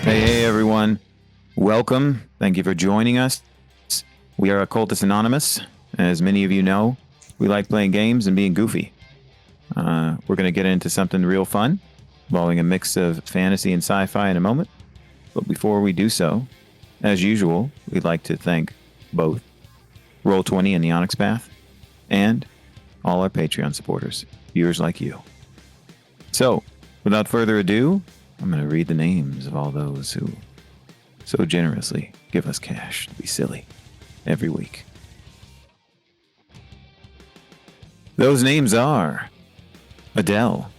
Hey, everyone. Welcome. Thank you for joining us. We are Occultists Anonymous. As many of you know, we like playing games and being goofy. We're going to get into something real fun, involving a mix of fantasy and sci-fi in a moment. But before we do so, as usual, we'd like to thank both Roll20 and the Onyx Path, and all our Patreon supporters, viewers like you. So, without further ado, I'm going to read the names of all those who so generously give us cash to be silly every week. Those names are Adele,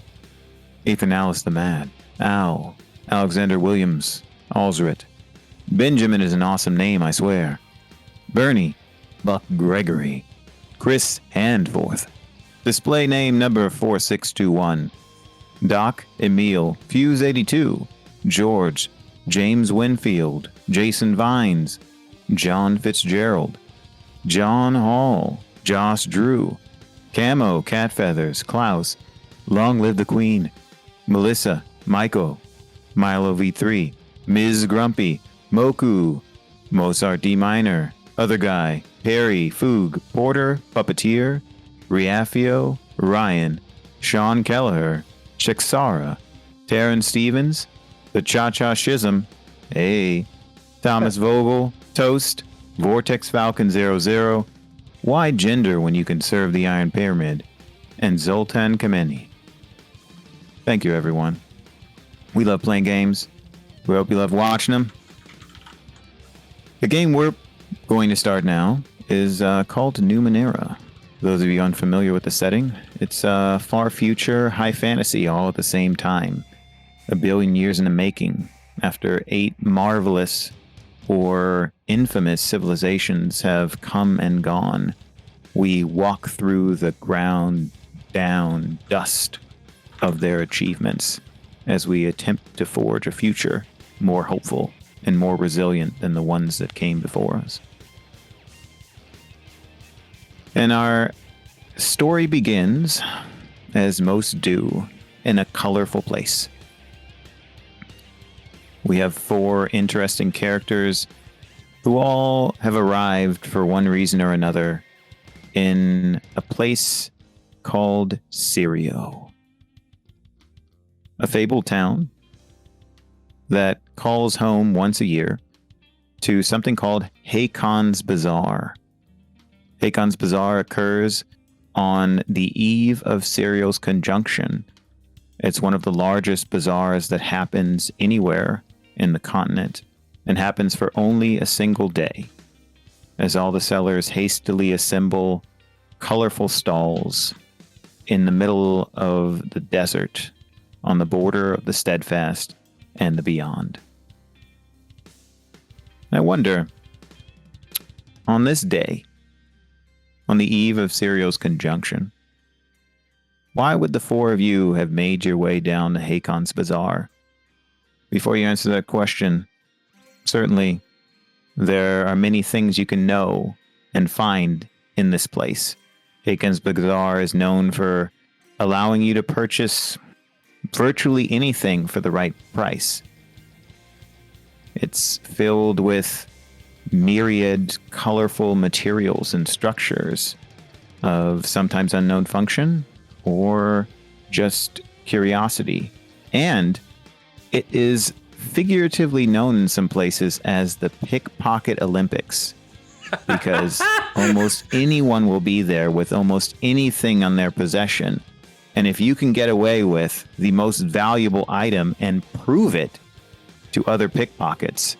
Ethan Alice the Mad, Al, Alexander Williams, Alzrit. Benjamin is an awesome name, I swear. Bernie, Buck Gregory, Chris Handforth, display name number 4621, Doc Emil, Fuse82, George, James Winfield, Jason Vines, John Fitzgerald, John Hall, Josh Drew, Camo, Cat Feathers, Klaus, Long Live the Queen, Melissa, Michael, Milo V3, Ms. Grumpy, Moku, Mozart D Minor, Other Guy, Perry, Foog, Porter, Puppeteer, Riafio, Ryan, Sean Kelleher, Shiksara, Taryn Stevens, The Cha-Cha Shism, hey, Thomas Vogel, Toast, Vortex Falcon 00, Why Gender When You Can Serve the Iron Pyramid, and Zoltan Kameni. Thank you, everyone. We love playing games. We hope you love watching them. The game we're going to start now is called Numenera. Those of you unfamiliar with the setting, it's far future, high fantasy all at the same time. 1 billion years in the making, after 8 marvelous or infamous civilizations have come and gone, we walk through the ground down dust of their achievements as we attempt to forge a future more hopeful and more resilient than the ones that came before us. And our story begins, as most do, in a colorful place. We have 4 interesting characters who all have arrived for one reason or another in a place called Sirio. A fabled town that calls home once a year to something called Hakon's Bazaar. Hakon's Bazaar occurs on the eve of Sirio's conjunction. It's one of the largest bazaars that happens anywhere in the continent, and happens for only a single day, as all the sellers hastily assemble colorful stalls in the middle of the desert, on the border of the steadfast and the beyond. I wonder, on this day, on the eve of Sirio's conjunction, why would the 4 of you have made your way down to Hakon's Bazaar? Before you answer that question, certainly there are many things you can know and find in this place. Hakon's Bazaar is known for allowing you to purchase virtually anything for the right price. It's filled with myriad colorful materials and structures of sometimes unknown function or just curiosity. And it is figuratively known in some places as the Pickpocket Olympics, because almost anyone will be there with almost anything on their possession. And if you can get away with the most valuable item and prove it to other pickpockets,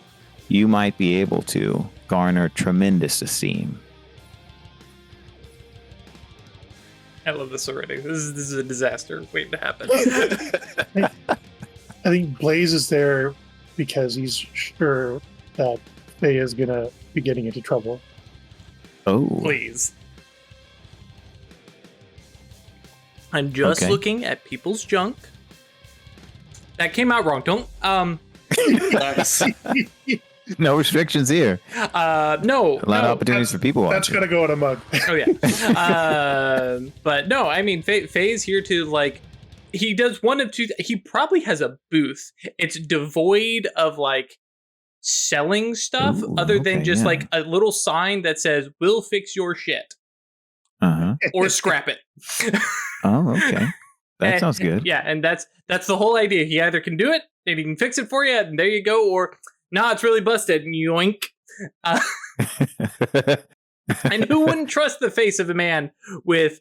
you might be able to garner tremendous esteem. I love this already. This is a disaster waiting to happen. I think Blaze is there because he's sure that Thea is going to be getting into trouble. Oh. Please. I'm just looking at people's junk. That came out wrong. Don't, No restrictions here. No. A lot of opportunities for people That's watching. going to go in a mug. Oh, yeah. But no, I mean, Faye's here to, like, he does one of two. He probably has a booth. It's devoid of like selling stuff, Ooh, other than okay, just yeah. like a little sign that says "We'll fix your shit" Uh-huh. or "Scrap it." Oh, okay. That sounds good. Yeah, and that's the whole idea. He either can do it and he can fix it for you, and there you go, or nah, it's really busted, and yoink. And who wouldn't trust the face of a man with,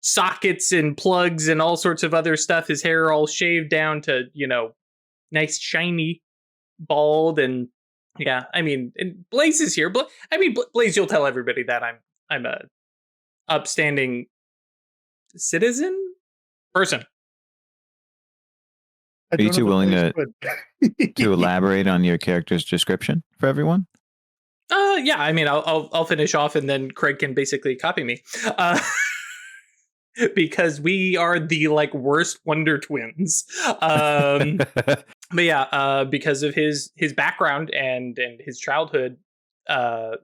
sockets and plugs and all sorts of other stuff? His hair all shaved down to, nice shiny bald, and yeah, I mean, and Blaze is here. Blaze, you'll tell everybody that I'm a upstanding citizen person. Are you too willing to elaborate on your character's description for everyone? Yeah, I mean, I'll finish off, and then Craig can basically copy me, because we are the like worst Wonder Twins. But yeah, because of his background and his childhood,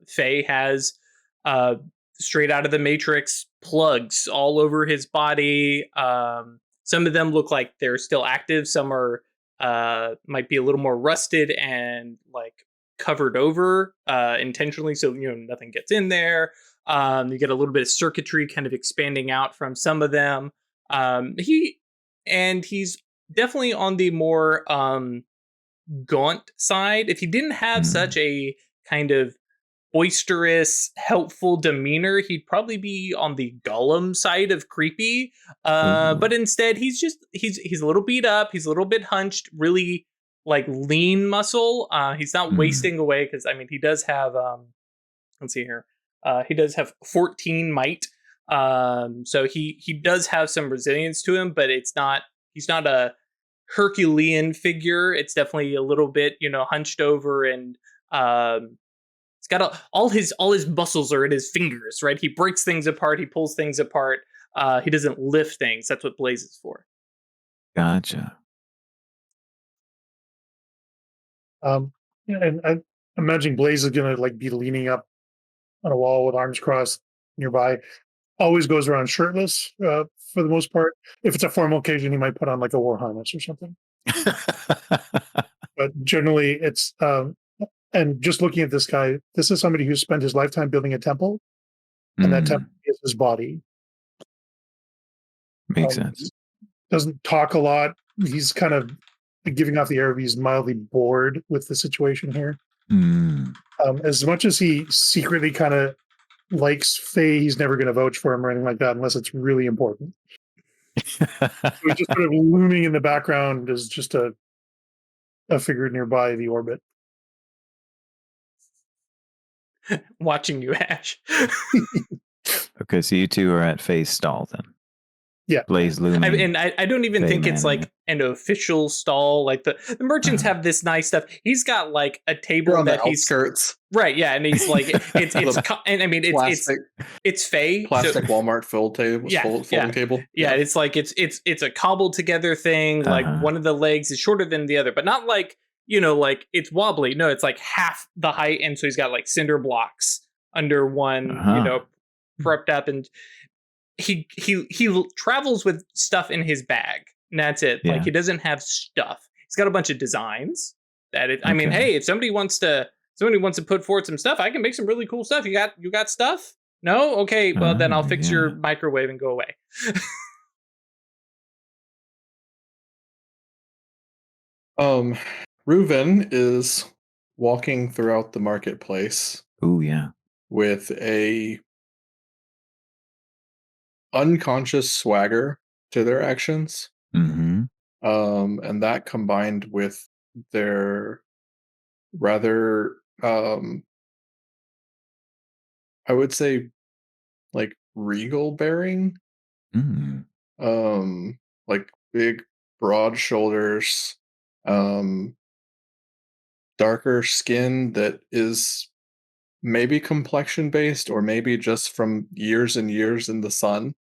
Faye has straight out of the Matrix plugs all over his body. Some of them look like they're still active. Some are might be a little more rusted and like covered over intentionally, so nothing gets in there. You get a little bit of circuitry kind of expanding out from some of them. He's definitely on the more gaunt side. If he didn't have such a kind of boisterous, helpful demeanor, he'd probably be on the Gollum side of creepy. But instead, he's a little beat up. He's a little bit hunched, really like lean muscle. He's not wasting away, because I mean, he does have let's see here. He does have 14 might. So he does have some resilience to him, but he's not a Herculean figure. It's definitely a little bit, hunched over, and it's got all his muscles are in his fingers, right? He breaks things apart, he pulls things apart. He doesn't lift things. That's what Blaze is for. Gotcha. And I'm imagining Blaze is gonna like be leaning up on a wall with arms crossed nearby. Always goes around shirtless for the most part. If it's a formal occasion, he might put on like a war harness or something. But generally, it's and just looking at this guy, this is somebody who spent his lifetime building a temple, and that temple is his body. Makes sense. Doesn't talk a lot. He's kind of giving off the air of he's mildly bored with the situation here. As much as he secretly kind of likes Faye, he's never going to vouch for him or anything like that unless it's really important. So he's just sort of looming in the background as just a figure nearby the orbit. Watching you, Ash. Okay, so you two are at Faye's stall then. Yeah. Blaze looming. I don't even think it's like an official stall. Like the merchants have this nice stuff. He's got like a table on that the outskirts. Right, yeah, and he's like it's and I mean it's Faye. Plastic Walmart folding table. Yeah, it's like it's a cobbled together thing. Like one of the legs is shorter than the other, but not like like it's wobbly. No, it's like half the height, and so he's got like cinder blocks under one, prepped up, and he travels with stuff in his bag, and that's it. Like he doesn't have stuff. He's got a bunch of designs that I mean, hey, if somebody wants to put forward some stuff, I can make some really cool stuff. You got stuff? No? Okay, well then I'll fix your microwave and go away. Reuven is walking throughout the marketplace. Oh yeah. With a unconscious swagger to their actions. And that combined with their rather I would say like regal bearing. Like big broad shoulders, darker skin that is maybe complexion based, or maybe just from years and years in the sun.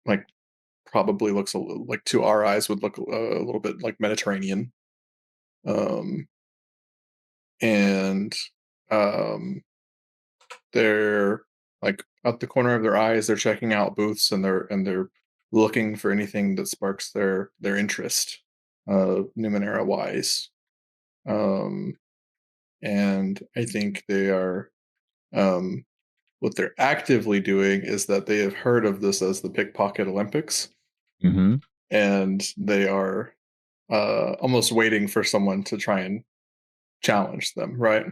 Like probably looks a little like, to our eyes, would look a little bit like Mediterranean. And they're like out the corner of their eyes, they're checking out booths, and they're looking for anything that sparks their interest, Numenera wise. And I think they are, what they're actively doing is that they have heard of this as the Pickpocket Olympics, Mm-hmm. and they are almost waiting for someone to try and challenge them. Right?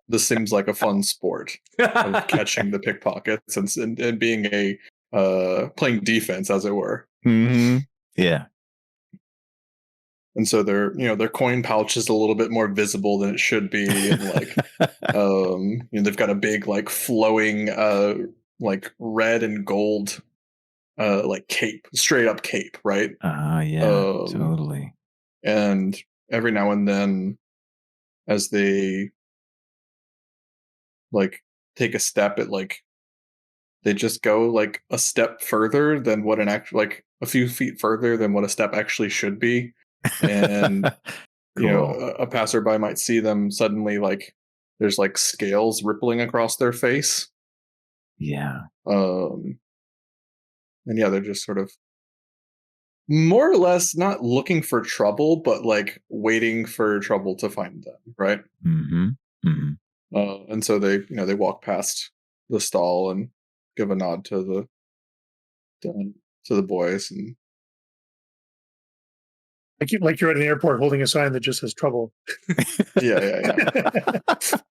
This seems like a fun sport of catching the pickpockets and being a playing defense, as it were. Mm-hmm. Yeah. And so their coin pouch is a little bit more visible than it should be, and like they've got a big like flowing like red and gold like cape, straight up cape, right? Yeah, totally. And every now and then, as they like take a step, it like they just go like a step further than what an actual, like a few feet further than what a step actually should be. And Cool. a passerby might see them suddenly, like there's like scales rippling across their face. Yeah. And yeah, they're just sort of more or less not looking for trouble, but like waiting for trouble to find them, right? Mm-hmm. Mm-hmm. And so they walk past the stall and give a nod to the boys, and like you're at an airport holding a sign that just says trouble. yeah.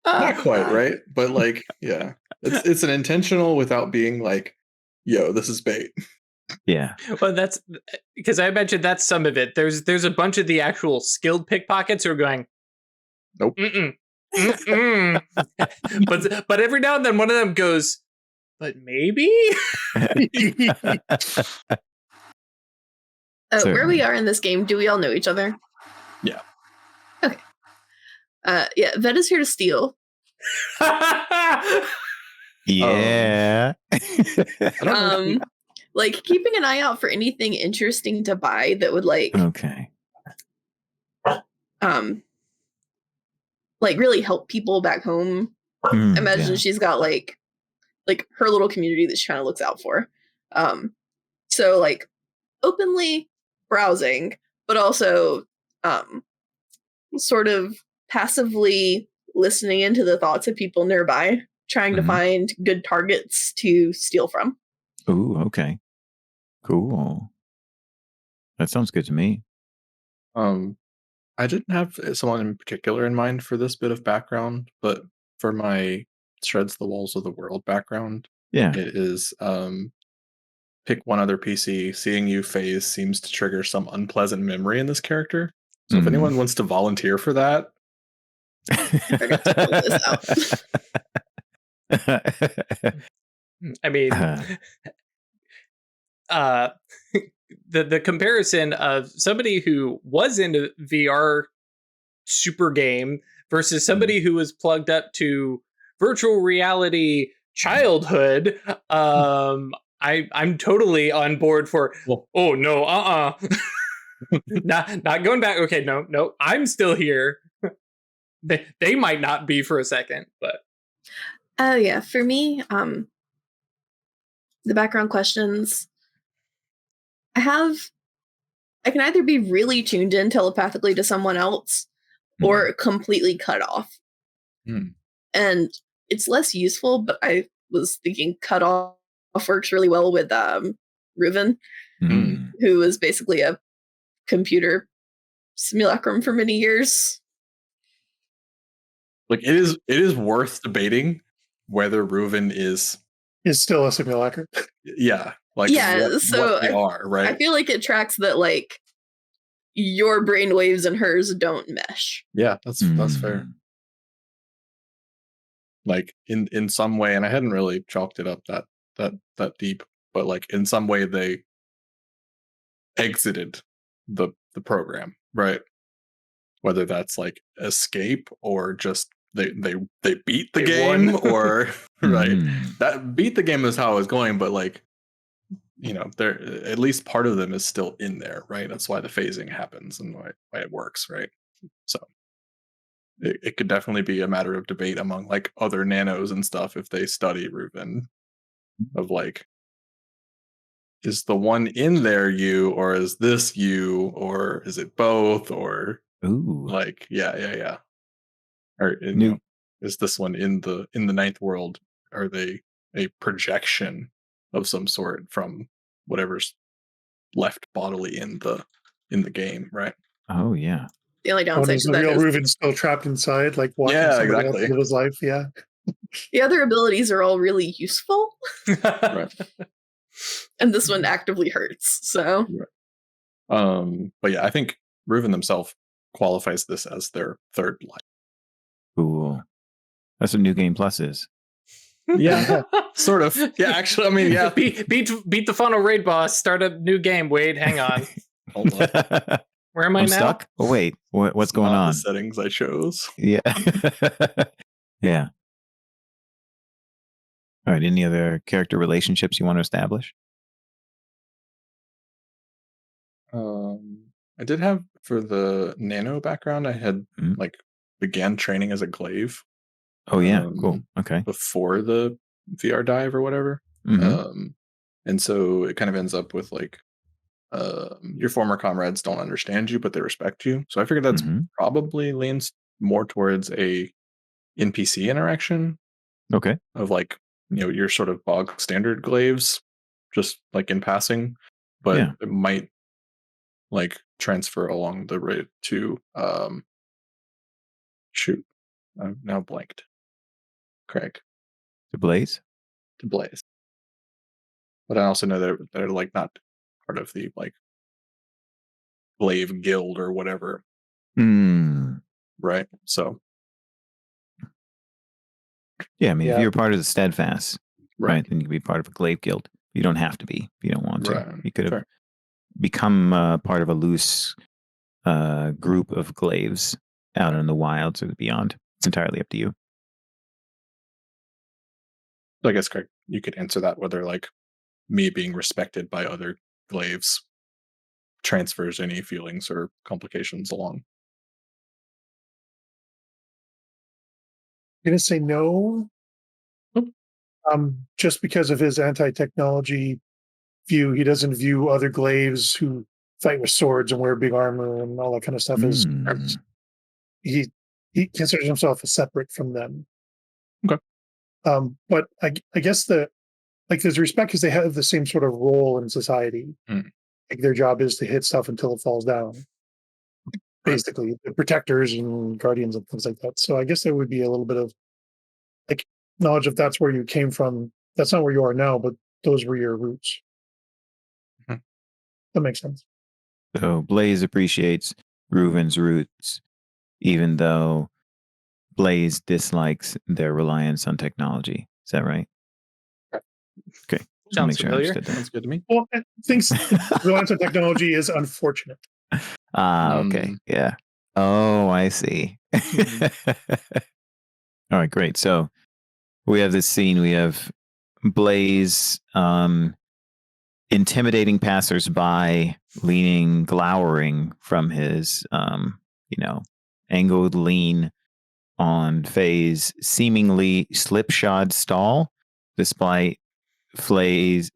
Not quite, right? But like, yeah, it's an intentional without being like, yo, this is bait. Yeah. Well, that's because I imagine that's some of it. There's a bunch of the actual skilled pickpockets who are going, Nope. Mm-mm, mm-mm. but every now and then one of them goes, but maybe. Where we are in this game, do we all know each other? Yeah. Okay. Yeah, Vet is here to steal. Yeah. Like keeping an eye out for anything interesting to buy that would like Okay. like really help people back home. Imagine she's got like her little community that she kind of looks out for. So like openly browsing, but also sort of passively listening into the thoughts of people nearby, trying to find good targets to steal from. Ooh, okay. Cool. That sounds good to me. I didn't have someone in particular in mind for this bit of background, but for my Shreds the Walls of the World background, Yeah. it is pick one other PC. Seeing you phase seems to trigger some unpleasant memory in this character. So if anyone wants to volunteer for that, I forgot to pull this out. I mean, the comparison of somebody who was into VR super game versus somebody who was plugged up to virtual reality childhood. I'm totally on board for. Oh no, not going back. Okay, no, I'm still here. They might not be for a second, but. Yeah, for me, the background questions. I can either be really tuned in telepathically to someone else or completely cut off. And it's less useful, but I was thinking cut off works really well with Reuven, who was basically a computer simulacrum for many years. Like it is worth debating whether Reuven is still a simulacrum. Yeah. Like so what they are, right? I feel like it tracks that like your brainwaves and hers don't mesh. Yeah, that's fair. Like in some way, and I hadn't really chalked it up that deep, but like in some way they exited the program, right? Whether that's like escape or just they beat the game or right. That beat the game is how it was going, but like there at least part of them is still in there, right? That's why the phasing happens and why it works, right? So it could definitely be a matter of debate among like other nanos and stuff if they study Reuven of like, is the one in there you, or is this you, or is it both, or like, yeah. Or is this one in the ninth world? Are they a projection of some sort from whatever's left bodily in the game, right? Oh yeah. The only When downside is to the that real is Reuven still trapped inside, like watching Yeah, somebody else exactly. live his life? Yeah. the other abilities are all really useful, Right. and this one actively hurts. So, But yeah, I think Reuven themselves qualifies this as their third life. Cool. That's what New Game Plus is. Yeah, sort of. Yeah, actually, I mean, yeah. beat the final raid boss. Start a new game. Wait, hang on. Hold on. Where am I I'm now? stuck. Oh wait, what's It's going not on? The settings I chose. Yeah. Yeah. All right. Any other character relationships you want to establish? I did have, for the nano background, I had like began training as a glaive. Oh yeah, cool. Okay. Before the VR dive or whatever. And so it kind of ends up with like your former comrades don't understand you, but they respect you. So I figured that's probably leans more towards a NPC interaction. Okay. Of like, your sort of bog standard glaives, just like in passing, but it might like transfer along the route to shoot. I've now blanked. Craig. To Blaze. But I also know that they're like not part of the like glaive guild or whatever. Right. So yeah, I mean, if you're part of the Steadfast, right, then you can be part of a glaive guild. You don't have to be if you don't want to. Right. You could have become part of a loose group of glaives out in the wilds or beyond. It's entirely up to you. So I guess, Craig, you could answer that, whether like me being respected by other glaives transfers any feelings or complications along. I'm gonna say no. Just because of his anti-technology view, he doesn't view other glaives who fight with swords and wear big armor and all that kind of stuff as he considers himself as separate from them. Okay. But I guess there's respect because they have the same sort of role in society. Like their job is to hit stuff until it falls down. Basically, the protectors and guardians and things like that. So I guess there would be a little bit of like knowledge if that's where you came from. That's not where you are now, but those were your roots. That makes sense. So Blaze appreciates Reuven's roots, even though Blaze dislikes their reliance on technology. Is that right? Okay. Sounds familiar. Sounds good to me. Well, I think reliance on technology is unfortunate. Okay. Yeah. Oh, I see. All right, great. So we have this scene. We have Blaze intimidating passersby, glowering from his, angled lean on Faye's seemingly slipshod stall, despite Faye's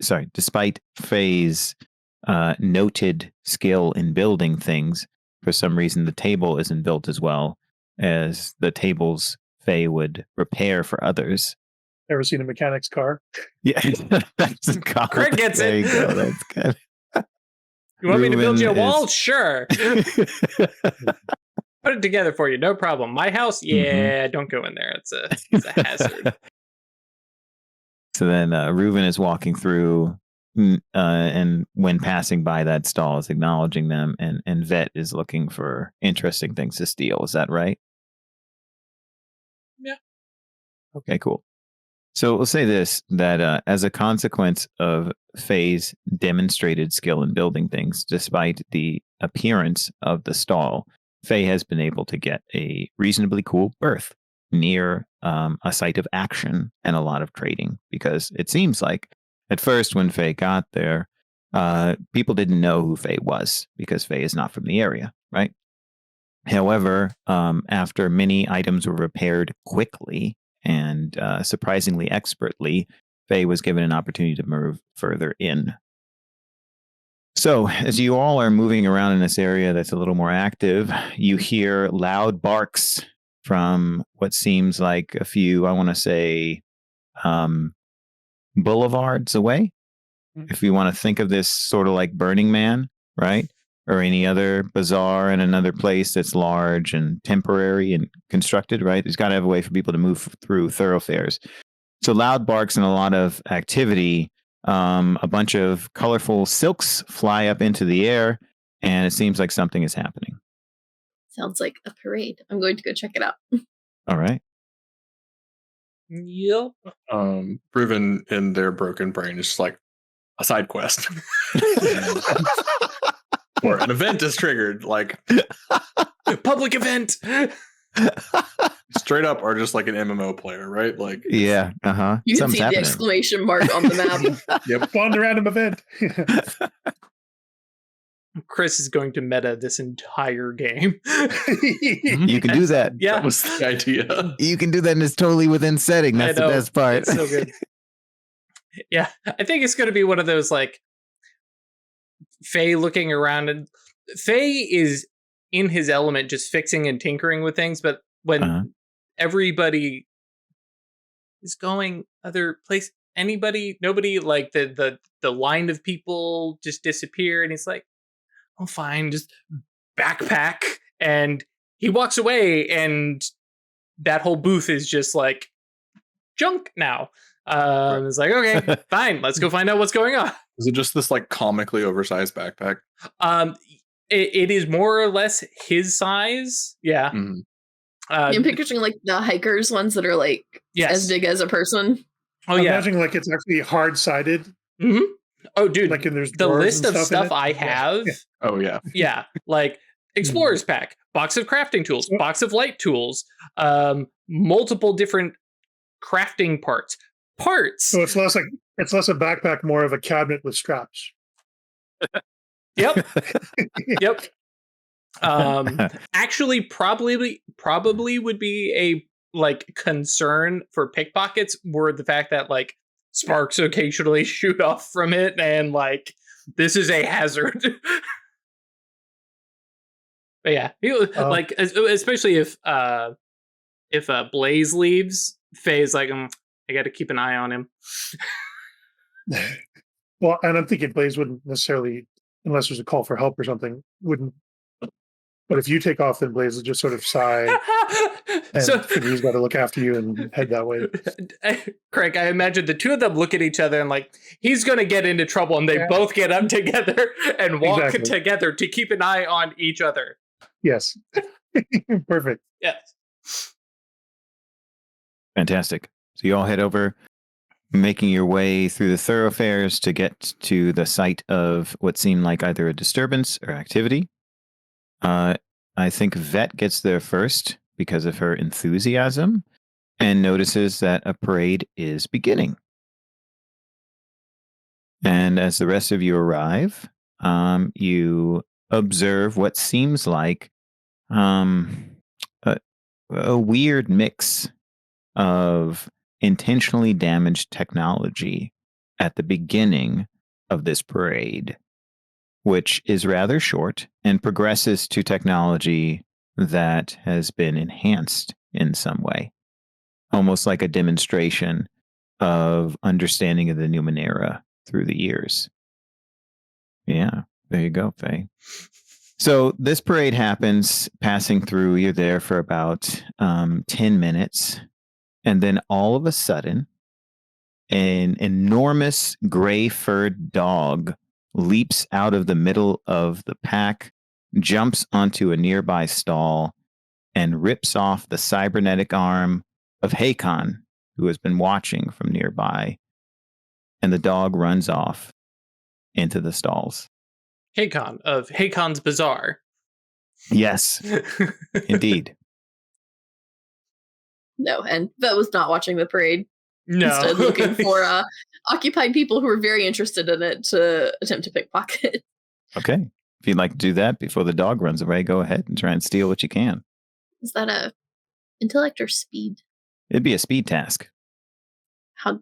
noted skill in building things. For some reason, the table isn't built as well as the tables Faye would repair for others. Ever seen a mechanic's car? Yeah, that's a car. Craig gets there it. You go. That's good. You want me to build you a wall? Sure. Put it together for you, no problem. My house, don't go in there. It's a hazard. So then Reuven is walking through, and when passing by that stall, is acknowledging them, and Vet is looking for interesting things to steal. Is that right? Yeah. Okay, cool. So we'll say this, that as a consequence of Faye's demonstrated skill in building things, despite the appearance of the stall, Faye has been able to get a reasonably cool berth near a site of action and a lot of trading, because it seems like at first when Faye got there, people didn't know who Faye was because Faye is not from the area, right? However, after many items were repaired quickly and surprisingly expertly, Faye was given an opportunity to move further in. So, as you all are moving around in this area that's a little more active, you hear loud barks from what seems like a few, I want to say, boulevards away. If you want to think of this sort of like Burning Man, right? Or any other bazaar in another place that's large and temporary and constructed, right? There's got to have a way for people to move through thoroughfares. So loud barks and a lot of activity. A bunch of colorful silks fly up into the air, and it seems like something is happening. Sounds like a parade. I'm going to go check it out. All right. Yep. Proven in their broken brain is just like a side quest. Or an event is triggered, like Public event. straight up, or just like an MMO player, right? Like, yeah, You can Something's see happening. the exclamation mark on the map. yep. Spawned a random event. Chris is going to meta this entire game. You can do that. Yeah. That was the idea. You can do that, and it's totally within setting. That's I the know. best part. It's so good. Yeah, I think it's going to be one of those like Faye looking around, and Faye is in his element, just fixing and tinkering with things. But when everybody is going other place, nobody, like the line of people just disappear, and he's like, "Oh, fine, just backpack," and he walks away, and that whole booth is just like junk now. It's like, okay, fine, let's go find out what's going on. Is it just this like comically oversized backpack? It is more or less his size. Yeah. Mhm. I'm picturing like the hikers ones that are like as big as a person. Oh I'm yeah. imagining like it's actually hard-sided. Mm-hmm. Oh, dude. Like, and there's the drawers list and of stuff in stuff it. I have. Yeah. Oh yeah. Yeah, like explorer's pack, box of crafting tools, box of light tools, multiple different crafting parts. So it's less a backpack, more of a cabinet with straps. Yep. Yep. Actually, probably would be a like concern for pickpockets were the fact that like sparks occasionally shoot off from it, and like this is a hazard. But yeah, like especially if Blaze leaves, Faye's like, I got to keep an eye on him. Well, and I'm thinking Blaze wouldn't necessarily, unless there's a call for help or something, wouldn't. But if you take off, then Blaze will just sort of sigh and figure he's got to look after you and head that way. Craig, I imagine the two of them look at each other and like, he's going to get into trouble, and they both get up together and walk together to keep an eye on each other. Yes. Perfect. Yes. Fantastic. So you all head over, making your way through the thoroughfares to get to the site of what seemed like either a disturbance or activity. I think Vet gets there first because of her enthusiasm and notices that a parade is beginning. And as the rest of you arrive, you observe what seems like a weird mix of intentionally damaged technology at the beginning of this parade, which is rather short and progresses to technology that has been enhanced in some way, almost like a demonstration of understanding of the Numenera through the years. Yeah, there you go, Faye. So this parade happens, passing through. You're there for about 10 minutes. And then all of a sudden, an enormous gray-furred dog leaps out of the middle of the pack, jumps onto a nearby stall, and rips off the cybernetic arm of Hakon, who has been watching from nearby. And the dog runs off into the stalls. Hakon of Hakon's Bazaar. Yes, indeed. No, and Vet was not watching the parade. No. Instead, looking for occupied people who were very interested in it to attempt to pickpocket. Okay. If you'd like to do that before the dog runs away, go ahead and try and steal what you can. Is that a intellect or speed? It'd be a speed task. How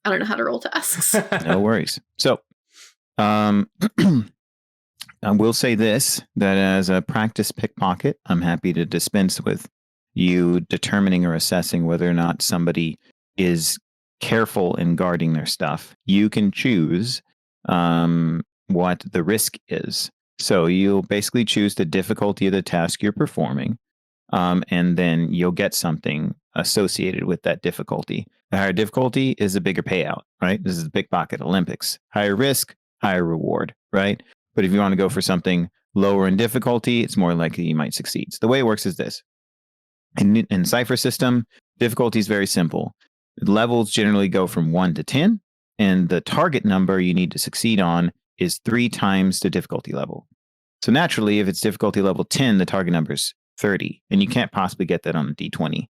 I don't know how to roll tasks. No worries. So, I will say this, that as a practice pickpocket, I'm happy to dispense with you determining or assessing whether or not somebody is careful in guarding their stuff. You can choose what the risk is. So you'll basically choose the difficulty of the task you're performing, and then you'll get something associated with that difficulty. The higher difficulty is a bigger payout, right? This is the pickpocket Olympics. Higher risk, higher reward, right? But if you want to go for something lower in difficulty, it's more likely you might succeed. So the way it works is this. In Cypher system, difficulty is very simple. Levels generally go from 1 to 10, and the target number you need to succeed on is 3 times the difficulty level. So naturally, if it's difficulty level 10, the target number is 30, and you can't possibly get that on a D20.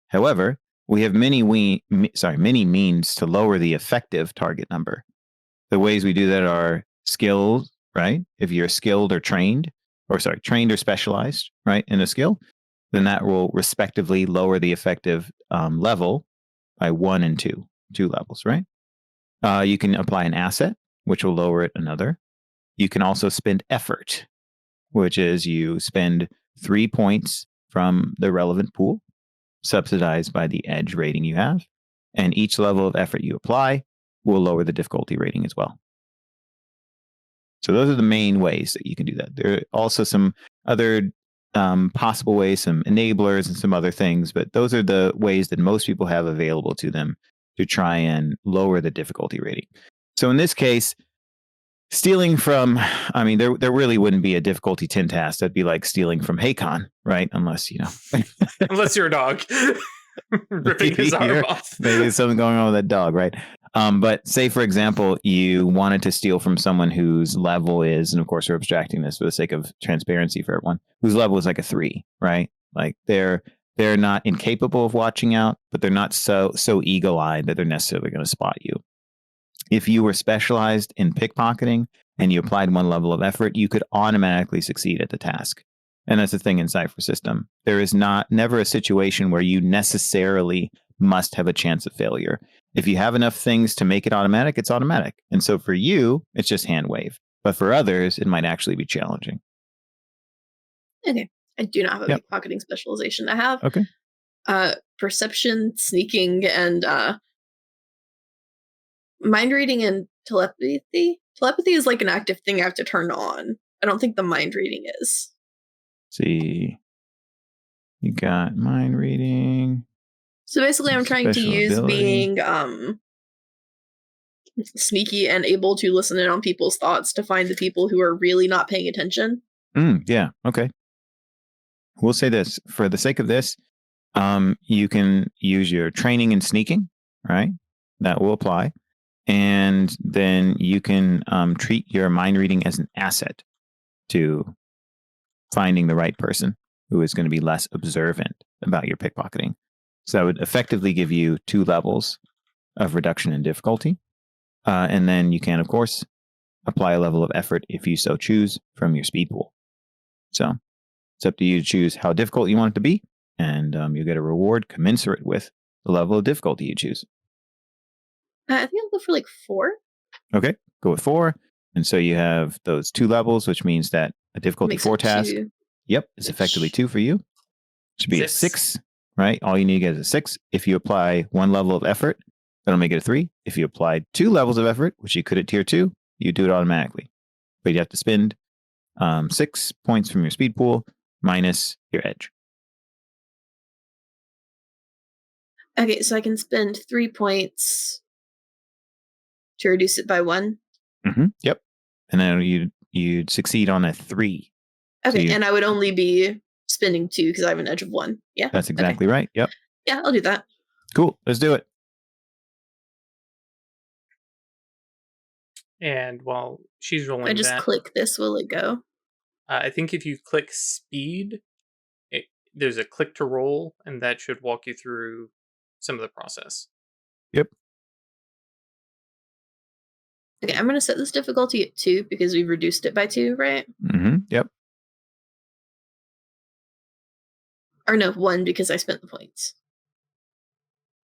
However, we have many means to lower the effective target number. The ways we do that are skills, right? If you're skilled or trained or specialized, right, in a skill, then that will respectively lower the effective level by 1 and 2 levels, right? You can apply an asset, which will lower it another. You can also spend effort, which is you spend 3 points from the relevant pool, subsidized by the edge rating you have, and each level of effort you apply will lower the difficulty rating as well. So those are the main ways that you can do that. There are also some other possible ways, some enablers and some other things, but those are the ways that most people have available to them to try and lower the difficulty rating. So in this case, stealing from, I mean, there really wouldn't be a difficulty 10 task. That'd be like stealing from Hakon, right? Unless, Unless you're a dog. Ripping his arm off. Maybe there's something going on with that dog, right? But say, for example, you wanted to steal from someone whose level is, and of course we're abstracting this for the sake of transparency for everyone, whose level is like a 3, right? Like they're not incapable of watching out, but they're not so eagle-eyed that they're necessarily going to spot you. If you were specialized in pickpocketing and you applied 1 level of effort, you could automatically succeed at the task. And that's the thing in Cypher system. There is never a situation where you necessarily must have a chance of failure. If you have enough things to make it automatic, it's automatic. And so for you, it's just hand wave. But for others, it might actually be challenging. Okay. I do not have a pickpocketing specialization. I have perception, sneaking, and mind reading and telepathy. Telepathy is like an active thing I have to turn on. I don't think the mind reading is. See, you got mind reading. So basically, I'm trying to use being sneaky and able to listen in on people's thoughts to find the people who are really not paying attention. Yeah. Okay. We'll say this for the sake of this. You can use your training in sneaking, right? That will apply. And then you can treat your mind reading as an asset to finding the right person who is going to be less observant about your pickpocketing. So that would effectively give you 2 levels of reduction in difficulty. And then you can, of course, apply a level of effort if you so choose from your speed pool. So it's up to you to choose how difficult you want it to be, and you'll get a reward commensurate with the level of difficulty you choose. I think I'll go for like 4. Okay, go with 4. And so you have those 2 levels, which means that a difficulty 4 task, is effectively 2 for you. Should be 6, right? All you need to get is a 6. If you apply 1 level of effort, that'll make it a 3. If you applied 2 levels of effort, which you could at tier 2, you do it automatically. But you have to spend 6 points from your speed pool minus your edge. Okay, so I can spend 3 points to reduce it by 1. Yep. And then you'd succeed on a 3. Okay, so and I would only be spending 2 because I have an edge of 1. Yeah, that's exactly right. Yep. Yeah, I'll do that. Cool. Let's do it. And while she's rolling, I just click this. Will it go? I think if you click speed, there's a click to roll, and that should walk you through some of the process. Yep. Okay, I'm going to set this difficulty at 2 because we've reduced it by 2, right? Yep. Or no, 1 because I spent the points.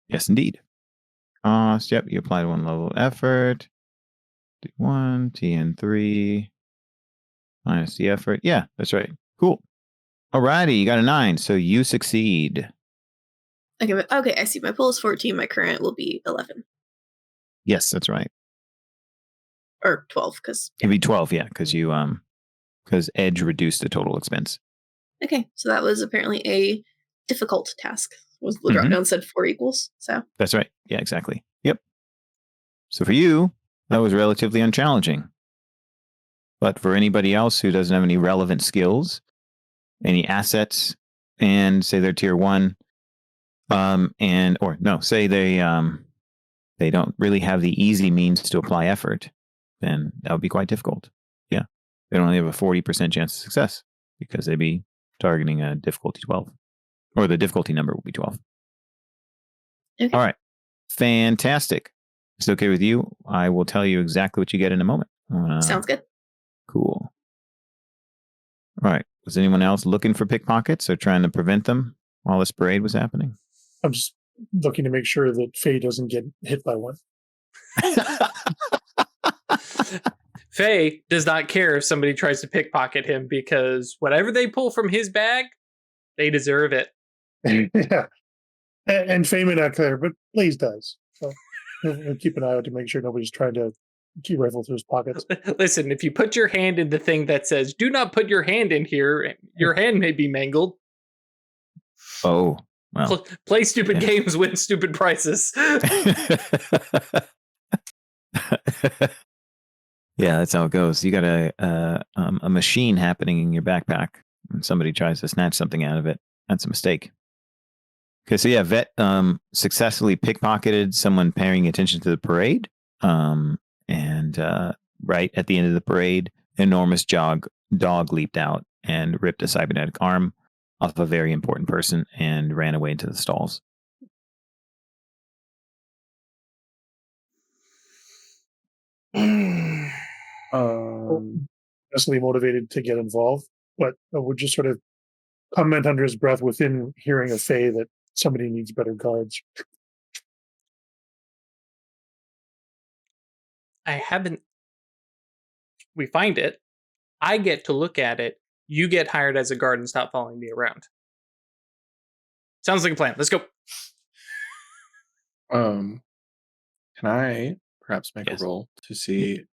Yes, indeed. cost. Yep, you applied 1 level of effort. D1, TN3 minus the effort. Yeah, that's right. Cool. Alrighty, you got a 9, so you succeed. Okay, I see. My pool is 14. My current will be 11. Yes, that's right. Or 12, because... It'd be 12, yeah, because you, because Edge reduced the total expense. Okay, so that was apparently a difficult task. Was the drop down said 4 equals, so... That's right. Yeah, exactly. Yep. So for you, that was relatively unchallenging. But for anybody else who doesn't have any relevant skills, any assets, and say they're tier 1, say they don't really have the easy means to apply effort, then that would be quite difficult. Yeah. They'd only have a 40% chance of success because they'd be targeting a difficulty 12. Or the difficulty number would be 12. Okay. All right. Fantastic. It's okay with you. I will tell you exactly what you get in a moment. Sounds good. Cool. All right. Was anyone else looking for pickpockets or trying to prevent them while this parade was happening? I'm just looking to make sure that Faye doesn't get hit by one. Faye does not care if somebody tries to pickpocket him because whatever they pull from his bag, they deserve it. Yeah. And Faye may not care, but Blaze does. So we'll keep an eye out to make sure nobody's trying to key rifle through his pockets. Listen, if you put your hand in the thing that says, do not put your hand in here, your hand may be mangled. Oh, well. Play stupid games, win stupid prizes. Yeah, that's how it goes. You got a machine happening in your backpack, and somebody tries to snatch something out of it. That's a mistake. Okay, so yeah, Vet successfully pickpocketed someone paying attention to the parade. And right at the end of the parade, an enormous dog leaped out and ripped a cybernetic arm off a very important person and ran away into the stalls. Honestly motivated to get involved, but I would just sort of comment under his breath within hearing of Faye that somebody needs better guards. We find it. I get to look at it. You get hired as a guard and stop following me around. Sounds like a plan. Let's go. Can I perhaps make a roll to see if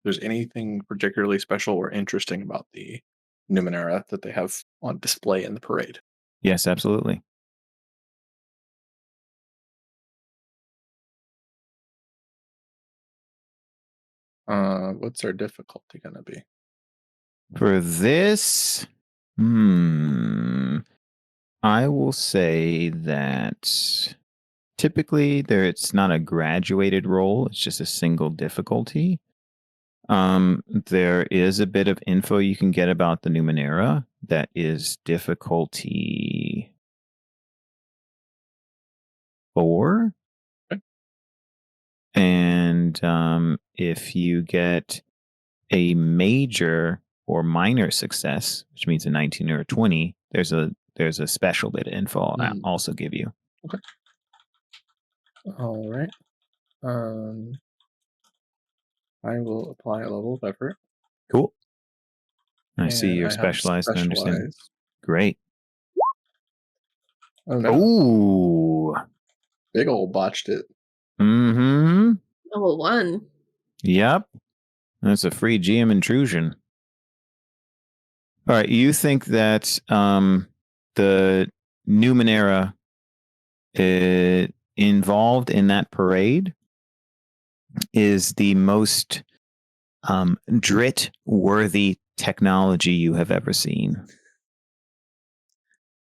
there's anything particularly special or interesting about the Numenera that they have on display in the parade? Yes, absolutely. What's our difficulty going to be? For this, I will say that typically it's not a graduated roll, it's just a single difficulty. There is a bit of info you can get about the Numenera that is difficulty 4. Okay. And if you get a major or minor success, which means a 19 or a 20, there's a special bit of info I'll also give you. Okay. All right. I will apply a level of effort. Cool. I see you're specialized and understand. Great. Oh, no. Ooh. Big old botched it. Mm-hmm. Level 1. Yep. That's a free GM intrusion. All right. You think that the Numenera involved in that parade is the most Drit-worthy technology you have ever seen.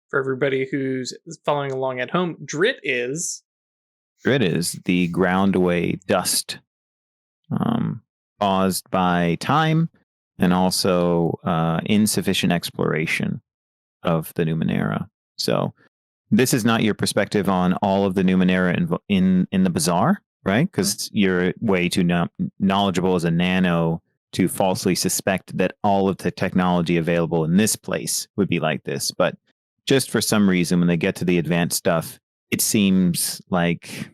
For everybody who's following along at home, Drit is the ground-away dust caused by time and also insufficient exploration of the Numenera. So this is not your perspective on all of the Numenera in the Bazaar, right? Because you're way too knowledgeable as a nano to falsely suspect that all of the technology available in this place would be like this. But just for some reason, when they get to the advanced stuff, it seems like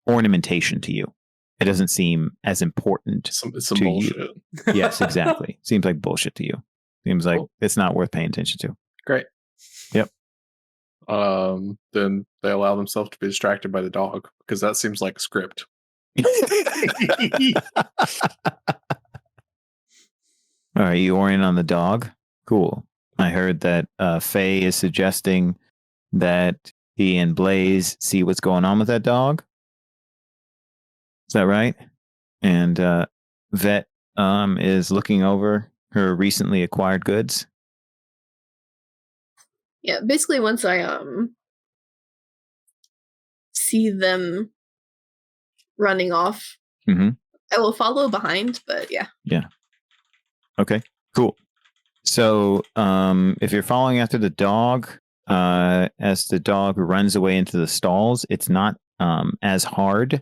ornamentation to you. It doesn't seem as important Some to bullshit. you. Yes, exactly. Seems like bullshit to you. Seems like it's not worth paying attention to. Great. Yep. Then they allow themselves to be distracted by the dog because that seems like a script. All right, you orient on the dog. Cool. I heard that Faye is suggesting that he and Blaze see what's going on with that dog. Is that right? And Vet is looking over her recently acquired goods. Yeah, basically once I see them running off, I will follow behind, but yeah. Yeah. Okay, cool. So if you're following after the dog, as the dog runs away into the stalls, it's not as hard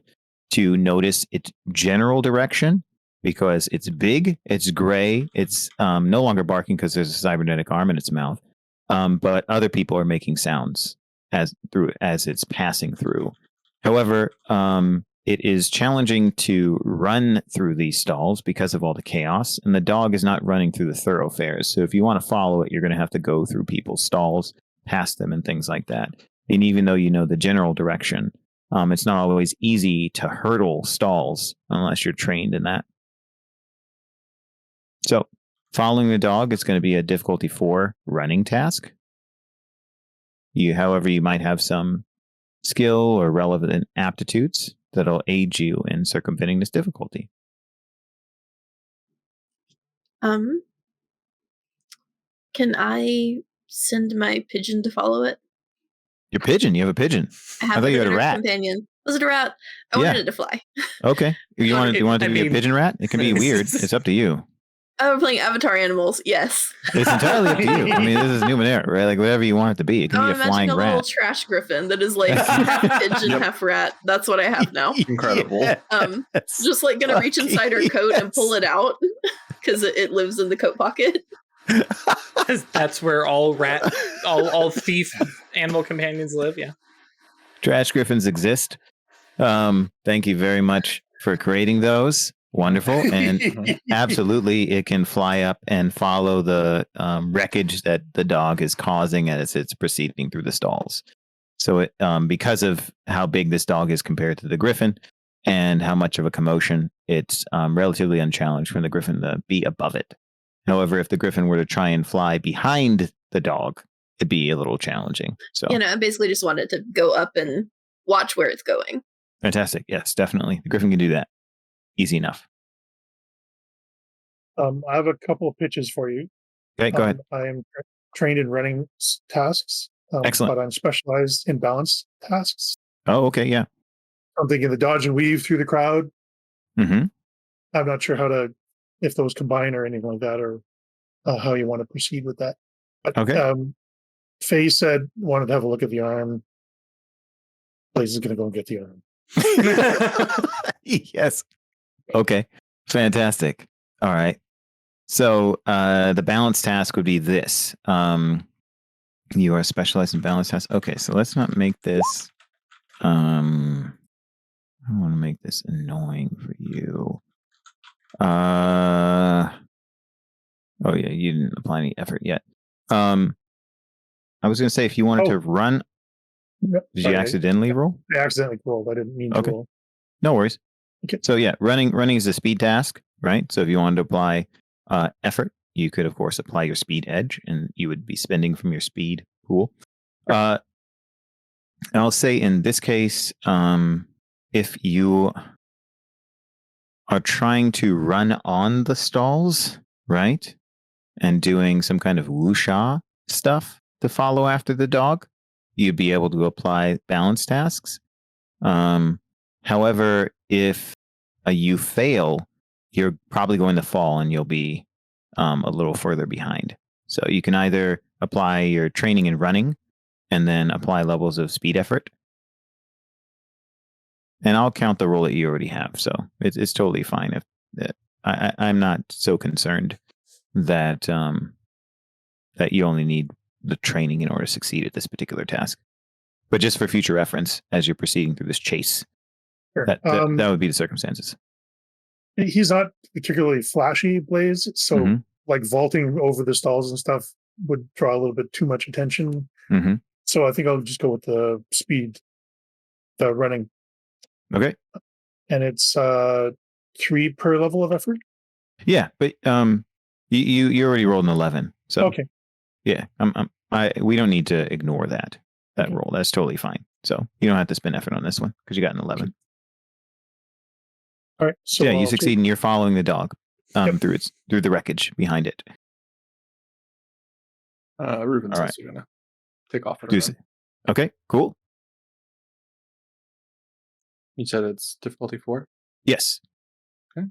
to notice its general direction because it's big, it's gray, it's no longer barking because there's a cybernetic arm in its mouth. But other people are making sounds as it's passing through. However, it is challenging to run through these stalls because of all the chaos, and the dog is not running through the thoroughfares. So if you want to follow it, you're going to have to go through people's stalls, past them, and things like that. And even though you know the general direction, it's not always easy to hurdle stalls unless you're trained in that. So following the dog is going to be a difficulty 4 running task. However, you might have some skill or relevant aptitudes that'll aid you in circumventing this difficulty. Can I send my pigeon to follow it? Your pigeon? You have a pigeon? I thought you had a rat. Companion. Was it a rat? I wanted it to fly. Okay. You want it to be a pigeon rat? It can be weird. It's up to you. Oh, we're playing Avatar animals. Yes. It's entirely up to you. I mean, this is Numenera, right? Like whatever you want it to be. It can be a flying rat. A little trash griffin that is like half pigeon, half rat. That's what I have now. Incredible. Just like gonna reach inside her coat and pull it out because it lives in the coat pocket. Because that's where all thief animal companions live. Yeah. Trash griffins exist. Thank you very much for creating those. Wonderful. And absolutely, it can fly up and follow the wreckage that the dog is causing as it's proceeding through the stalls. So it, because of how big this dog is compared to the griffin and how much of a commotion, it's relatively unchallenged for the griffin to be above it. However, if the griffin were to try and fly behind the dog, it'd be a little challenging. So I basically just wanted to go up and watch where it's going. Fantastic. Yes, definitely. The griffin can do that. Easy enough. I have a couple of pitches for you. Okay, go ahead. I am trained in running tasks. Excellent. But I'm specialized in balance tasks. Oh, okay, yeah. I'm thinking the dodge and weave through the crowd. Mm-hmm. I'm not sure if those combine or anything like that, or how you want to proceed with that. But, okay. Faye wanted to have a look at the arm. Blaze is going to go and get the arm. Yes. Okay. Fantastic. All right. So the balance task would be this. You are specialized in balance tasks. Okay, so let's not make this. I don't want to make this annoying for you. Oh yeah, you didn't apply any effort yet. I was going to say if you wanted to run. Did you accidentally roll? I accidentally rolled. I didn't mean to roll. No worries. Okay. So yeah, running is a speed task, right? So if you wanted to apply effort, you could of course apply your speed edge, and you would be spending from your speed pool. I'll say in this case, if you are trying to run on the stalls, right, and doing some kind of wuxia stuff to follow after the dog, you'd be able to apply balance tasks. However, if you fail, you're probably going to fall and you'll be a little further behind. So you can either apply your training in running and then apply levels of speed effort. And I'll count the roll that you already have. So it's totally fine. I'm not so concerned that that you only need the training in order to succeed at this particular task. But just for future reference, as you're proceeding through this chase, Sure. That would be the circumstances. He's not particularly flashy, Blaze, so Mhm. like vaulting over the stalls and stuff would draw a little bit too much attention. Mm-hmm. So I think I'll just go with the speed, the running. Okay. And it's 3 per level of effort. Yeah, but you already rolled an 11, so Okay. yeah, we don't need to ignore that roll. That's totally fine. So you don't have to spend effort on this one because you got an 11. All right. So yeah, you succeed, and you're following the dog through the wreckage behind it. Ruben All right. says you're gonna take off. Okay, cool. You said it's difficulty 4? Yes. Okay.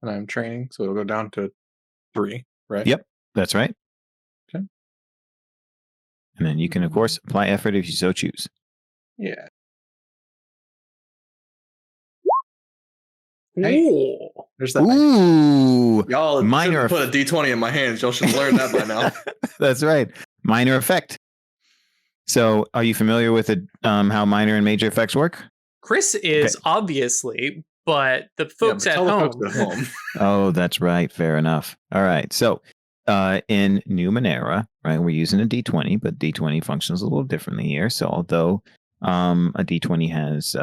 And I'm training, so it'll go down to 3, right? Yep, that's right. Okay. And then you can, of course, apply effort if you so choose. Yeah. Hey. Ooh. There's that. Ooh. Y'all minor put a D20 in my hands. Y'all should learn that by now. That's right. Minor effect. So, are you familiar with how minor and major effects work? Chris is obviously, but the folks at home. Oh, that's right. Fair enough. All right. So, in Numenera, right, we're using a D20, but D20 functions a little differently here. So, although a D20 has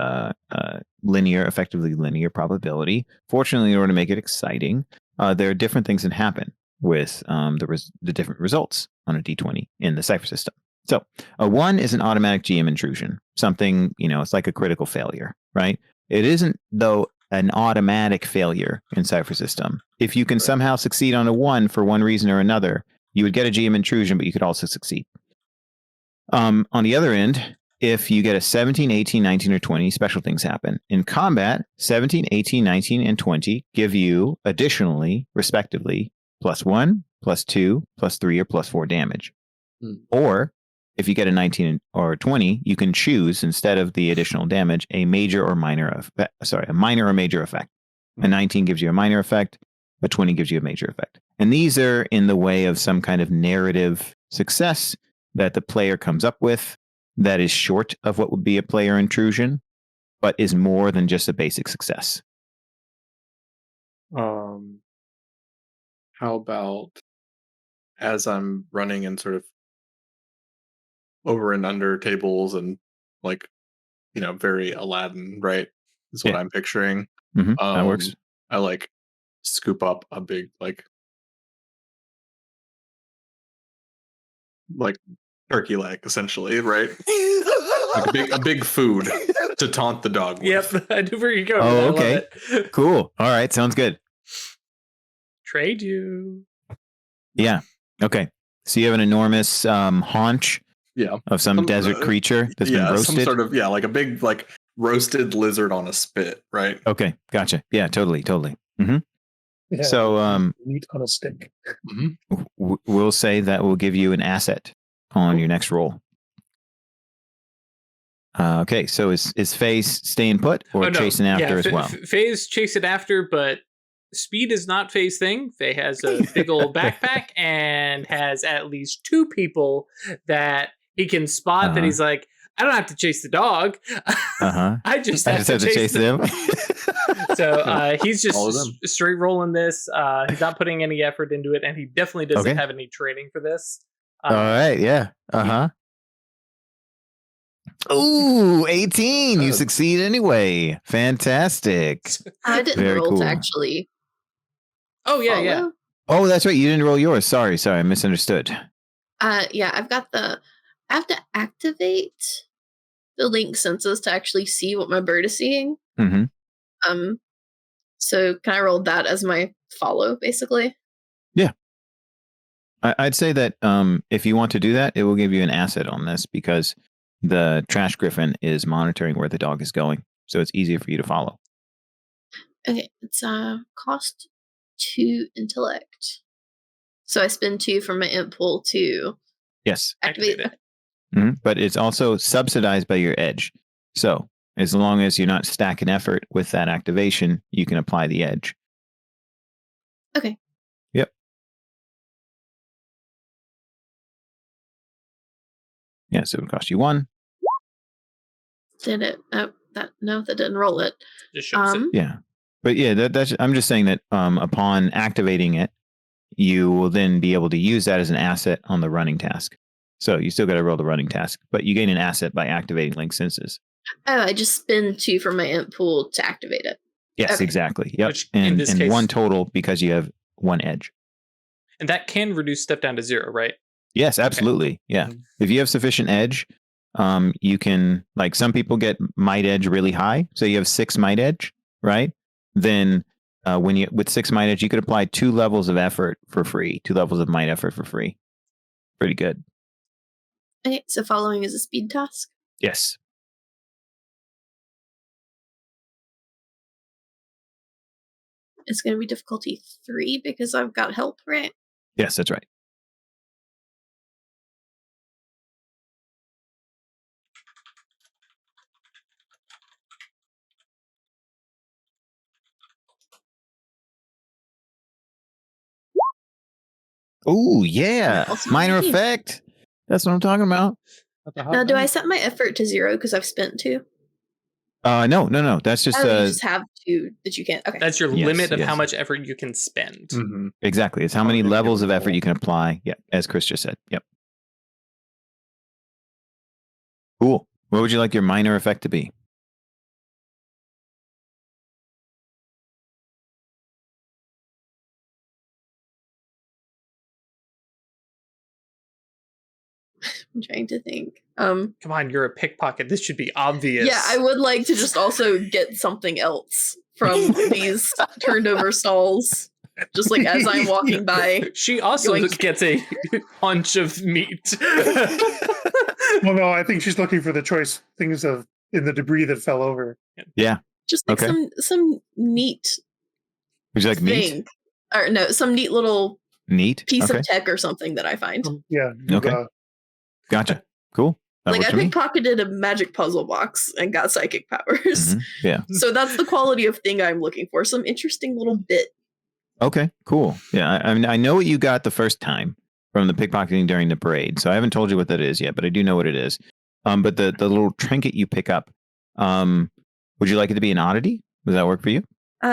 effectively linear probability, fortunately, in order to make it exciting, there are different things that happen with the different results on a D20 in the cipher system. So a 1 is an automatic GM intrusion, something, it's like a critical failure, right? It isn't, though, an automatic failure in cipher system. If you can somehow succeed on a 1 for one reason or another, you would get a GM intrusion, but you could also succeed. On the other end, if you get a 17, 18, 19, or 20, special things happen. In combat, 17, 18, 19, and 20 give you additionally, respectively, +1, +2, +3, or +4 damage. Or if you get a 19 or 20, you can choose, instead of the additional damage, a minor or major effect. A 19 gives you a minor effect, a 20 gives you a major effect. And these are in the way of some kind of narrative success that the player comes up with that is short of what would be a player intrusion, but is more than just a basic success. How about as I'm running and sort of over and under tables and very Aladdin, right? Is what I'm picturing. Mm-hmm. That works. I scoop up a big turkey leg, essentially, right? a big food to taunt the dog with. Yep, I knew where you're going. Oh, okay. Cool. All right, sounds good. Trade you. Yeah. Okay. So you have an enormous haunch of some desert creature that's been roasted? Some sort of, like a big, roasted lizard on a spit, right? Okay, gotcha. Yeah, totally. Mm-hmm. Yeah, so, meat on a stick. We'll say that will give you an asset on your next roll. Okay, so is Faye's staying put or chasing after as well? Faye's chasing after, but speed is not Faye's thing. Faye has a big old backpack and has at least 2 people that he can spot that he's like, I don't have to chase the dog. I just have to chase them. So he's just straight rolling this. He's not putting any effort into it, and he definitely doesn't have any training for this. All right, yeah. Ooh, 18. You succeed anyway. Fantastic. I didn't roll to actually. Oh, yeah, follow. yeah. Oh, that's right. You didn't roll yours. Sorry, I misunderstood. Yeah, I've got I have to activate the link senses to actually see what my bird is seeing. Mm-hmm. So can I roll that as my follow, basically? Yeah. I'd say that if you want to do that, it will give you an asset on this because the trash griffin is monitoring where the dog is going. So it's easier for you to follow. Okay, it's cost 2 intellect. So I spend 2 from my int pool to activate it. Mm-hmm. But it's also subsidized by your edge. So as long as you're not stacking effort with that activation, you can apply the edge. Okay. Yep. Yeah, so it would cost you 1. Did it. Oh, That didn't roll it. Just shows it. Yeah. But yeah, that's I'm just saying that upon activating it, you will then be able to use that as an asset on the running task. So you still got to roll the running task, but you gain an asset by activating Link Senses. Oh, I just spend 2 from my imp pool to activate it. Yes, Okay. exactly. Yep. Which, in and this case- 1 total because you have 1 edge. And that can reduce stuff down to 0, right? Yes, absolutely. Yeah. Mhm. If you have sufficient edge, you can, like, some people get might edge really high. So you have 6 might edge, right? Then with 6 might edge, you could apply 2 levels of effort for free, 2 levels of might effort for free. Pretty good. Okay, so following is a speed task. Yes. It's going to be difficulty 3 because I've got help, right? Yes, that's right. Oh, yeah. Also Minor 19. effect. That's what I'm talking about. Now, do I set my effort to 0 because I've spent 2? No. That's just You just have 2 that you can't. Okay. That's your Yes, limit of yes. how much effort you can spend. Mm-hmm. exactly. It's how many levels of effort you can apply. Yeah, as Chris just said. Yep. Cool. What would you like your minor effect to be? I'm trying to think. Come on, you're a pickpocket. This should be obvious. Yeah, I would like to just also get something else from these turned over stalls. Just like as I'm walking by. She also Yoink. gets a hunch of meat. Well, no, I think she's looking for the choice things in the debris that fell over. Just like Okay. some neat Would you like meat? thing. Or no, some neat little Neat. piece Okay. of tech or something that I find. Yeah. Okay. Gotcha. Cool. That Like works I for me. pickpocketed a magic puzzle box and got psychic powers. Mhm. Yeah. So that's the quality of thing I'm looking for. Some interesting little bit. Okay. Cool. Yeah. I mean, I know what you got the first time from the pickpocketing during the parade. So I haven't told you what that is yet, but I do know what it is. But the little trinket you pick up, would you like it to be an oddity? Does that work for you?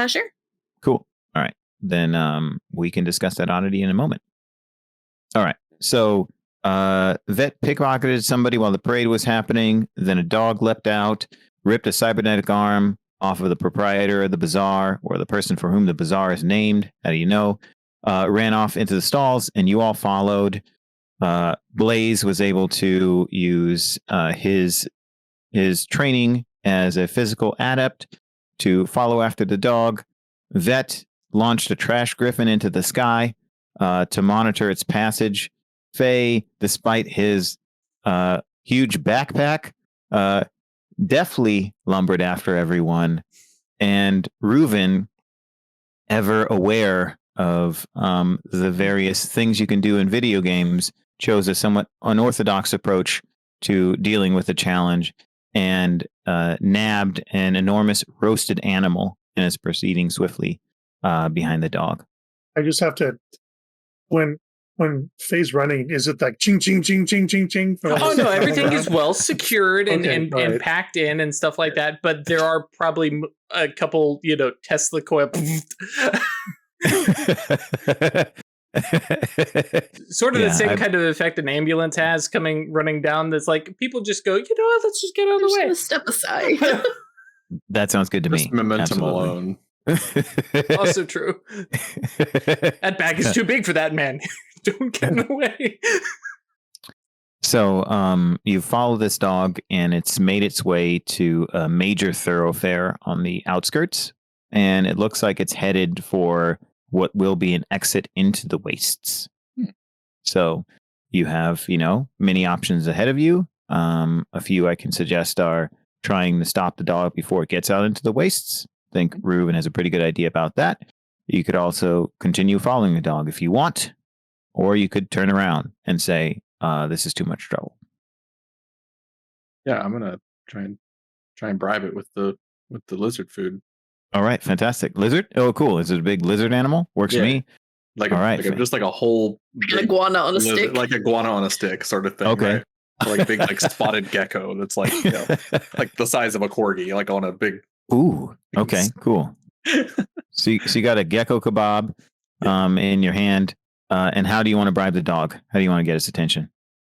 Sure. Cool. All right. Then we can discuss that oddity in a moment. All right. So Vet pickpocketed somebody while the parade was happening. Then a dog leapt out, ripped a cybernetic arm off of the proprietor of the bazaar, or the person for whom the bazaar is named. How do you know? Ran off into the stalls, and you all followed. Blaze was able to use his training as a physical adept to follow after the dog. Vet launched a trash griffin into the sky to monitor its passage. Faye, despite his huge backpack, deftly lumbered after everyone. And Reuven, ever aware of the various things you can do in video games, chose a somewhat unorthodox approach to dealing with the challenge and nabbed an enormous roasted animal and is proceeding swiftly behind the dog. I just have to when Faye's running, is it like ching ching ching ching ching ching? Oh no, everything is well secured and, Okay, and right. packed in and stuff like that. But there are probably a couple, Tesla coil, sort of the same kind of effect an ambulance has running down. That's like people just go, let's just get out of I'm the just way. gonna step aside. That sounds good to Just me. momentum Absolutely. alone. Also true. That bag is too big for that man. Don't get in the way. So you follow this dog, and it's made its way to a major thoroughfare on the outskirts, and it looks like it's headed for what will be an exit into the wastes. So you have, many options ahead of you. A few I can suggest are trying to stop the dog before it gets out into the wastes. I think Reuven has a pretty good idea about that. You could also continue following the dog if you want, or you could turn around and say, this is too much trouble. Yeah, I'm gonna try and bribe it with the lizard food. All right, fantastic. Lizard? Oh, cool. Is it a big lizard animal? Works for Yeah. me. Like All right, just like a whole An iguana on a lizard, stick. like iguana on a stick sort of thing. Okay. Right? Like big like spotted gecko that's like like the size of a corgi, like on a big. Ooh. Okay. Cool. So you got a gecko kebab, in your hand. And how do you want to bribe the dog? How do you want to get its attention?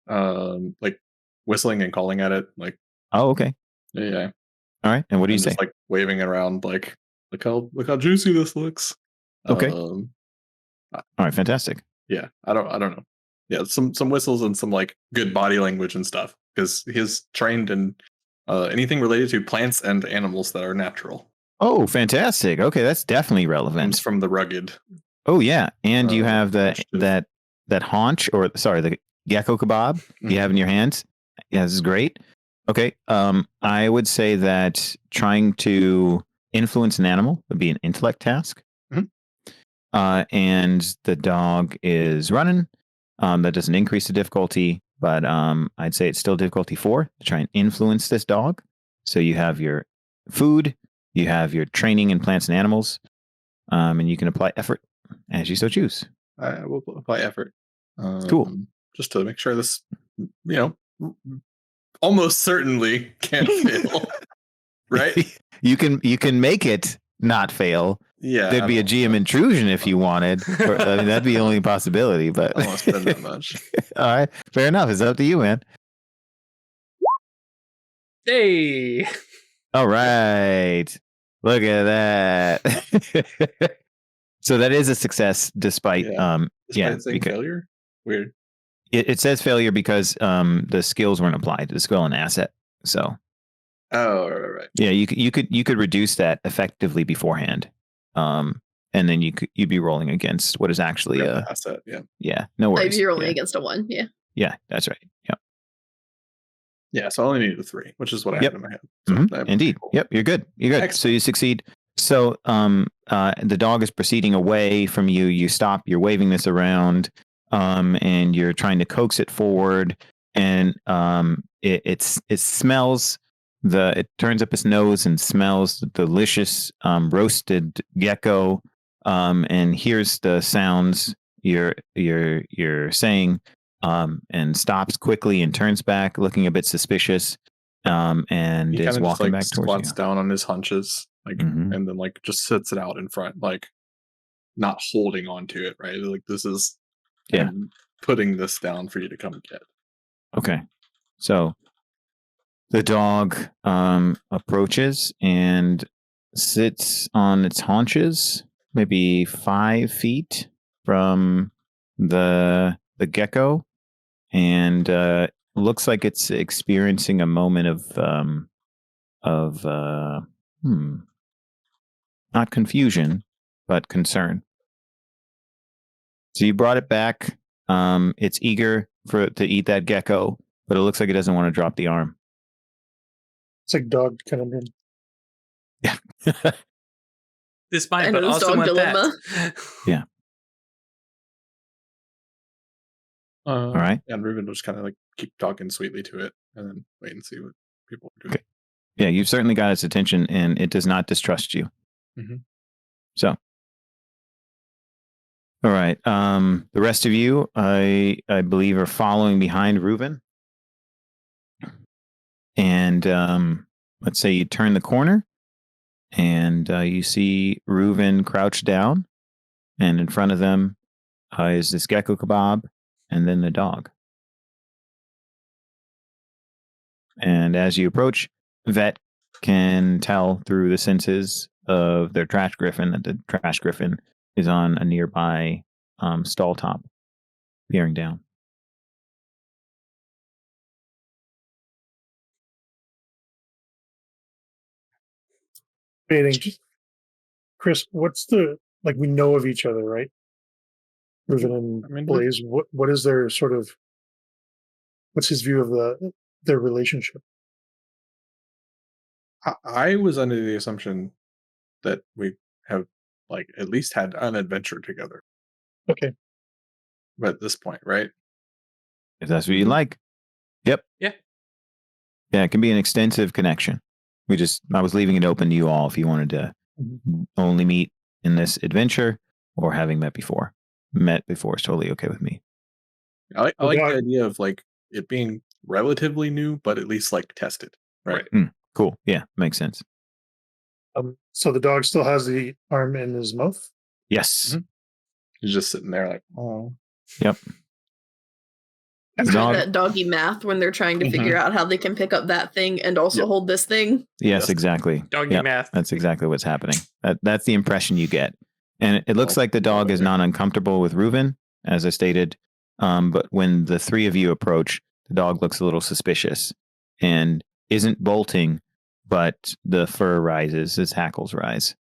Like whistling and calling at it, like. Oh, okay. Yeah. All right. And what do you say? Just like waving it around, like look how juicy this looks. Okay. All right. Fantastic. Yeah. I don't know. Yeah. Some whistles and some like good body language and stuff, because he's trained in anything related to plants and animals that are natural. Oh, fantastic. Okay, that's definitely relevant. Comes from the rugged. Oh yeah, and you have that haunch, or sorry, the gecko kebab you have in your hands. Yeah, this is great. Okay, I would say that trying to influence an animal would be an intellect task. And the dog is running. That doesn't increase the difficulty, but I'd say it's still difficulty 4 to try and influence this dog. So you have your food, you have your training in plants and animals, and you can apply effort as you so choose. I will apply effort. Cool. Just to make sure this, almost certainly can't fail. Right? You can make it not fail. Yeah. There'd be a GM intrusion if you wanted. I mean, that'd be the only possibility, but I don't want to spend that much. All right. Fair enough. It's up to you, man. Hey. All right. Look at that. So that is a success despite saying failure? Weird. It says failure because the skills weren't applied to the skill and asset. So right. Yeah, you could reduce that effectively beforehand. And then you'd be rolling against what is actually a asset. Yeah, no worries. I'd be rolling against a 1. Yeah, that's right. Yep. Yeah, so I only needed a 3, which is what I had in my head. So Indeed. Cool. Yep, you're good. You're good. Excellent. So you succeed. So the dog is proceeding away from you. You stop. You're waving this around, and you're trying to coax it forward. And it smells. It turns up its nose and smells the delicious roasted gecko, and hears the sounds you're saying, and stops quickly and turns back, looking a bit suspicious, and is walking back towards you. Squats down on his hunches, and then just sits it out in front, not holding on to it, right? Like this is putting this down for you to come get. Okay, so the dog approaches and sits on its haunches, maybe 5 feet from the gecko, and looks like it's experiencing a moment of not confusion, but concern. So you brought it back. It's eager to eat that gecko, but it looks like it doesn't want to drop the arm. It's like dog conundrum. Yeah. This might, but also want that. Yeah. All right. And Ruben will just kind of keep talking sweetly to it, and then wait and see what people are doing. Okay. Yeah, you've certainly got its attention, and it does not distrust you. So, all right. The rest of you, I believe, are following behind Reuben. And let's say you turn the corner, and you see Reuben crouched down, and in front of them is this gecko kebab, and then the dog. And as you approach, Vet can tell through the senses of their trash griffin that the trash griffin is on a nearby stall top, peering down. Chris, what's the we know of each other, right? Reuben and Blaze. What is their sort of? What's his view of their relationship? I was under the assumption that we have at least had an adventure together. Okay. But at this point, right? If that's what you like. Yep. Yeah. Yeah, it can be an extensive connection. I was leaving it open to you all if you wanted to only meet in this adventure or having met before. Met before is totally okay with me. I like the idea of it being relatively new, but at least like tested, right? Cool. Yeah, makes sense. So the dog still has the arm in his mouth? Yes. He's just sitting there like, oh. Yep. He's doing that doggy math when they're trying to figure out how they can pick up that thing and also hold this thing. Yes, exactly. Doggy math. That's exactly what's happening. That's the impression you get. And it looks like the dog is not uncomfortable with Reuven, as I stated. But when the three of you approach, the dog looks a little suspicious and isn't bolting, but the fur rises, his hackles rise.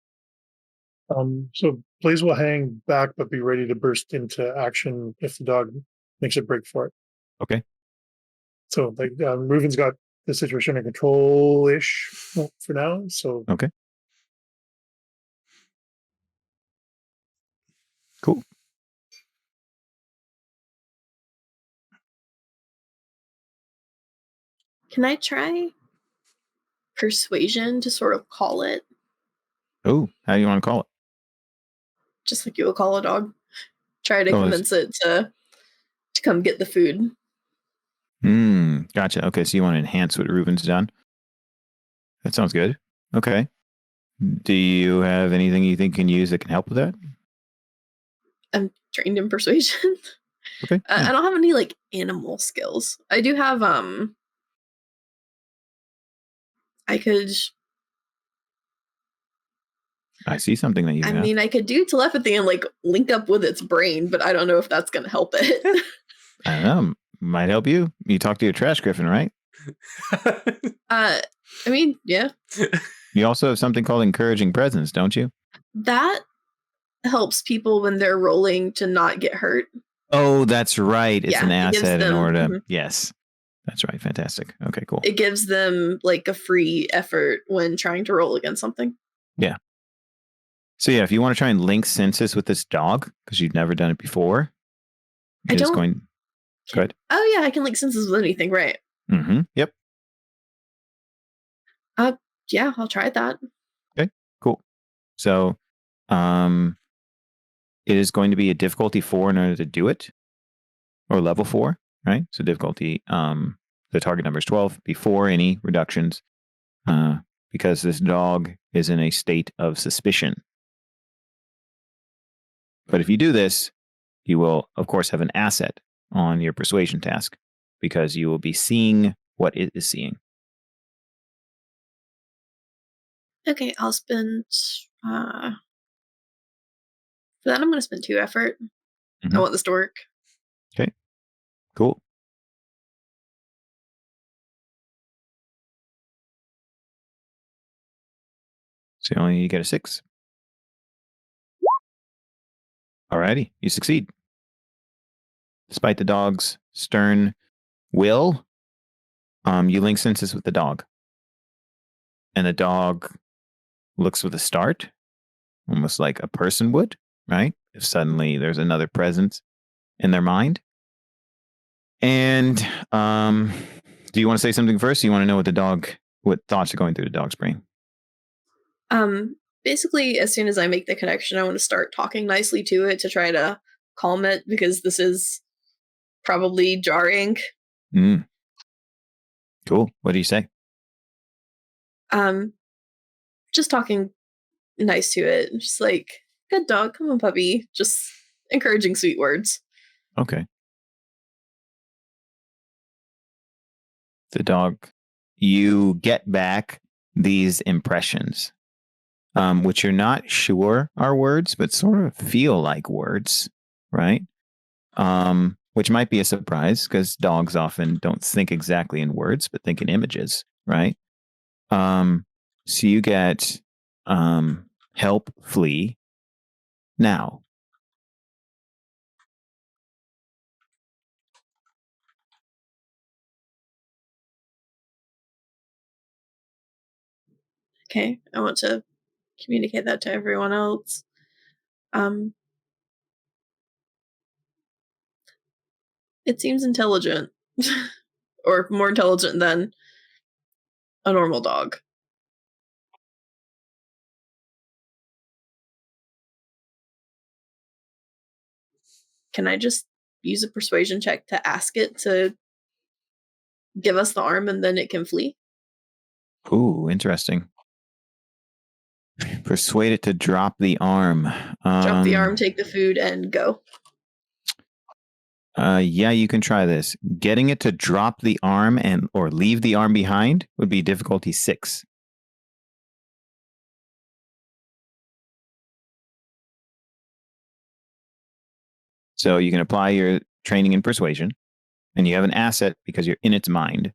So Blaze will hang back, but be ready to burst into action if the dog makes a break for it. Okay. So like Reuven's got the situation under control-ish for now. So okay. Cool. Can I try persuasion to sort of call it? Oh, how do you want to call it? Just like you would call a dog. Try to convince it to come get the food. Gotcha. Okay, so you want to enhance what Reuven's done? That sounds good. Okay. Do you have anything you think you can use that can help with that? I'm trained in persuasion. Okay. I don't have any like animal skills. I do have I see something that you have. I mean, I could do telepathy and like link up with its brain, but I don't know if that's going to help it. I don't know. Might help you. You talk to your trash griffin, right? I mean, yeah. You also have something called encouraging presence, don't you? That helps people when they're rolling to not get hurt. Oh, that's right. It's an asset in order to... Yes. That's right. Fantastic. Okay, cool. It gives them like a free effort when trying to roll against something. Yeah. So yeah, if you want to try and link senses with this dog, because you've never done it before, Go ahead. Oh yeah, I can link senses with anything, right? Yep. Yeah, I'll try that. Okay, cool. So it is going to be a difficulty 4 in order to do it. Or level 4, right? So difficulty, the target number is 12 before any reductions, because this dog is in a state of suspicion. But if you do this, you will, of course, have an asset on your persuasion task because you will be seeing what it is seeing. Okay, I'll spend for that I'm gonna spend 2 effort. I want this to work. Okay. Cool. So you only get a 6. Alrighty, you succeed. Despite the dog's stern will, you link senses with the dog. And the dog looks with a start, almost like a person would, right? If suddenly there's another presence in their mind. And do you want to say something first? Or you want to know what thoughts are going through the dog's brain? Basically, as soon as I make the connection, I want to start talking nicely to it to try to calm it because this is probably jarring. Cool. What do you say? Just talking nice to it. Just like, good dog, come on, puppy. Just encouraging sweet words. Okay. The dog, you get back these impressions, which you're not sure are words, but sort of feel like words, right? Which might be a surprise because dogs often don't think exactly in words, but think in images, right? So you get help, flee, now. Okay, I want to communicate that to everyone else. It seems intelligent. Or more intelligent than a normal dog. Can I just use a persuasion check to ask it to give us the arm and then it can flee? Ooh, interesting. Persuade it to drop the arm. Drop the arm, take the food, and go. Yeah, you can try this. Getting it to drop the arm or leave the arm behind would be difficulty 6. So you can apply your training in persuasion, and you have an asset because you're in its mind.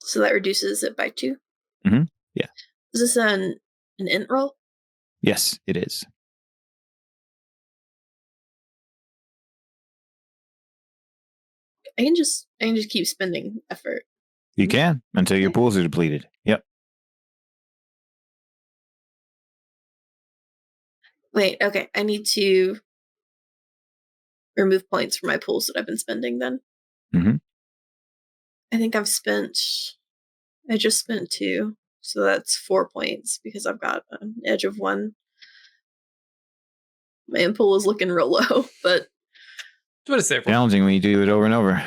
So that reduces it by 2? Mm-hmm. Yeah. Is this an int roll? Yes, it is. I can just keep spending effort. You can until your pools are depleted. Yep. Wait, okay. I need to remove points from my pools that I've been spending then. Mm-hmm. I think I just spent 2. So that's 4 points because I've got an edge of 1. My imp pool is looking real low, but What is there? Challenging when you do it over and over.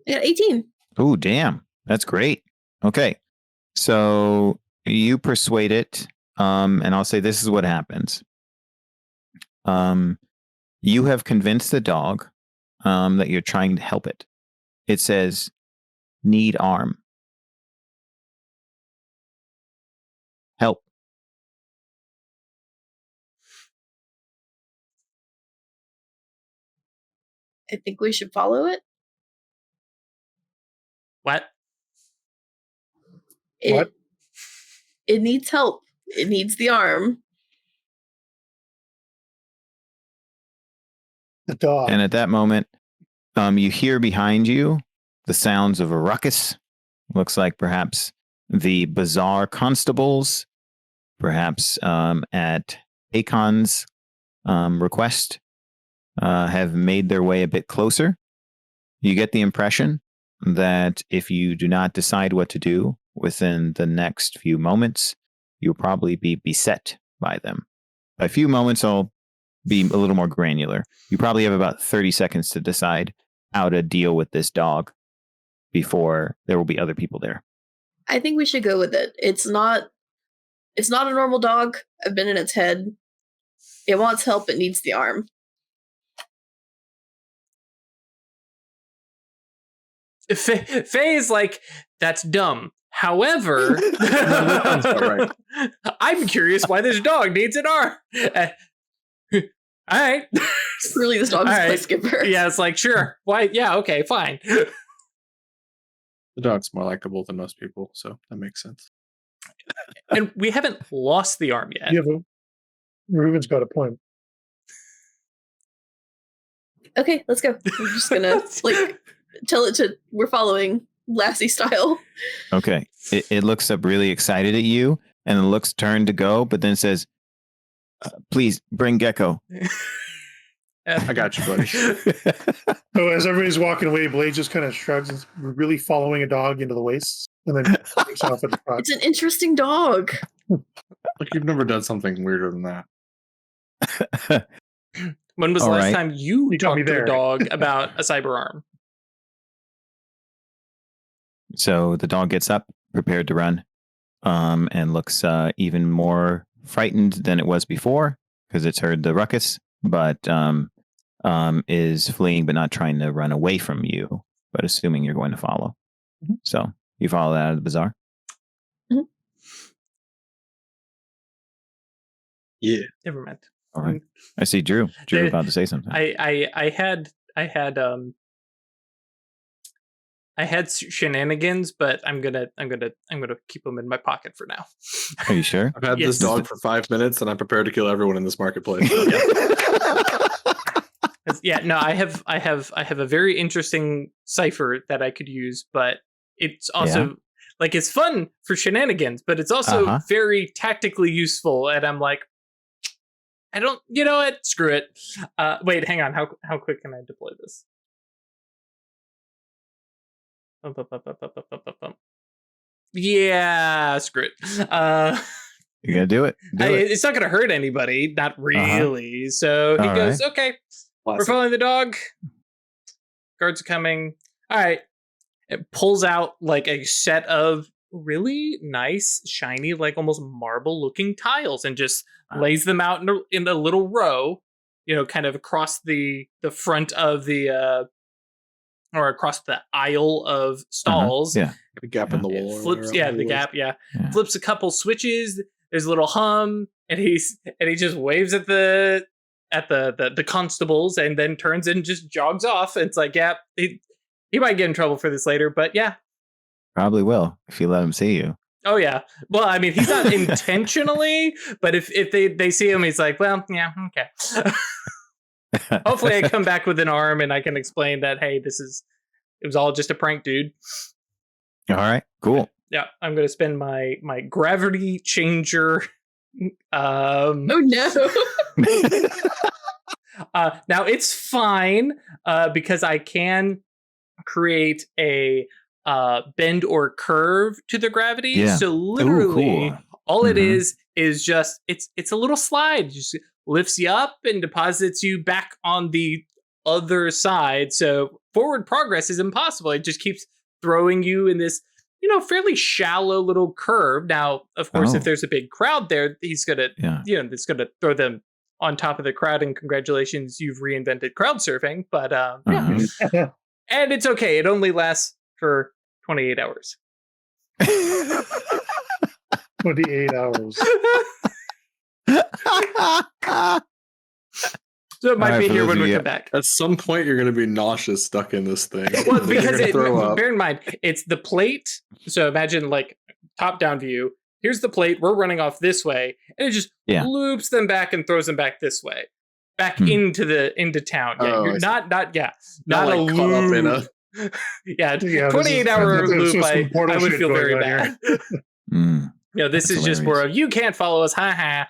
I got 18. Oh, damn. That's great. Okay. So you persuade it, and I'll say this is what happens. You have convinced the dog that you're trying to help it. It says, need arm. Help. I think we should follow it. What? What? It needs help. It needs the arm. The dog. And at that moment, you hear behind you the sounds of a ruckus. Looks like perhaps the Bazaar constables, perhaps at Akon's request, have made their way a bit closer. You get the impression that if you do not decide what to do within the next few moments, you'll probably be beset by them. By a few moments, I'll be a little more granular. You probably have about 30 seconds to decide how to deal with this dog before there will be other people there. I think we should go with it. It's not a normal dog. I've been in its head. It wants help. It needs the arm. Faye is like, that's dumb. However, right. I'm curious why this dog needs an arm. All right. Really, this dog's All a right. play skipper. Yeah, it's like, sure. Why? Yeah, okay, fine. The dog's more likable than most people, so that makes sense. And we haven't lost the arm yet. Yeah, but Ruben's got a point. Okay, let's go. I'm just gonna tell it to we're following Lassie style. Okay. It looks up really excited at you, and it looks turned to go, but then says, please bring Gecko. I got you, buddy. So as everybody's walking away, Blade just kind of shrugs and is really following a dog into the wastes and then takes off at the front. It's an interesting dog. Like you've never done something weirder than that. When was the All last right. time you got me talked to a there. dog about a cyber arm? So the dog gets up, prepared to run, and looks even more frightened than it was before because it's heard the ruckus, but is fleeing but not trying to run away from you, but assuming you're going to follow. Mm-hmm. So you follow that out of the bazaar? Mm-hmm. Yeah. Never mind. All right. I see Drew. Drew about to say something. I had shenanigans, but I'm gonna keep them in my pocket for now. Are you sure? I've had Yes. this dog for 5 minutes, and I'm prepared to kill everyone in this marketplace. Yeah, no, I have a very interesting cipher that I could use, but it's also like it's fun for shenanigans, but it's also very tactically useful. And I'm like, I don't, you know what? Screw it. Wait, hang on. How quick can I deploy this? Yeah, screw it. You're going to do it? It's not going to hurt anybody. Not really. So he goes, okay, we're following the dog. guards are coming. All right. It pulls out like a set of really nice, shiny, like almost marble looking tiles and just lays them out in a little row, kind of across the front of the or across the aisle of stalls. Yeah. The gap in the wall. Flips, the gap, flips a couple switches. There's a little hum, and he just waves at the constables, and then turns and just jogs off. And it's like, he might get in trouble for this later, but yeah, probably will if you let him see you. Oh yeah. Well, I mean, he's not intentionally, but if they see him, he's like, well, yeah, okay. Hopefully I come back with an arm and I can explain that, hey, it was all just a prank, dude. All right, cool. Yeah, I'm going to spend my gravity changer. Oh no. Now it's fine because I can create a bend or curve to the gravity. Yeah. So literally, cool. all it is just it's a little slide. It just lifts you up and deposits you back on the other side. So forward progress is impossible. It just keeps throwing you in this, fairly shallow little curve. Now, of course, if there's a big crowd there, he's gonna, it's gonna throw them on top of the crowd. And congratulations, you've reinvented crowd surfing. But yeah, and it's okay. It only lasts for 28 hours. 28 hours. So it might be here when we come back. At some point, you're going to be nauseous stuck in this thing. Well, because bear in mind, it's the plate. So imagine like top-down view. Here's the plate. We're running off this way, and it just loops them back and throws them back this way, back into town. Yeah, you're not like a loop. In a 28-hour loop. I would feel very bad. This is just more of, you can't follow us, haha.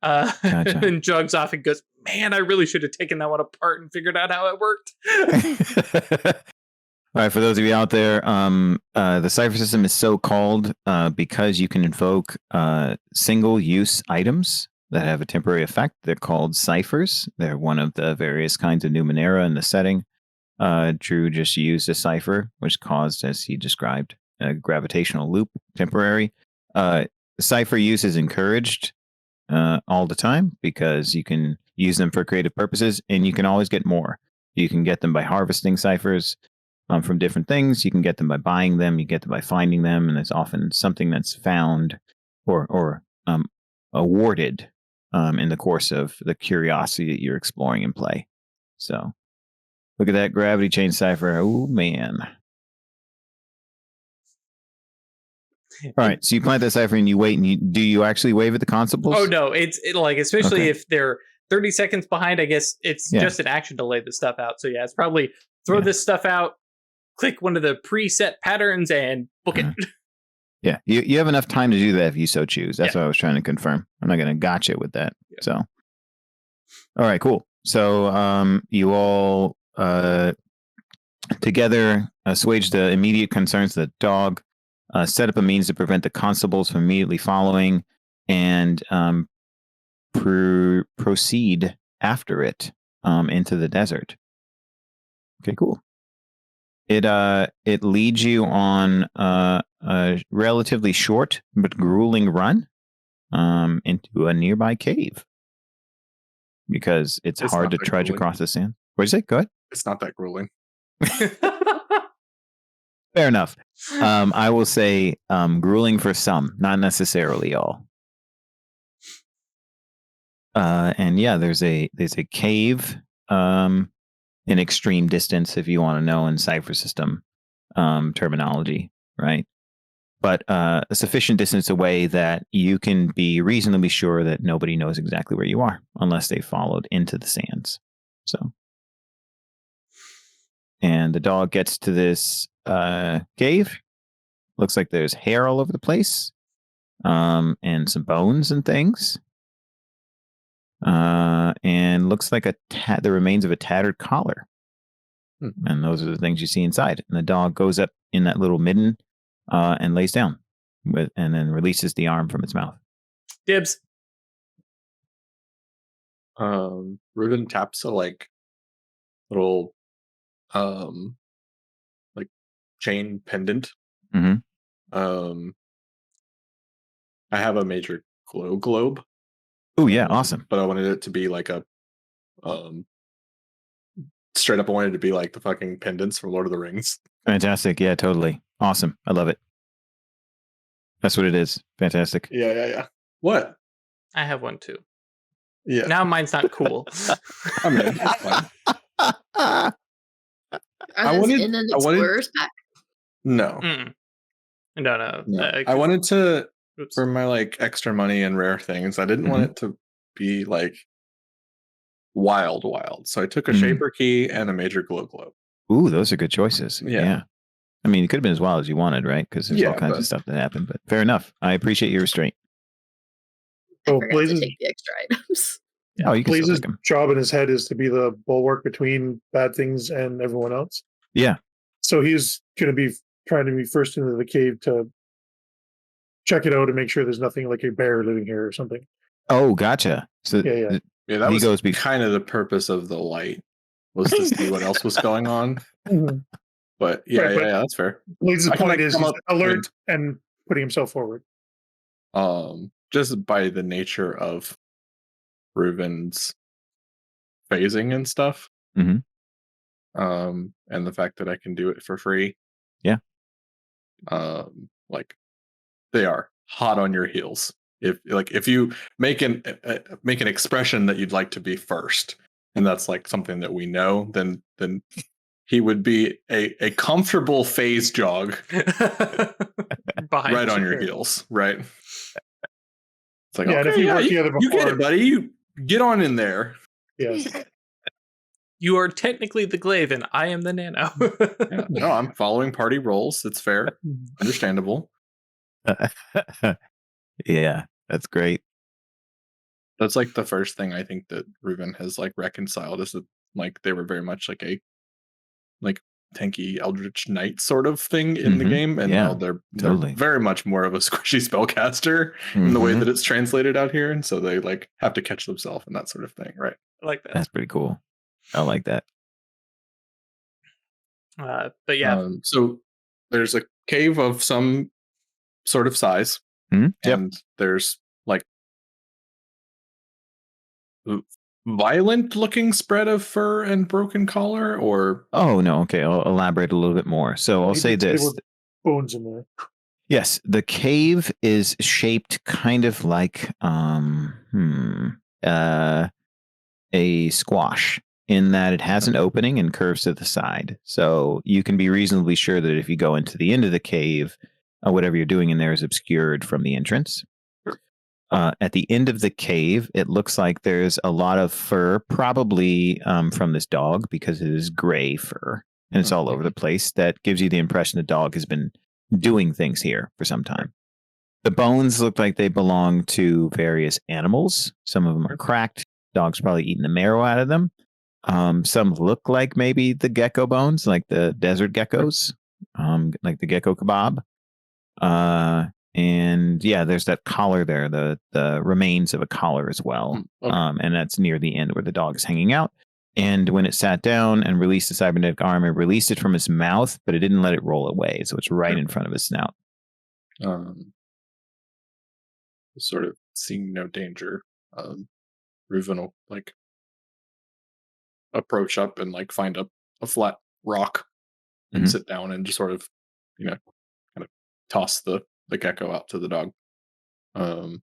Gotcha. And jogs off and goes, man, I really should have taken that one apart and figured out how it worked. All right, for those of you out there, the cipher system is so called because you can invoke single-use items that have a temporary effect. They're called ciphers. They're one of the various kinds of Numenera in the setting. Drew just used a cipher, which caused, as he described, a gravitational loop, temporary. Cipher use is encouraged all the time because you can use them for creative purposes, and you can always get more. You can get them by harvesting ciphers from different things. You can get them by buying them. You get them by finding them, and it's often something that's found or awarded in the course of the curiosity that you're exploring in play. So, look at that gravity chain cipher. Oh man. All right, so you plant that cipher and you wait, and do you actually wave at the constables? Oh no, it's like, especially if they're 30 seconds behind, I guess it's just an action to lay the stuff out. So yeah, it's probably throw this stuff out, click one of the preset patterns, and book it. Yeah, you have enough time to do that if you so choose. That's what I was trying to confirm. I'm not going to gotcha with that. Yeah. So, all right, cool. So you all together assuage the immediate concerns of the dog. Set up a means to prevent the constables from immediately following, and proceed after it into the desert. Okay, cool. It leads you on a relatively short but grueling run into a nearby cave because it's hard to trudge across the sand. What did you say? Go ahead. It's not that grueling. Fair enough. I will say grueling for some, not necessarily all. And yeah, there's a cave in extreme distance, if you want to know, in cipher system terminology, right? But a sufficient distance away that you can be reasonably sure that nobody knows exactly where you are unless they followed into the sands. So, and the dog gets to this cave. Looks like there's hair all over the place, and some bones and things. And looks like the remains of a tattered collar. And those are the things you see inside. And the dog goes up in that little midden and lays down and then releases the arm from its mouth. Dibs. Reuben taps a little like chain pendant. Mhm. I have a major globe. Oh yeah, awesome. But I wanted it to be like a straight up. I wanted it to be like the fucking pendants from Lord of the Rings. Fantastic. Yeah, totally. Awesome. I love it. That's what it is. Fantastic. Yeah. What? I have one too. Yeah. Now mine's not cool. I mean, it's fine. Are those in an Explorers pack? No. Mm. No. I wanted to, Oops. for my like extra money and rare things, I didn't want it to be like wild. So I took a shaper key and a major globe. Ooh, those are good choices. Yeah. I mean, it could have been as wild as you wanted, right? Because there's all kinds of stuff that happened. But fair enough. I appreciate your restraint. I forgot to take the extra items. Oh, you can still Blaze's take them. job in his head is to be the bulwark between bad things and everyone else. Yeah. So he's going to be trying to be first into the cave to check it out and make sure there's nothing like a bear living here or something. Oh, gotcha. So Yeah. That was kind of the purpose of the light, was to see what else was going on. But yeah, that's fair. Blaze's point is he's alert and putting himself forward. Just by the nature of Reuven's phasing and stuff. Mm-hmm. And the fact that I can do it for free. Yeah. Like they are hot on your heels. If you make an expression that you'd like to be first, and that's like something that we know, then he would be a comfortable phase jog right on your heels, right? It's like, if you work together before, you get it, buddy. You get on in there. Yes. You are technically the glaive, and I am the nano. No, I'm following party roles. It's fair, understandable. Yeah, that's great. That's like the first thing I think that Reuven has like reconciled is that like they were very much like a tanky Eldritch Knight sort of thing in the game, and now they're very much more of a squishy spellcaster in the way that it's translated out here, and so they like have to catch themselves and that sort of thing, right? I like that. That's pretty cool. I like that. But yeah, so there's a cave of some sort of size, and there's like violent looking spread of fur and broken collar, or oh no, okay, I'll elaborate a little bit more. So I'll say this: bones in there. Yes, the cave is shaped kind of like a squash, in that it has an opening and curves to the side. So you can be reasonably sure that if you go into the end of the cave, whatever you're doing in there is obscured from the entrance. At the end of the cave, it looks like there's a lot of fur, probably from this dog, because it is gray fur and it's all over the place. That gives you the impression the dog has been doing things here for some time. The bones look like they belong to various animals. Some of them are cracked. Dog's probably eaten the marrow out of them. Some look like maybe the gecko bones, like the desert geckos, like the gecko kebab. And yeah, there's that collar there, the remains of a collar as well. And that's near the end where the dog is hanging out. And when it sat down and released the cybernetic arm, it released it from his mouth, but it didn't let it roll away. So it's right in front of his snout. Sort of seeing no danger. Reuven will like approach up and like find a flat rock and sit down and just sort of, kind of toss the gecko out to the dog. And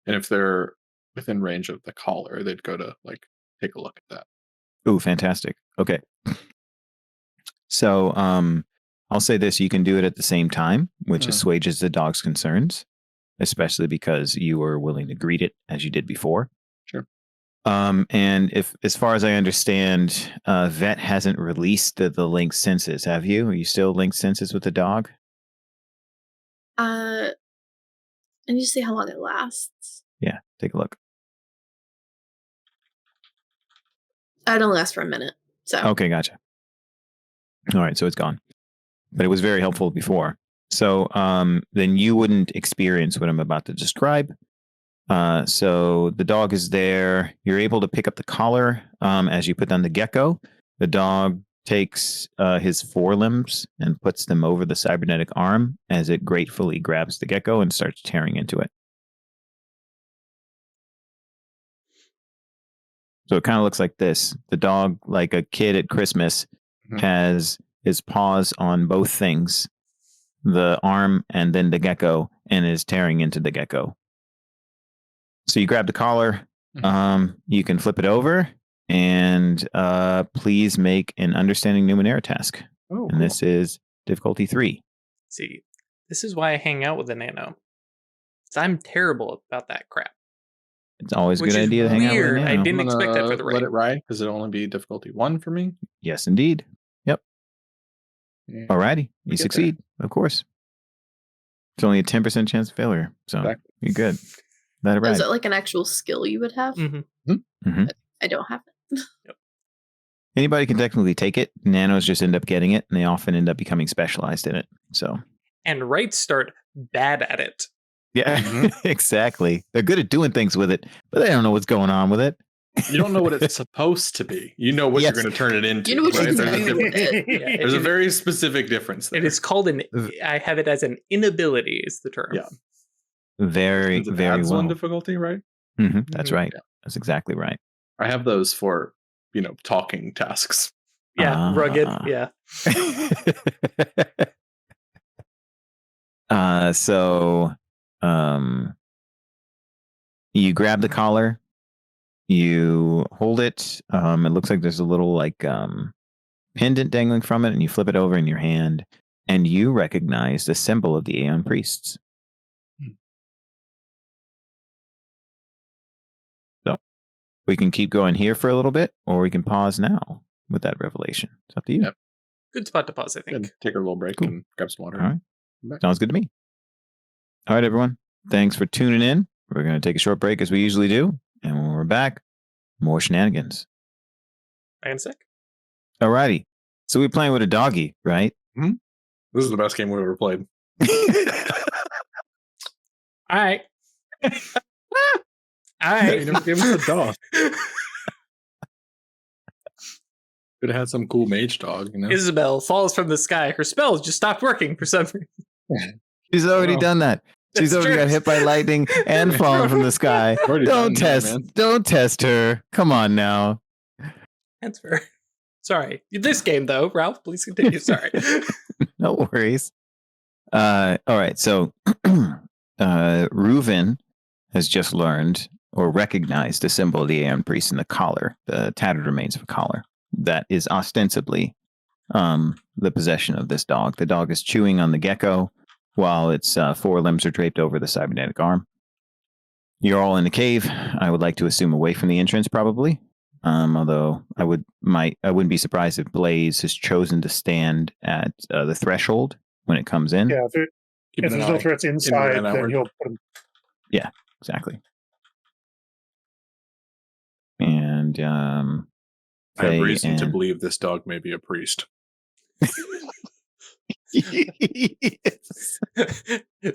if they're within range of the collar, they'd go to like take a look at that. Ooh, fantastic. Okay. So I'll say this: you can do it at the same time, which assuages the dog's concerns, especially because you were willing to greet it as you did before. Sure. And if, as far as I understand, Vet hasn't released the linked senses, have you? Are you still linked senses with the dog? I need to see how long it lasts. Yeah, take a look. It only lasts for a minute. So okay, gotcha. All right, so it's gone, but it was very helpful before. So then you wouldn't experience what I'm about to describe. So the dog is there. You're able to pick up the collar as you put down the gecko. The dog takes his forelimbs and puts them over the cybernetic arm as it gratefully grabs the gecko and starts tearing into it. So it kind of looks like this. The dog, like a kid at Christmas, has his paws on both things, the arm and then the gecko, and is tearing into the gecko. So you grab the collar, you can flip it over, and please make an understanding Numenera task. Oh, and this is difficulty 3. See, this is why I hang out with a nano. I'm terrible about that crap. It's always a good idea to hang out with a nano. I didn't expect that for the raid. Let it ride, because it'll only be difficulty 1 for me. Yes, indeed. Yep. Yeah. Alrighty, you succeed, of course. It's only a 10% chance of failure, so you're good. Let it ride. Is it like an actual skill you would have? I don't have it. Yep. Anybody can technically take it. Nanos just end up getting it, and they often end up becoming specialized in it. So, and rights start bad at it. Yeah, exactly. They're good at doing things with it, but they don't know what's going on with it. You don't know what it's supposed to be. You know what you're going to turn it into. You know what you can do with it. There's a very specific difference there. It is called I have it as an inability is the term. Yeah. Very, very well. One difficulty, right? That's right. Yeah. That's exactly right. I have those for, talking tasks. Yeah, rugged. Yeah. So you grab the collar, you hold it. It looks like there's a little pendant dangling from it, and you flip it over in your hand, and you recognize the symbol of the Aeon priests. So we can keep going here for a little bit, or we can pause now with that revelation. It's up to you. Yep. Good spot to pause, I think. Take a little break and grab some water. All right. Sounds good to me. All right, everyone. Thanks for tuning in. We're going to take a short break as we usually do. And when we're back, more shenanigans. Back in a sec. All righty. So we're playing with a doggy, right? Mm-hmm. This is the best game we've ever played. All right. All right. You never gave us a dog. Could have had some cool mage dog, Isabel falls from the sky. Her spells just stopped working for some reason. She's already done that. She's already got hit by lightning and fallen from the sky. Don't test her. Come on now. That's fair. Sorry. This game, though, Ralph, please continue. Sorry. No worries. All right. So Reuven has just learned or recognized the symbol of the Aeon priest in the collar, the tattered remains of a collar that is ostensibly the possession of this dog. The dog is chewing on the gecko while its forelimbs are draped over the cybernetic arm. You're all in the cave. I would like to assume away from the entrance, probably. Although I wouldn't be surprised if Blaze has chosen to stand at the threshold when it comes in. Yeah, if there's no threats inside, then he'll put him. Yeah, exactly. And I have reason to believe this dog may be a priest.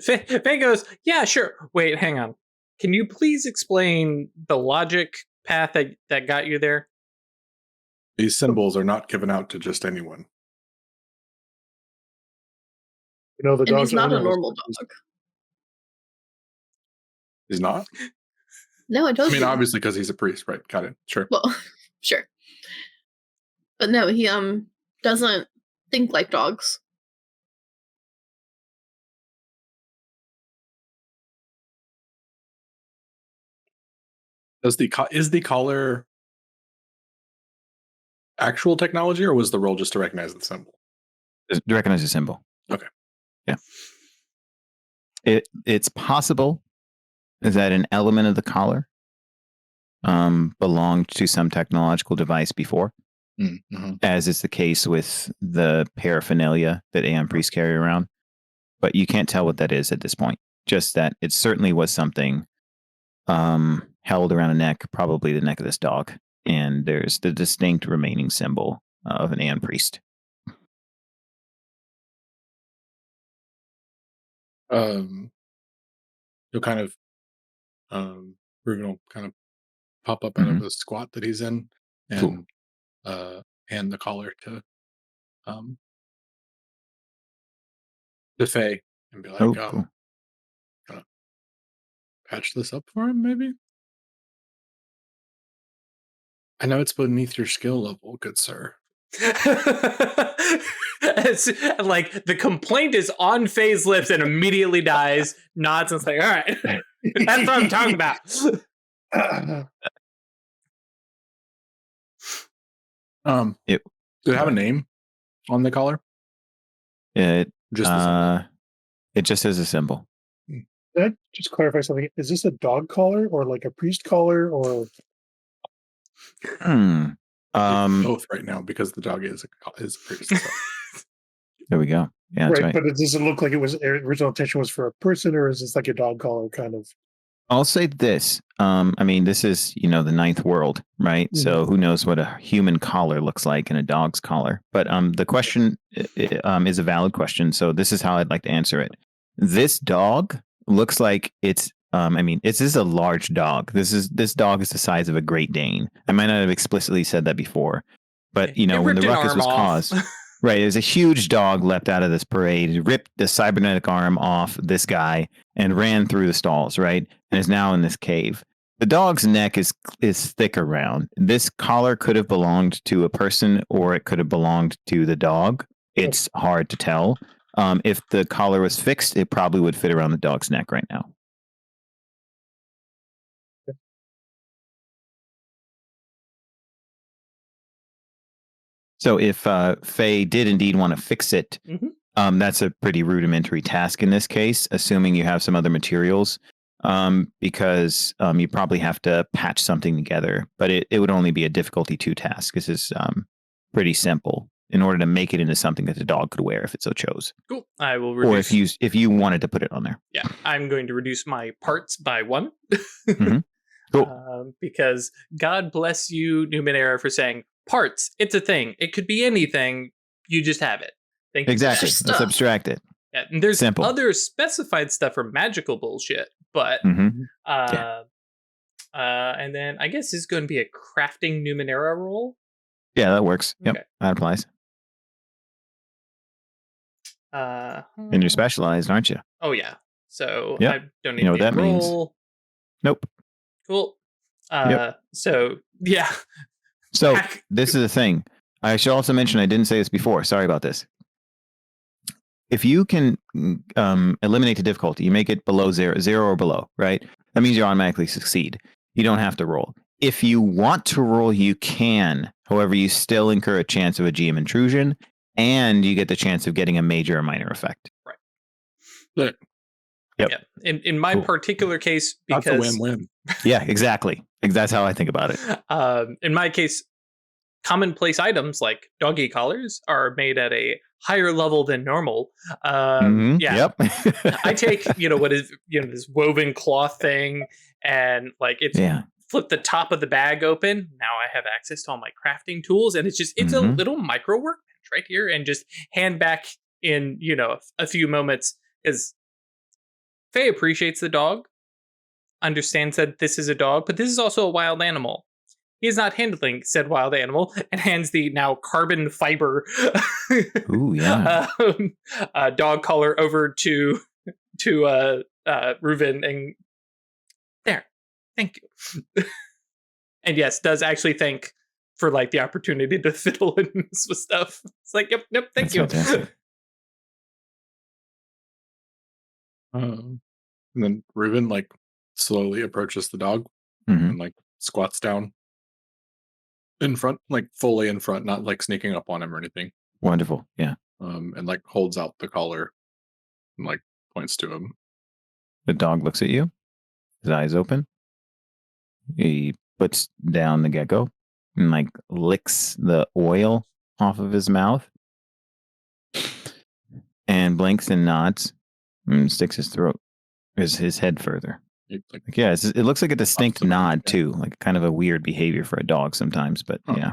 Faye goes, yeah, sure. Wait, hang on. Can you please explain the logic path that got you there? These symbols are not given out to just anyone. The and dog's he's not a normal dog. He's not? No, I told you. I mean, obviously, because he's a priest, right? Got it. Sure. Well, sure. But no, he doesn't think like dogs. Is the collar actual technology, or was the role just to recognize the symbol? To recognize the symbol. Okay. Yeah. It's possible that an element of the collar belonged to some technological device before, as is the case with the paraphernalia that Aeon priests carry around. But you can't tell what that is at this point. Just that it certainly was something held around a neck, probably the neck of this dog. And there's the distinct remaining symbol of an Aeon priest. You'll kind of Ruben will kind of pop up out of the squat that he's in and hand the collar to to Faye and be like, cool. gonna patch this up for him, maybe? I know it's beneath your skill level, good sir. It's like the complaint is on Faye's lips and immediately dies, nods, and it's like, all right, that's what I'm talking about. It, Does it have a name on the collar? it Just the symbol. it just has a symbol. Can I just clarify something? Is this a dog collar or like a priest collar or? Both right now because the dog is a priest. So. There we go. Yeah, that's right. But does it look like it was original intention was for a person, or is this like a dog collar kind of? I'll say this. I mean, this is, the ninth world, right? Mm-hmm. So who knows what a human collar looks like and a dog's collar. But the question is a valid question. So this is how I'd like to answer it. This dog looks like it's, this is a large dog. This dog is the size of a Great Dane. I might not have explicitly said that before, but, when the ruckus was caused... Right, there's a huge dog leapt out of this parade, ripped the cybernetic arm off this guy, and ran through the stalls, right? And is now in this cave. The dog's neck is thick around. This collar could have belonged to a person, or it could have belonged to the dog. It's hard to tell. If the collar was fixed, it probably would fit around the dog's neck right now. So if Faye did indeed want to fix it, that's a pretty rudimentary task in this case, assuming you have some other materials, because you probably have to patch something together. But it would only be a difficulty 2 task. This is pretty simple in order to make it into something that the dog could wear if it so chose. Cool. I will reduce. Or if you wanted to put it on there. Yeah, I'm going to reduce my parts by 1. Cool. Because God bless you, Numenera, for saying, parts, it's a thing. It could be anything. You just have it. Thank you. Exactly. Let's abstract it. Yeah, and there's simple. Other specified stuff for magical bullshit, but and then I guess this is going to be a crafting Numenera roll. Yeah, that works. Yep, okay. That applies. And you're specialized, aren't you? Oh yeah. So yep. I don't need what that roll. Means. Nope. Cool. So yeah. So this is the thing. I should also mention, I didn't say this before. Sorry about this. If you can eliminate the difficulty, you make it below 0 or below, right? That means you automatically succeed. You don't have to roll. If you want to roll, you can. However, you still incur a chance of a GM intrusion, and you get the chance of getting a major or minor effect. Right. Yep. Yeah. In my particular case, because that's a win-win. Yeah, exactly. That's how I think about it. In my case, commonplace items like doggy collars are made at a higher level than normal. Yeah. Yep. I take, what is, this woven cloth thing and like it's flip the top of the bag open. Now I have access to all my crafting tools, and it's a little micro workbench right here, and just hand back in, a few moments, because Faye appreciates the dog, understands that this is a dog, but this is also a wild animal. He is not handling said wild animal, and hands the now carbon fiber dog collar over to Reuven, and there, thank you. And yes, does actually thank for like the opportunity to fiddle and mess with stuff. It's like, yep, thank you. And then Reuven like slowly approaches the dog and like squats down in front, like fully in front, not like sneaking up on him or anything. Wonderful. Yeah. And like holds out the collar and like points to him. The dog looks at you, his eyes open. He puts down the gecko and like licks the oil off of his mouth and blinks and nods and sticks his head further. It looks like a distinct nod too, like kind of a weird behavior for a dog sometimes, but yeah.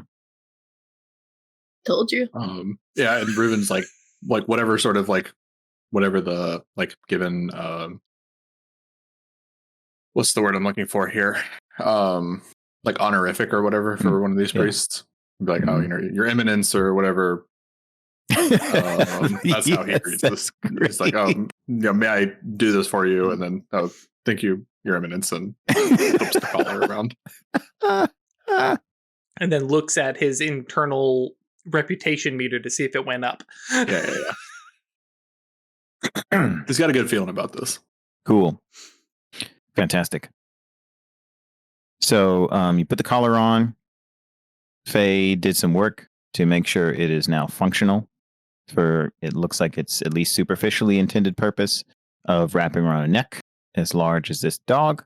Told you. And Reuven's like whatever sort of like whatever the like given what's the word I'm looking for here? Like honorific or whatever for one of these priests. Be like, oh, your eminence or whatever That's how he reads this. It's like, may I do this for you? And then, thank you, Your Eminence, and flips the collar around. And then looks at his internal reputation meter to see if it went up. Yeah. He's got a good feeling about this. Cool. Fantastic. So you put the collar on. Faye did some work to make sure it is now functional for, it looks like it's at least superficially intended purpose of wrapping around a neck as large as this dog.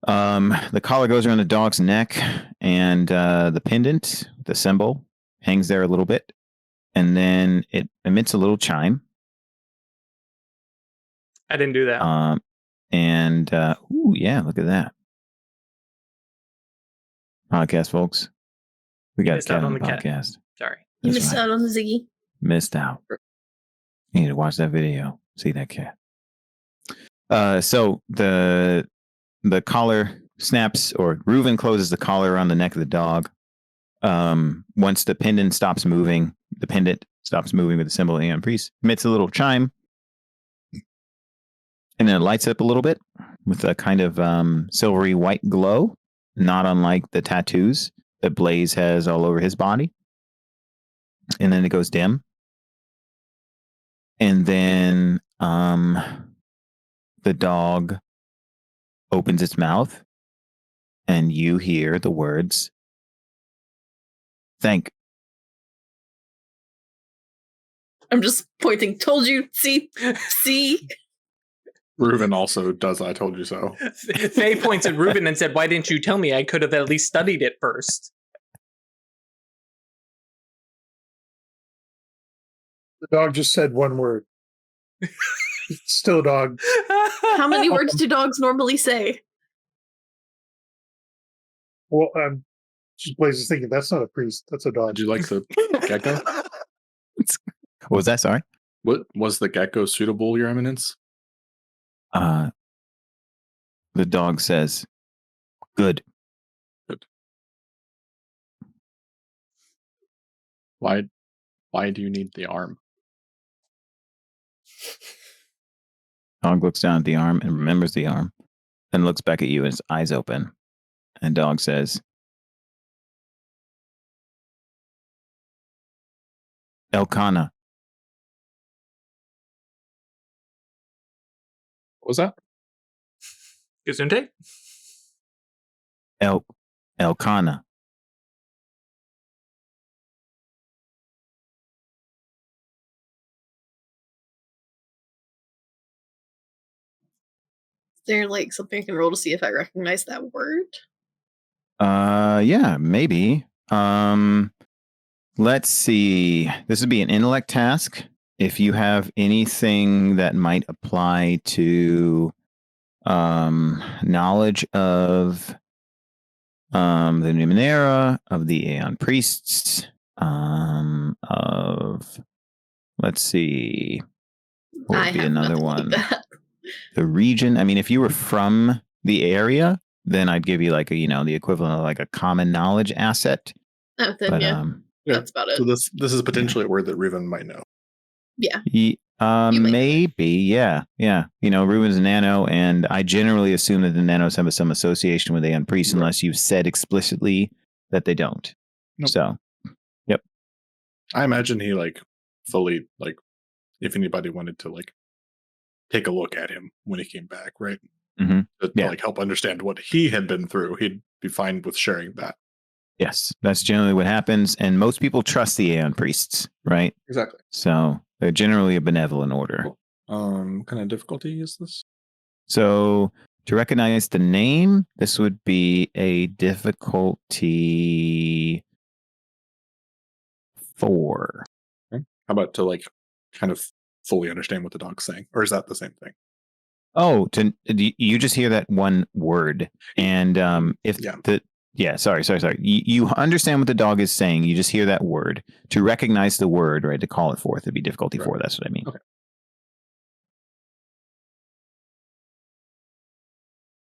The collar goes around the dog's neck, and the pendant, the symbol, hangs there a little bit, and then it emits a little chime. I didn't do that. Look at that. Podcast, folks. We got a cat on the podcast. Sorry. You missed out on the Ziggy. Missed out. You need to watch that video. See that cat. So the collar snaps, or Reuven closes the collar around the neck of the dog. Once the pendant stops moving with the symbol of Aeon Priest, emits a little chime. And then it lights up a little bit with a kind of silvery white glow, not unlike the tattoos that Blaze has all over his body. And then it goes dim. And then the dog opens its mouth, and you hear the words, "Thank." I'm just pointing. Told you. See? Reuven also does I told you so. Faye points at Reuven and said, "Why didn't you tell me? I could have at least studied it first." The dog just said one word. It's still a dog. How many words do dogs normally say? Well, just Blaze is thinking that's not a priest. That's a dog. Did you like the gecko? What was that? Sorry. What was the gecko suitable, Your Eminence? The dog says, "Good." Good. Why do you need the arm? Dog looks down at the arm and remembers the arm, then looks back at you, and his eyes open. And dog says, "Elkanah." What was that? Gesundheit? Elkanah. Is there like something I can roll to see if I recognize that word? Yeah, maybe. Let's see. This would be an intellect task. If you have anything that might apply to knowledge of the Numenera, of the Aeon Priests, let's see. What would be another one? Like the region. I mean, if you were from the area, then I'd give you like the equivalent of like a common knowledge asset. Oh, then Yeah, that's about it. So this is potentially a word that Reuven might know. Yeah. Maybe. Yeah. Reuven's a nano, and I generally assume that the nanos have some association with Aeon Priest, unless you've said explicitly that they don't. Nope. So, yep. I imagine he fully if anybody wanted to take a look at him when he came back, right? Mm-hmm. To help understand what he had been through, he'd be fine with sharing that. Yes, that's generally what happens, and most people trust the Aeon Priests, right? Exactly. So they're generally a benevolent order. Cool. What kind of difficulty is this? So to recognize the name, this would be a difficulty 4. Okay. How about to kind of fully understand what the dog's saying, or is that the same thing? Oh, you just hear that one word, and sorry. You understand what the dog is saying. You just hear that word. To recognize the word, right? To call it forth, it'd be difficulty 4. That's what I mean. Okay.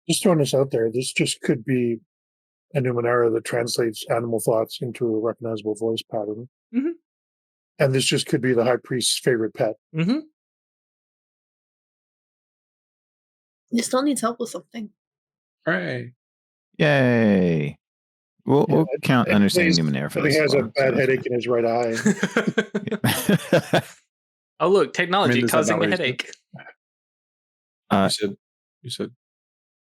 Just throwing this out there, this just could be a Numenera that translates animal thoughts into a recognizable voice pattern. Mm-hmm. And this just could be the high priest's favorite pet. Mm-hmm. He still needs help with something. Hooray. Yay. We'll count and understanding please, Numenera for but he this. has as a well, bad so headache in his right eye. that's fine. Oh, look, technology is that causing not a what you headache. You said.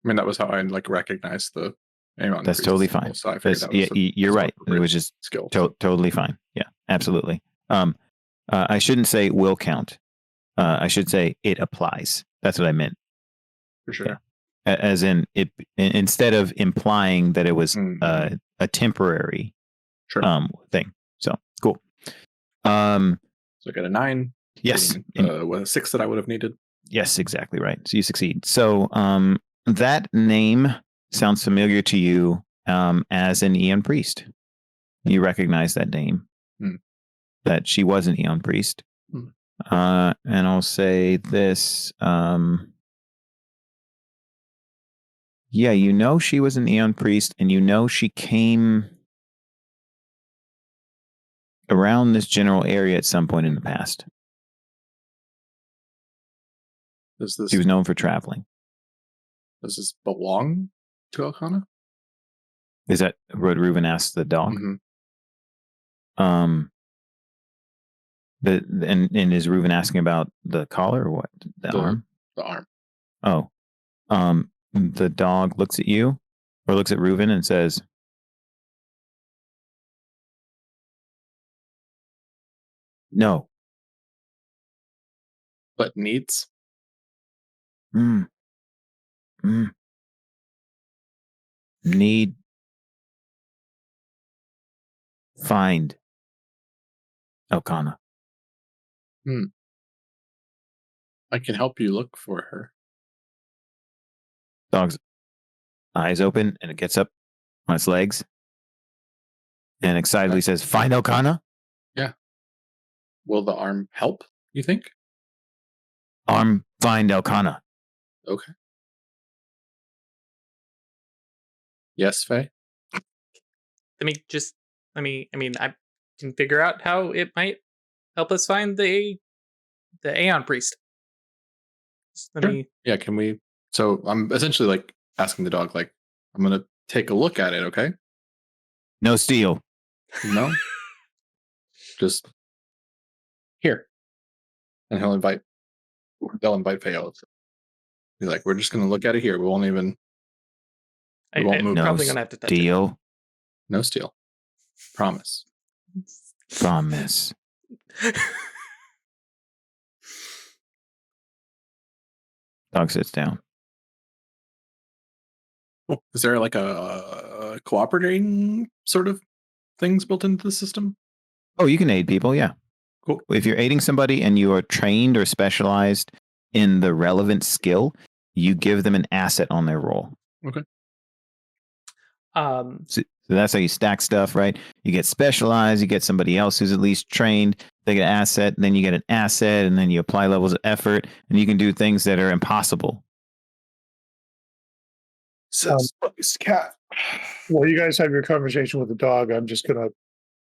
I mean, that was how I recognized the Aeon. That's totally fine. So I figured you're right. It was just skill. Totally fine. Yeah, absolutely. I shouldn't say will count. I should say it applies. That's what I meant. For sure. Yeah. As in, it instead of implying that it was a temporary thing. So cool. So I got a 9. Yes. A 6 that I would have needed. Yes, exactly right. So you succeed. So that name sounds familiar to you as an Aeon priest. You recognize that name. That she was an Aeon priest. And I'll say this. Yeah, you know she was an Aeon priest, and you know she came around this general area at some point in the past. She was known for traveling. Does this belong to Elkanah? Is that what Reuven asked the dog? And is Reuven asking about the collar or what? The arm? The arm. Oh. The dog looks at you or looks at Reuven and says, no. But needs? Need. Find. Elkanah. I can help you look for her. Dog's eyes open and it gets up on its legs and excitedly says, find Elkanah? Yeah. Will the arm help, you think? Arm, find Elkanah. Okay. Yes, Faye? I can figure out how it might help us find the Aeon priest. Yeah, can we? So I'm essentially asking the dog, I'm going to take a look at it, okay? No steal. No? Just here. And they'll invite Faye out. He's like, we're just going to look at it here. We won't even. We won't move. Probably going to have to touch steal. it. No steal. Promise. Promise. Dog sits down. Is there a cooperating sort of things built into the system? Oh, you can aid people, yeah. Cool. If you're aiding somebody and you are trained or specialized in the relevant skill, you give them an asset on their roll. Okay. So that's how you stack stuff, right? You get specialized, you get somebody else who's at least trained, they get an asset, and then you get an asset, and then you apply levels of effort, and you can do things that are impossible. Cat. While you guys have your conversation with the dog, I'm just going to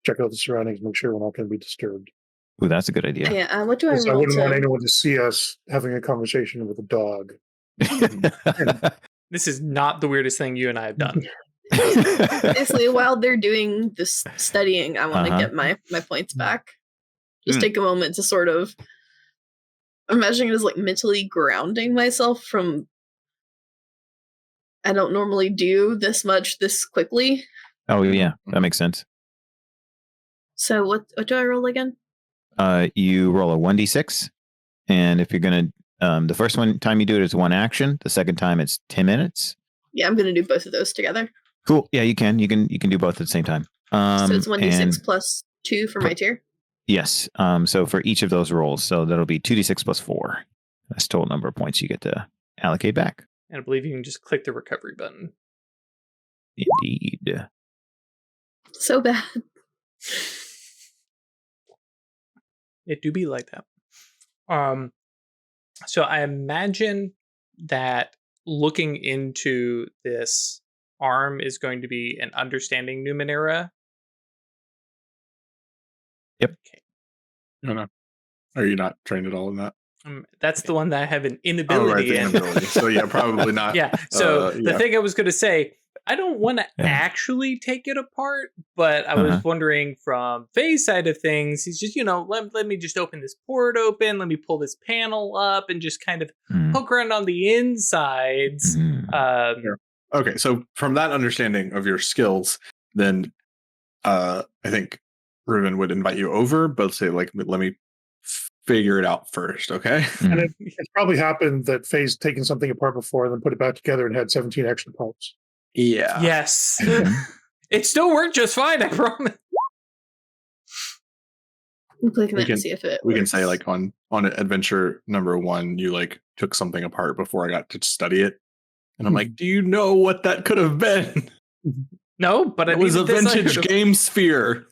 check out the surroundings, make sure we're not going to be disturbed. Ooh, that's a good idea. Yeah, what do I roll? I wouldn't want anyone to see us having a conversation with a dog. This is not the weirdest thing you and I have done. Basically, while they're doing this studying, I want to get my points back. Just take a moment to sort of imagine it as mentally grounding myself from. I don't normally do this much this quickly. Oh yeah, that makes sense. So what do I roll again? You roll a 1d6, and if you're gonna, the first time you do it is 1 action. The second time it's 10 minutes. Yeah, I'm gonna do both of those together. Cool. Yeah, you can do both at the same time. So it's 1d6 plus 2 for my tier. Yes. So for each of those rolls, so that'll be 2d6 plus 4. That's the total number of points you get to allocate back. And I believe you can just click the recovery button. Indeed. So bad. It do be like that. So I imagine that looking into this arm is going to be an understanding Numenera. Yep. Okay. No. Are you not trained at all in that? That's the one that I have an inability in. Inability. So yeah, probably not. Yeah. So the thing I was going to say, I don't want to actually take it apart, but I was wondering from Faye's side of things, he's just, let me just open this port open, let me pull this panel up and just kind of poke around on the insides. Okay, so from that understanding of your skills, then I think Ruben would invite you over, but say, let me figure it out first, okay? And it's probably happened that Faye's taken something apart before and then put it back together and had 17 extra parts. Yeah. Yes. It still worked just fine, I promise. I'm clicking it to see if it We works. can say on adventure number 1, you took something apart before I got to study it. And I'm like, do you know what that could have been? No, but it was a vintage game sphere.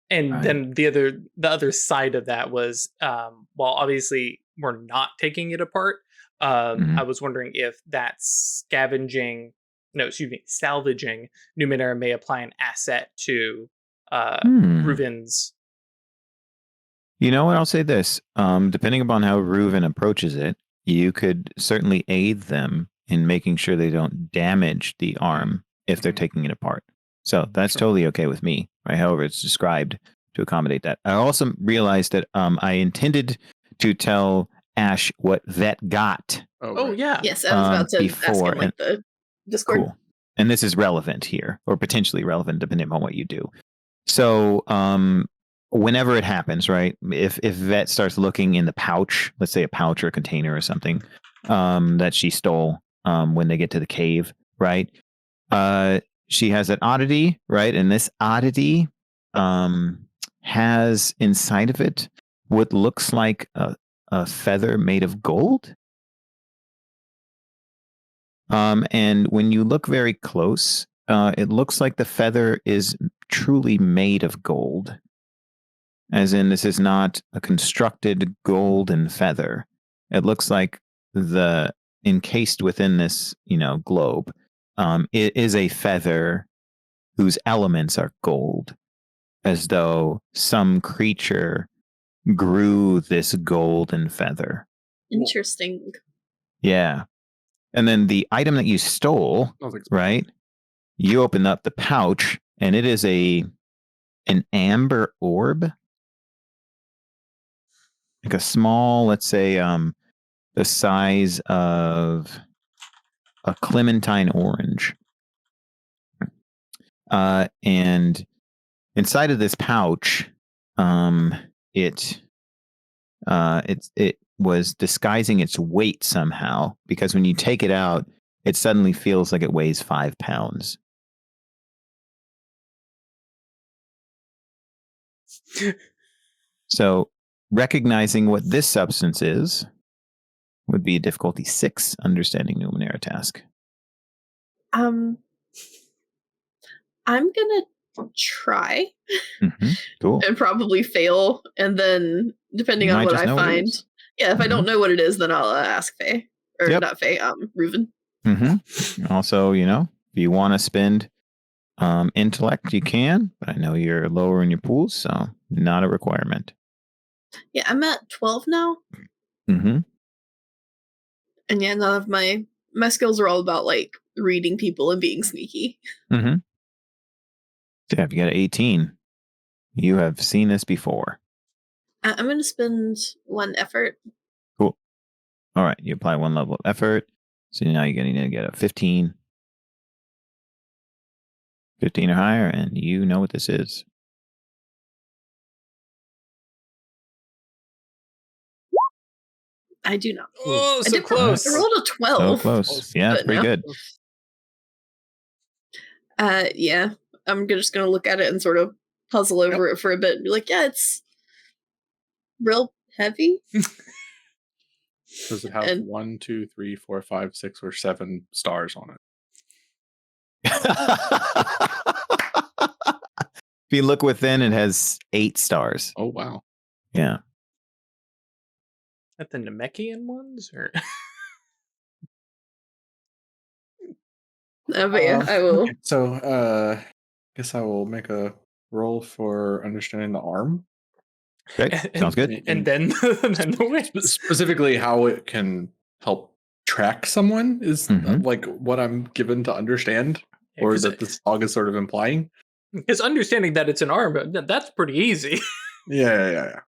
And then the other side of that was, while obviously we're not taking it apart, I was wondering if that salvaging Numenera may apply an asset to Reuven's. You know what? I'll say this. Depending upon how Reuven approaches it, you could certainly aid them in making sure they don't damage the arm if they're taking it apart. So that's totally okay with me, right? However, it's described to accommodate that. I also realized that I intended to tell Ash what Vet got. Oh, yeah. Yes, I was about to ask him the Discord. Cool. And this is relevant here, or potentially relevant, depending on what you do. So whenever it happens, right? If Vet starts looking in the pouch, let's say a pouch or a container or something that she stole when they get to the cave, right? She has an oddity, right? And this oddity has inside of it what looks like a feather made of gold. And when you look very close, it looks like the feather is truly made of gold. As in, this is not a constructed golden feather. It looks like the encased within this, globe, it is a feather whose elements are gold, as though some creature grew this golden feather. Interesting. Yeah. And then the item that you stole, right? You open up the pouch, and it is an amber orb. Like a small, let's say, the size of a clementine orange. And inside of this pouch, it was disguising its weight somehow, because when you take it out, it suddenly feels like it weighs 5 pounds. So recognizing what this substance is would be a difficulty 6 understanding Numenera task. I'm gonna try. Cool. And probably fail, and then depending on what I find, if I don't know what it is, then I'll ask Faye, or not Faye, Reuven. Also, if you want to spend intellect, you can, but I know you're lower in your pools, so not a requirement. Yeah, I'm at 12 now. And yeah, none of my skills are all about reading people and being sneaky. Yeah, if you got an 18, you have seen this before. I'm going to spend 1 effort. Cool. All right, you apply 1 level of effort, so now you're going to get a 15. 15 or higher, and you know what this is. I do not. Oh, so close. I rolled a 12. So close. Yeah, pretty good. Yeah, I'm just going to look at it and sort of puzzle over it for a bit and be like, yeah, it's real heavy. Does it have 1, 2, 3, 4, 5, 6, or 7 stars on it? If you look within, it has 8 stars. Oh, wow. Yeah. At the Namekian ones, or but yeah, I will. So guess I will make a roll for understanding the arm. Okay, sounds good. And then the wings. Specifically, how it can help track someone is Mhm. like what I'm given to understand, or that this log is sort of implying. Because understanding that it's an arm, that's pretty easy. Yeah.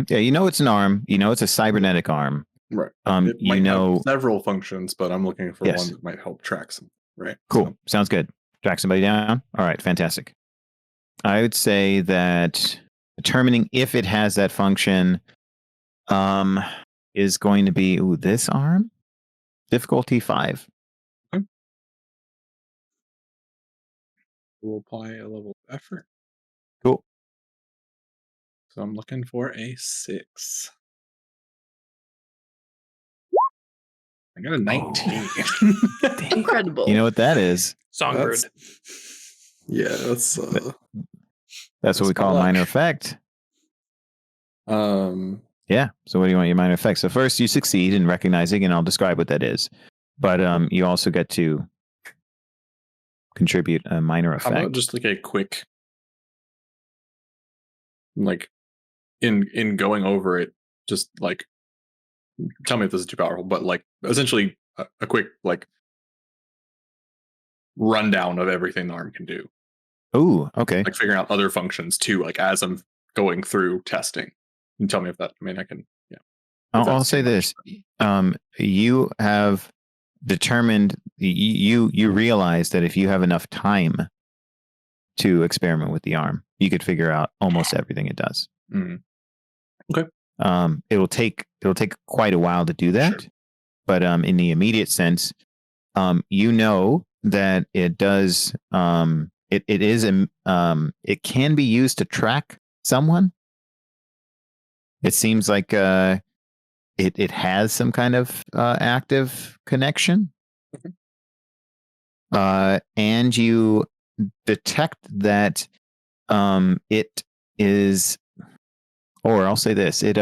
Yeah, you know it's an arm. You know it's a cybernetic arm. Right. It You might know, have several functions, but I'm looking for Yes. one that might help track some. Right. cool. So, Sounds good. Track somebody down. All right, fantastic. I would say that determining if it has that function is going to be this arm. Difficulty 5. we'll apply a level of effort. Cool. So I'm looking for a 6. I got a 19. Incredible. You know what that is? Songbird. Yeah, that's That's what we my call a luck. minor effect. Yeah. So what do you want your minor effect? So first you succeed in recognizing, and I'll describe what that is. But you also get to contribute a minor How about effect. just like a quick, like in going over it, just like tell me if this is too powerful, but like essentially a quick like rundown of everything the arm can do. Ooh, okay. Like figuring out other functions too, like as I'm going through testing. And tell me if that, I mean, I can, yeah. I'll say this. You have determined, you realize that if you have enough time to experiment with the arm, you could figure out almost everything it does. Mm. It'll take quite a while to do that. Sure. But in the immediate sense, you know that it does, it can be used to track someone. It seems like it has some kind of active connection. And you detect that it is, or I'll say this, it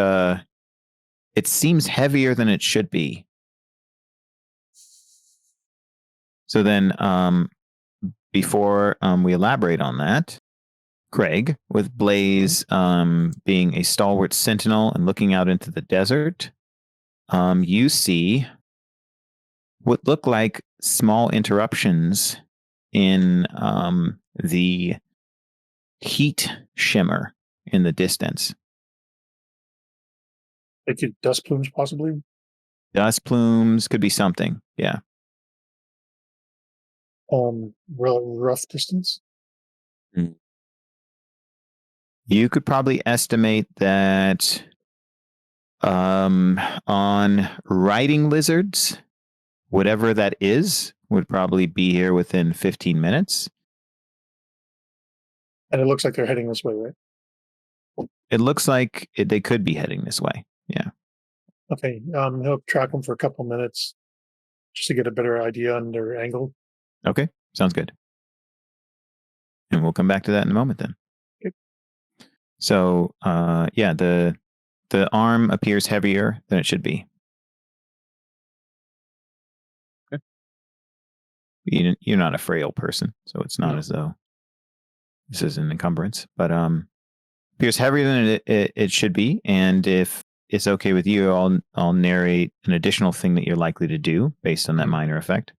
seems heavier than it should be. So then before we elaborate on that, Craig, with Blaze being a stalwart sentinel and looking out into the desert, you see what look like small interruptions in the heat shimmer in the distance. Like dust plumes, possibly. Dust plumes could be something. Yeah. Rough distance. You could probably estimate that on riding lizards, whatever that is, would probably be here within 15 minutes. And it looks like they're heading this way, right? It looks like they could be heading this way. Yeah. Okay. He'll track them for a couple minutes just to get a better idea on their angle. Okay. Sounds good. And we'll come back to that in a moment then. Okay. So, yeah, the arm appears heavier than it should be. Okay. You're not a frail person, so it's not as though this is an encumbrance, but appears heavier than it should be. And if it's okay with you, I'll narrate an additional thing that you're likely to do based on that minor effect.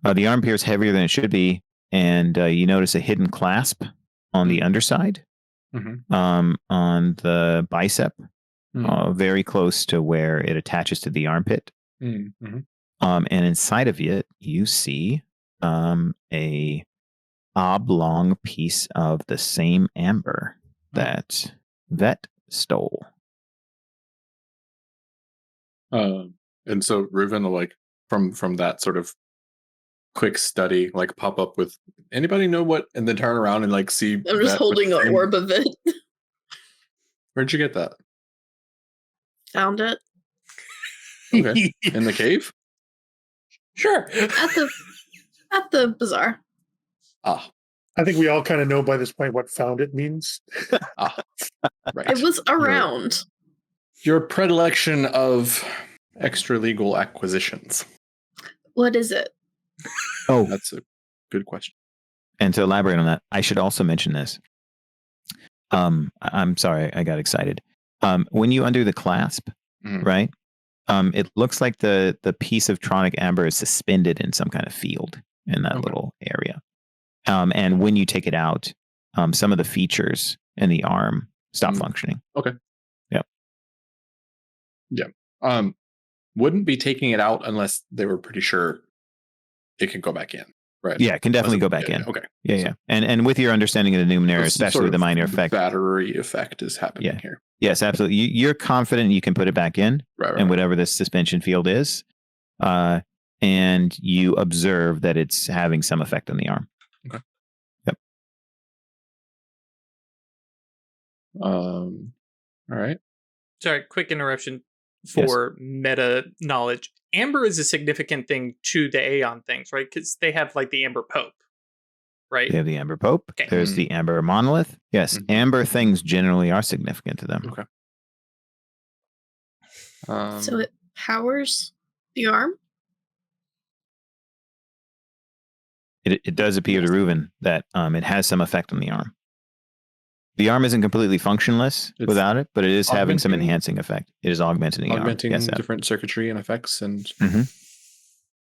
The arm appears heavier than it should be, and you notice a hidden clasp on the underside, on the bicep, very close to where it attaches to the armpit. And inside of it, you see a oblong piece of the same amber that Vet stole. And so Reuven will like from that sort of quick study, like pop up with anybody know what, and then turn around and like see. I'm just holding an orb of it. Where'd you get that? Found it. Okay, in the cave. Sure. At the bazaar. Ah, I think we all kind of know by this point what "found it" means. Right. It was around. Your predilection of extra legal acquisitions. What is it? Oh, That's a good question. And to elaborate on that, I should also mention this. I'm sorry, I got excited. When you undo the clasp, right? It looks like the piece of tronic amber is suspended in some kind of field in that little area. And when you take it out, some of the features in the arm stop functioning. Okay. Yep. Yeah. Wouldn't be taking it out unless they were pretty sure it can go back in. Right. Yeah, it can definitely go back in. Okay. Yeah. And with your understanding of the Numenera, especially the minor effect. Battery effect is happening here. Yes, absolutely. You're confident you can put it back in and whatever this suspension field is. And you observe that it's having some effect on the arm. Okay. Yep. All right. Sorry, quick interruption for meta knowledge. Amber is a significant thing to the Aeon things, right? Because they have like the Amber Pope, right? They have the Amber Pope. Okay. There's the Amber Monolith. Yes, Amber things generally are significant to them. Okay. So it powers the arm? It does appear to Reuven that it has some effect on the arm. The arm isn't completely functionless without it, but it is having some enhancing effect. It is augmenting the arm. Augmenting different circuitry and effects and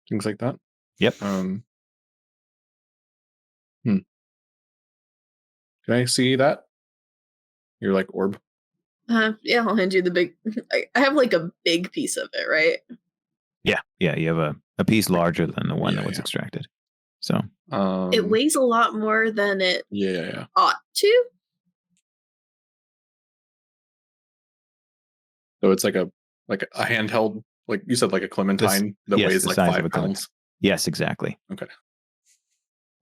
things like that. Yep. Can I see that? You're like orb. Yeah, I'll hand you the big. I have like a big piece of it, right? Yeah. You have a piece larger than the one that was extracted. So it weighs a lot more than it ought to. So it's like a handheld, like you said, like a clementine that weighs like 5 pounds. Yes, exactly. Okay.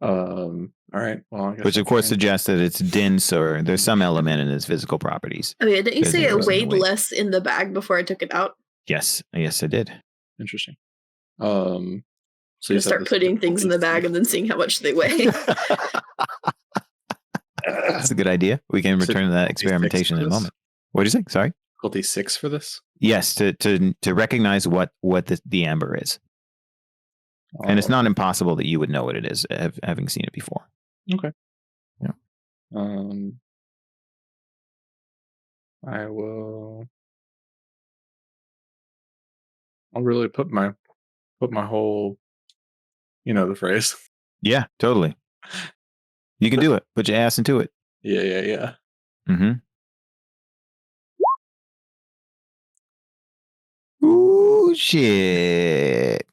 All right. Well, I guess which of course suggests that it's dense or there's some element in its physical properties. Oh yeah, didn't you say it weighed less in the bag before I took it out? Yes, I did. Interesting. So you start putting things in the bag and then seeing how much they weigh. That's a good idea. We can return to that experimentation in a moment. What did you say? Sorry. Difficulty 6 for this? Yes, to recognize what the amber is. And it's not impossible that you would know what it is, having seen it before. Okay. Yeah. I'll really put my whole, the phrase. Yeah, totally. You can do it. Put your ass into it. Yeah. Mm-hmm. Ooh, shit.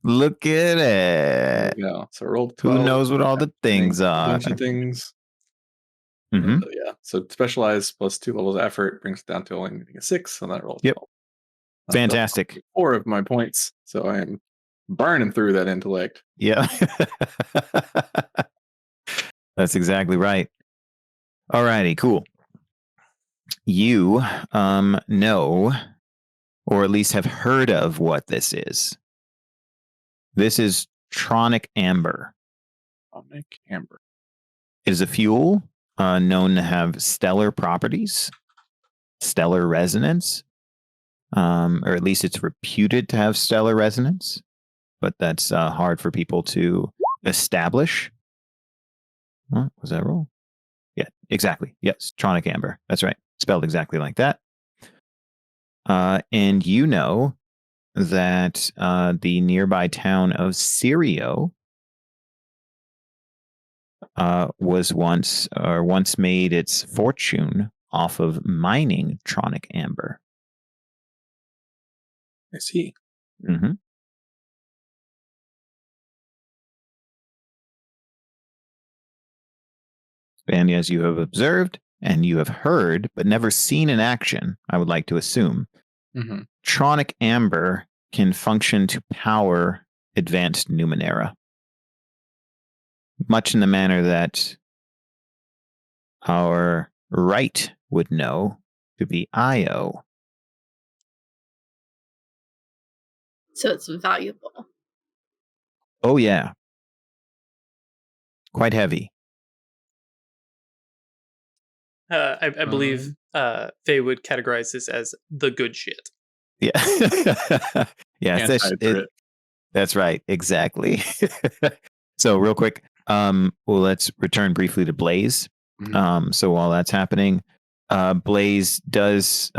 Look at it. Yeah. So rolled 12. Who knows what all the things are? A bunch of things. Mm-hmm. Yeah. So specialize plus 2 levels of effort brings it down to only needing a 6 on that roll. Yep. Fantastic. 4 of my points. So I am burning through that intellect. Yeah. That's exactly right. Alrighty, cool. You know, or at least have heard of what this is. This is tronic amber. Tronic amber. It is a fuel known to have stellar properties, stellar resonance, or at least it's reputed to have stellar resonance, but that's hard for people to establish. Was that roll? Yeah, exactly. Yes, tronic amber. That's right. Spelled exactly like that. And you know that the nearby town of Sirio was once made its fortune off of mining tronic amber. I see. Mm-hmm. And as you have observed and you have heard, but never seen in action, I would like to assume, tronic amber can function to power advanced Numenera, much in the manner that our right would know to be Io. So it's valuable. Oh, yeah. Quite heavy. I believe Faye would categorize this as the good shit. Yeah. Yeah. That's right. Exactly. So real quick, Well, let's return briefly to Blaze. So while that's happening, Blaze does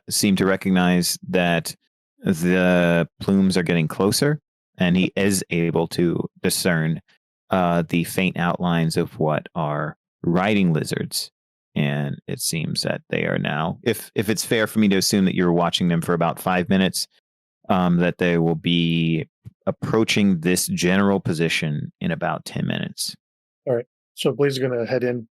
seem to recognize that the plumes are getting closer, and he is able to discern the faint outlines of what are riding lizards. And it seems that they are now, if it's fair for me to assume that you're watching them for about 5 minutes, that they will be approaching this general position in about 10 minutes. All right. So Blaze is going to head in.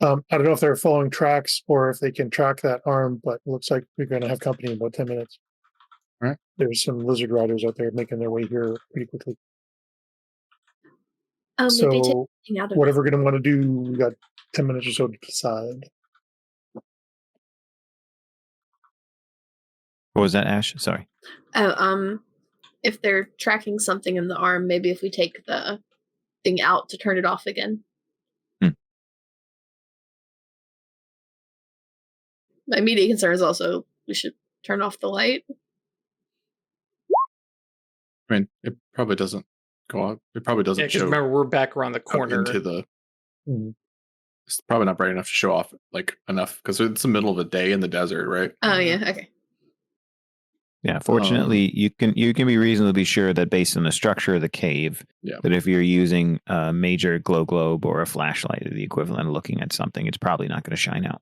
I don't know if they're following tracks or if they can track that arm, but it looks like we're going to have company in about 10 minutes. All right. There's some lizard riders out there making their way here pretty quickly. So whatever we're going to want to do, we got 10 minutes or so to decide. What was that, Ash? Sorry. If they're tracking something in the arm, maybe if we take the thing out to turn it off again. My immediate concern is also we should turn off the light. I mean, it probably doesn't go out. It probably doesn't show. Remember, we're back around the corner. Into the. It's probably not bright enough to show off enough because it's the middle of the day in the desert, right? Oh yeah, okay. Yeah, fortunately, you can be reasonably sure that based on the structure of the cave, that if you're using a major glow globe or a flashlight, or the equivalent of looking at something, it's probably not going to shine out.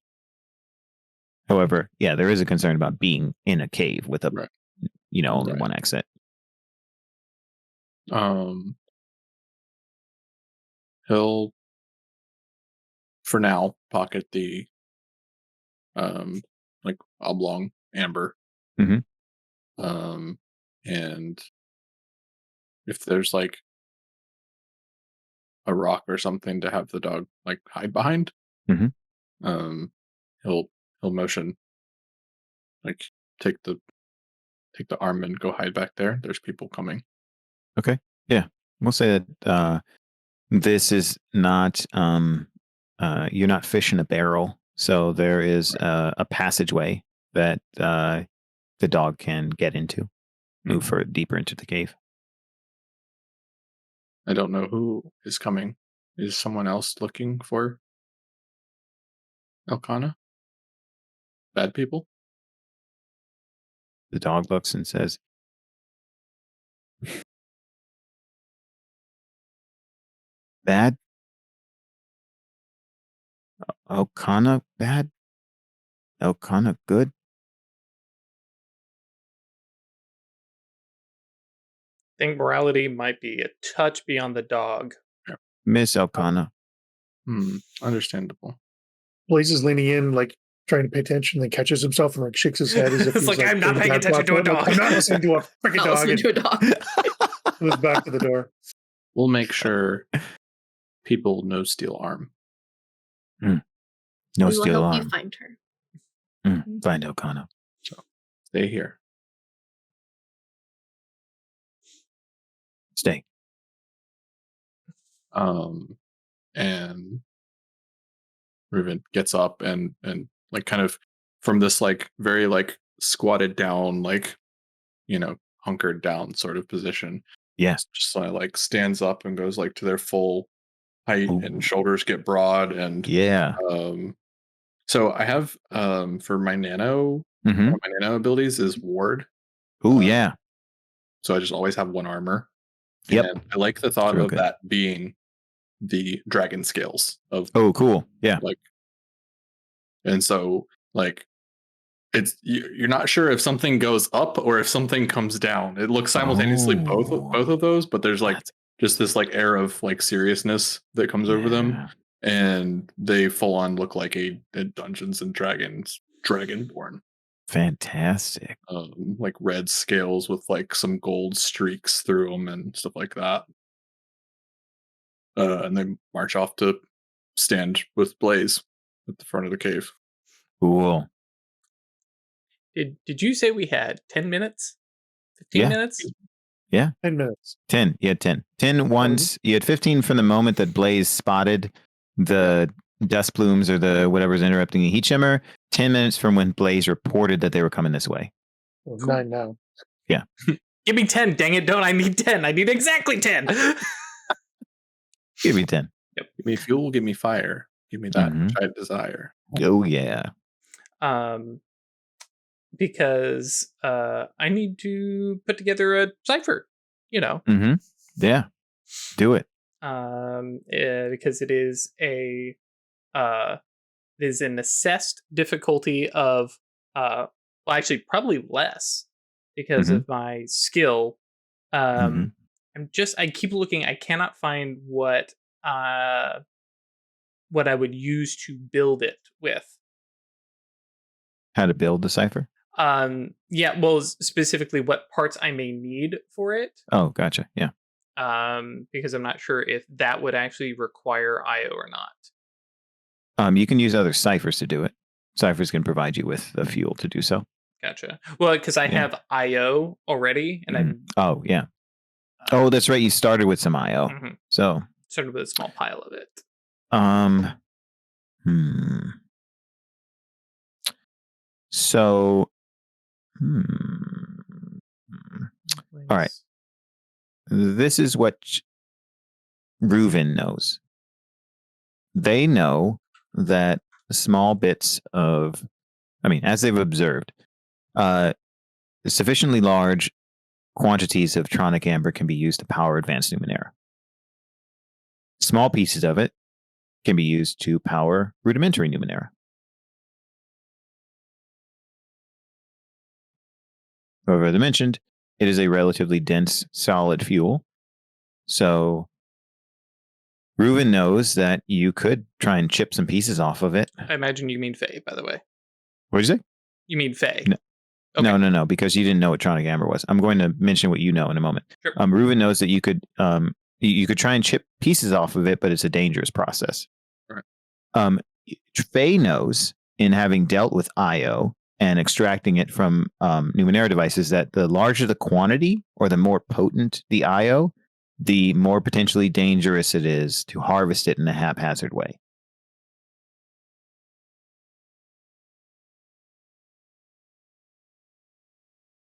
However, there is a concern about being in a cave with a, only one exit. He'll, for now, pocket the, oblong amber. Mm-hmm. And if there's a rock or something to have the dog hide behind, he'll motion, take the arm and go hide back there. There's people coming. Okay. Yeah. We'll say that this is not you're not fish in a barrel, so there is a passageway that the dog can get into, move deeper into the cave. I don't know who is coming. Is someone else looking for Elkanah? Bad people? The dog looks and says, "Bad? Elkanah bad? Elkanah good?" I think morality might be a touch beyond the dog. Miss Elkanah. Understandable. Blaze is leaning in, trying to pay attention, then catches himself and shakes his head as if it's he's I'm not paying attention to a dog. I'm not listening to a freaking dog. Listening to a dog. Moves back to the door. We'll make sure people no steal arm. No we steal will help arm. You find her. Find Elkanah. So stay here. Stay. And Reuben gets up and kind of from this very squatted down, hunkered down sort of position. Yes. Just stands up and goes to their full height and shoulders get broad and so I have for my nano my nano abilities is ward. So I just always have one armor. Yep. And I like the thought of that being the dragon scales of cool. Yeah. And so it's you're not sure if something goes up or if something comes down. It looks simultaneously both of those, but there's just this air of seriousness that comes over them, and they full on look like a Dungeons and Dragons dragonborn. Fantastic. Red scales with some gold streaks through them and stuff like that. And they march off to stand with Blaze at the front of the cave. Cool. Did you say we had 10 minutes? 15 minutes? Yeah. 10 minutes. 10. You had 10. 10 once. You had 15 from the moment that Blaze spotted the dust plumes or the whatever's interrupting the heat shimmer. 10 minutes from when Blaze reported that they were coming this way. Well, 9 now. Yeah. Give me 10, dang it. Don't I need 10? I need exactly 10. Give me 10. Give me fuel, give me fire. Give me that which I desire. Oh, yeah. Because I need to put together a cipher, Yeah. Do it. Because it is an assessed difficulty of well, actually probably less because of my skill. I keep looking. I cannot find what I would use to build it with. How to build the cipher? Specifically what parts I may need for it. Oh, gotcha. Yeah. Because I'm not sure if that would actually require IO or not. You can use other ciphers to do it. Ciphers can provide you with the fuel to do so. Gotcha. Well, because I have IO already, and Oh, yeah. Oh, that's right. You started with some IO. So started with a small pile of it. So, all right. This is what Reuven knows. They know that small bits of, as they've observed, sufficiently large quantities of tronic amber can be used to power advanced Numenera. Small pieces of it can be used to power rudimentary Numenera. However, as I mentioned, it is a relatively dense, solid fuel. So Reuven knows that you could try and chip some pieces off of it. I imagine you mean Faye, by the way. What did you say? You mean Faye? No. Okay. No, because you didn't know what tronic amber was. I'm going to mention what you know in a moment. Sure. Reuven knows that you could try and chip pieces off of it, but it's a dangerous process. Right. Faye knows, in having dealt with IO and extracting it from Numenera devices, that the larger the quantity or the more potent the IO, the more potentially dangerous it is to harvest it in a haphazard way.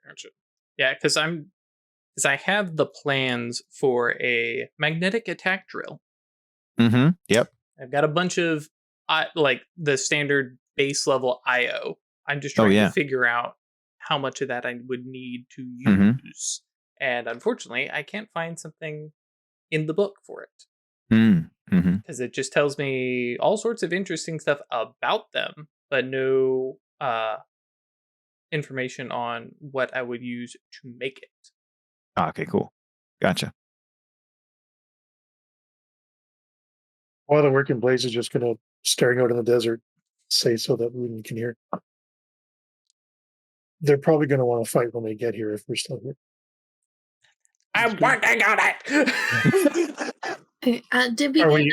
Gotcha. Yeah, because I have the plans for a magnetic attack drill. Yep. I've got a bunch of like the standard base level IO. I'm just trying to figure out how much of that I would need to use. And unfortunately, I can't find something in the book for it. Because it just tells me all sorts of interesting stuff about them, but no information on what I would use to make it. Okay, cool. Gotcha. While the working Blaze is just going to staring out in the desert, say so that we can hear. They're probably going to want to fight when they get here if we're still here. I'm working on it. Did we Are get we-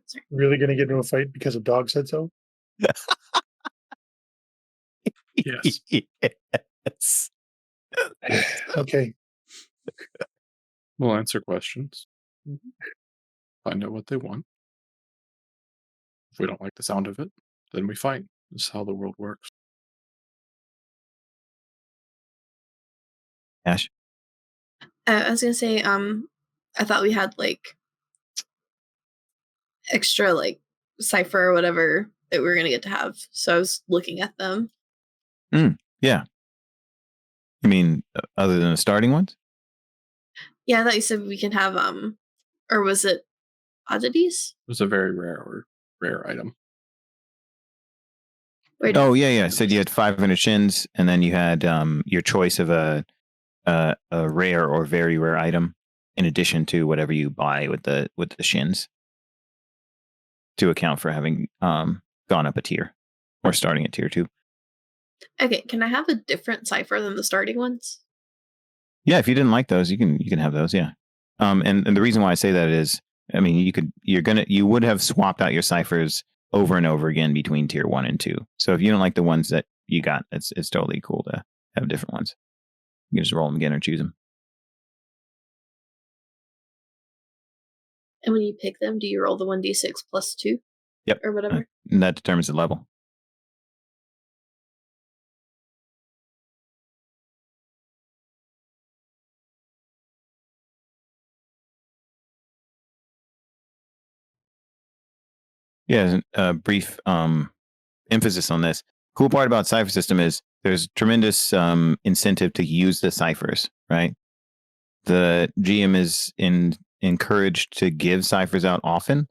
sorry. Really going to get into a fight because a dog said so? Yes. Yes. Okay. We'll answer questions. Find out what they want. If we don't like the sound of it, then we fight. This is how the world works. Ash? I was gonna say, I thought we had like extra like cipher or whatever that we were gonna get to have. So I was looking at them. Yeah. You mean other than the starting ones? Yeah, I thought you said we can have or was it oddities? It was a very rare item. Wait, Oh, yeah. So you had 500 shins, and then you had your choice of a rare or very rare item in addition to whatever you buy with the shins to account for having gone up a tier or starting at tier 2. Okay, can I have a different cipher than the starting ones? Yeah, if you didn't like those, you can have those. Yeah. And the reason why I say that is, you would have swapped out your ciphers over and over again between tier 1 and 2. So if you don't like the ones that you got, it's totally cool to have different ones. You can just roll them again or choose them. And when you pick them, do you roll the 1d6 plus 2? Yep. Or whatever? And that determines the level. Yeah, a brief emphasis on this. Cool part about Cypher System is there's tremendous incentive to use the ciphers, right? The GM is encouraged to give ciphers out often,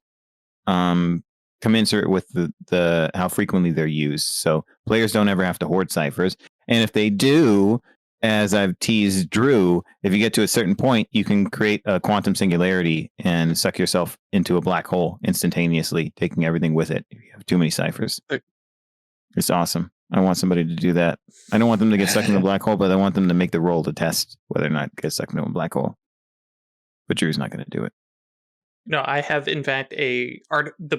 commensurate with the how frequently they're used. So players don't ever have to hoard ciphers. And if they do, as I've teased Drew, if you get to a certain point, you can create a quantum singularity and suck yourself into a black hole instantaneously, taking everything with it. If you have too many ciphers. It's awesome. I want somebody to do that. I don't want them to get sucked into a black hole, but I want them to make the roll to test whether or not get sucked into a black hole. But Drew's not going to do it. No, I have in fact the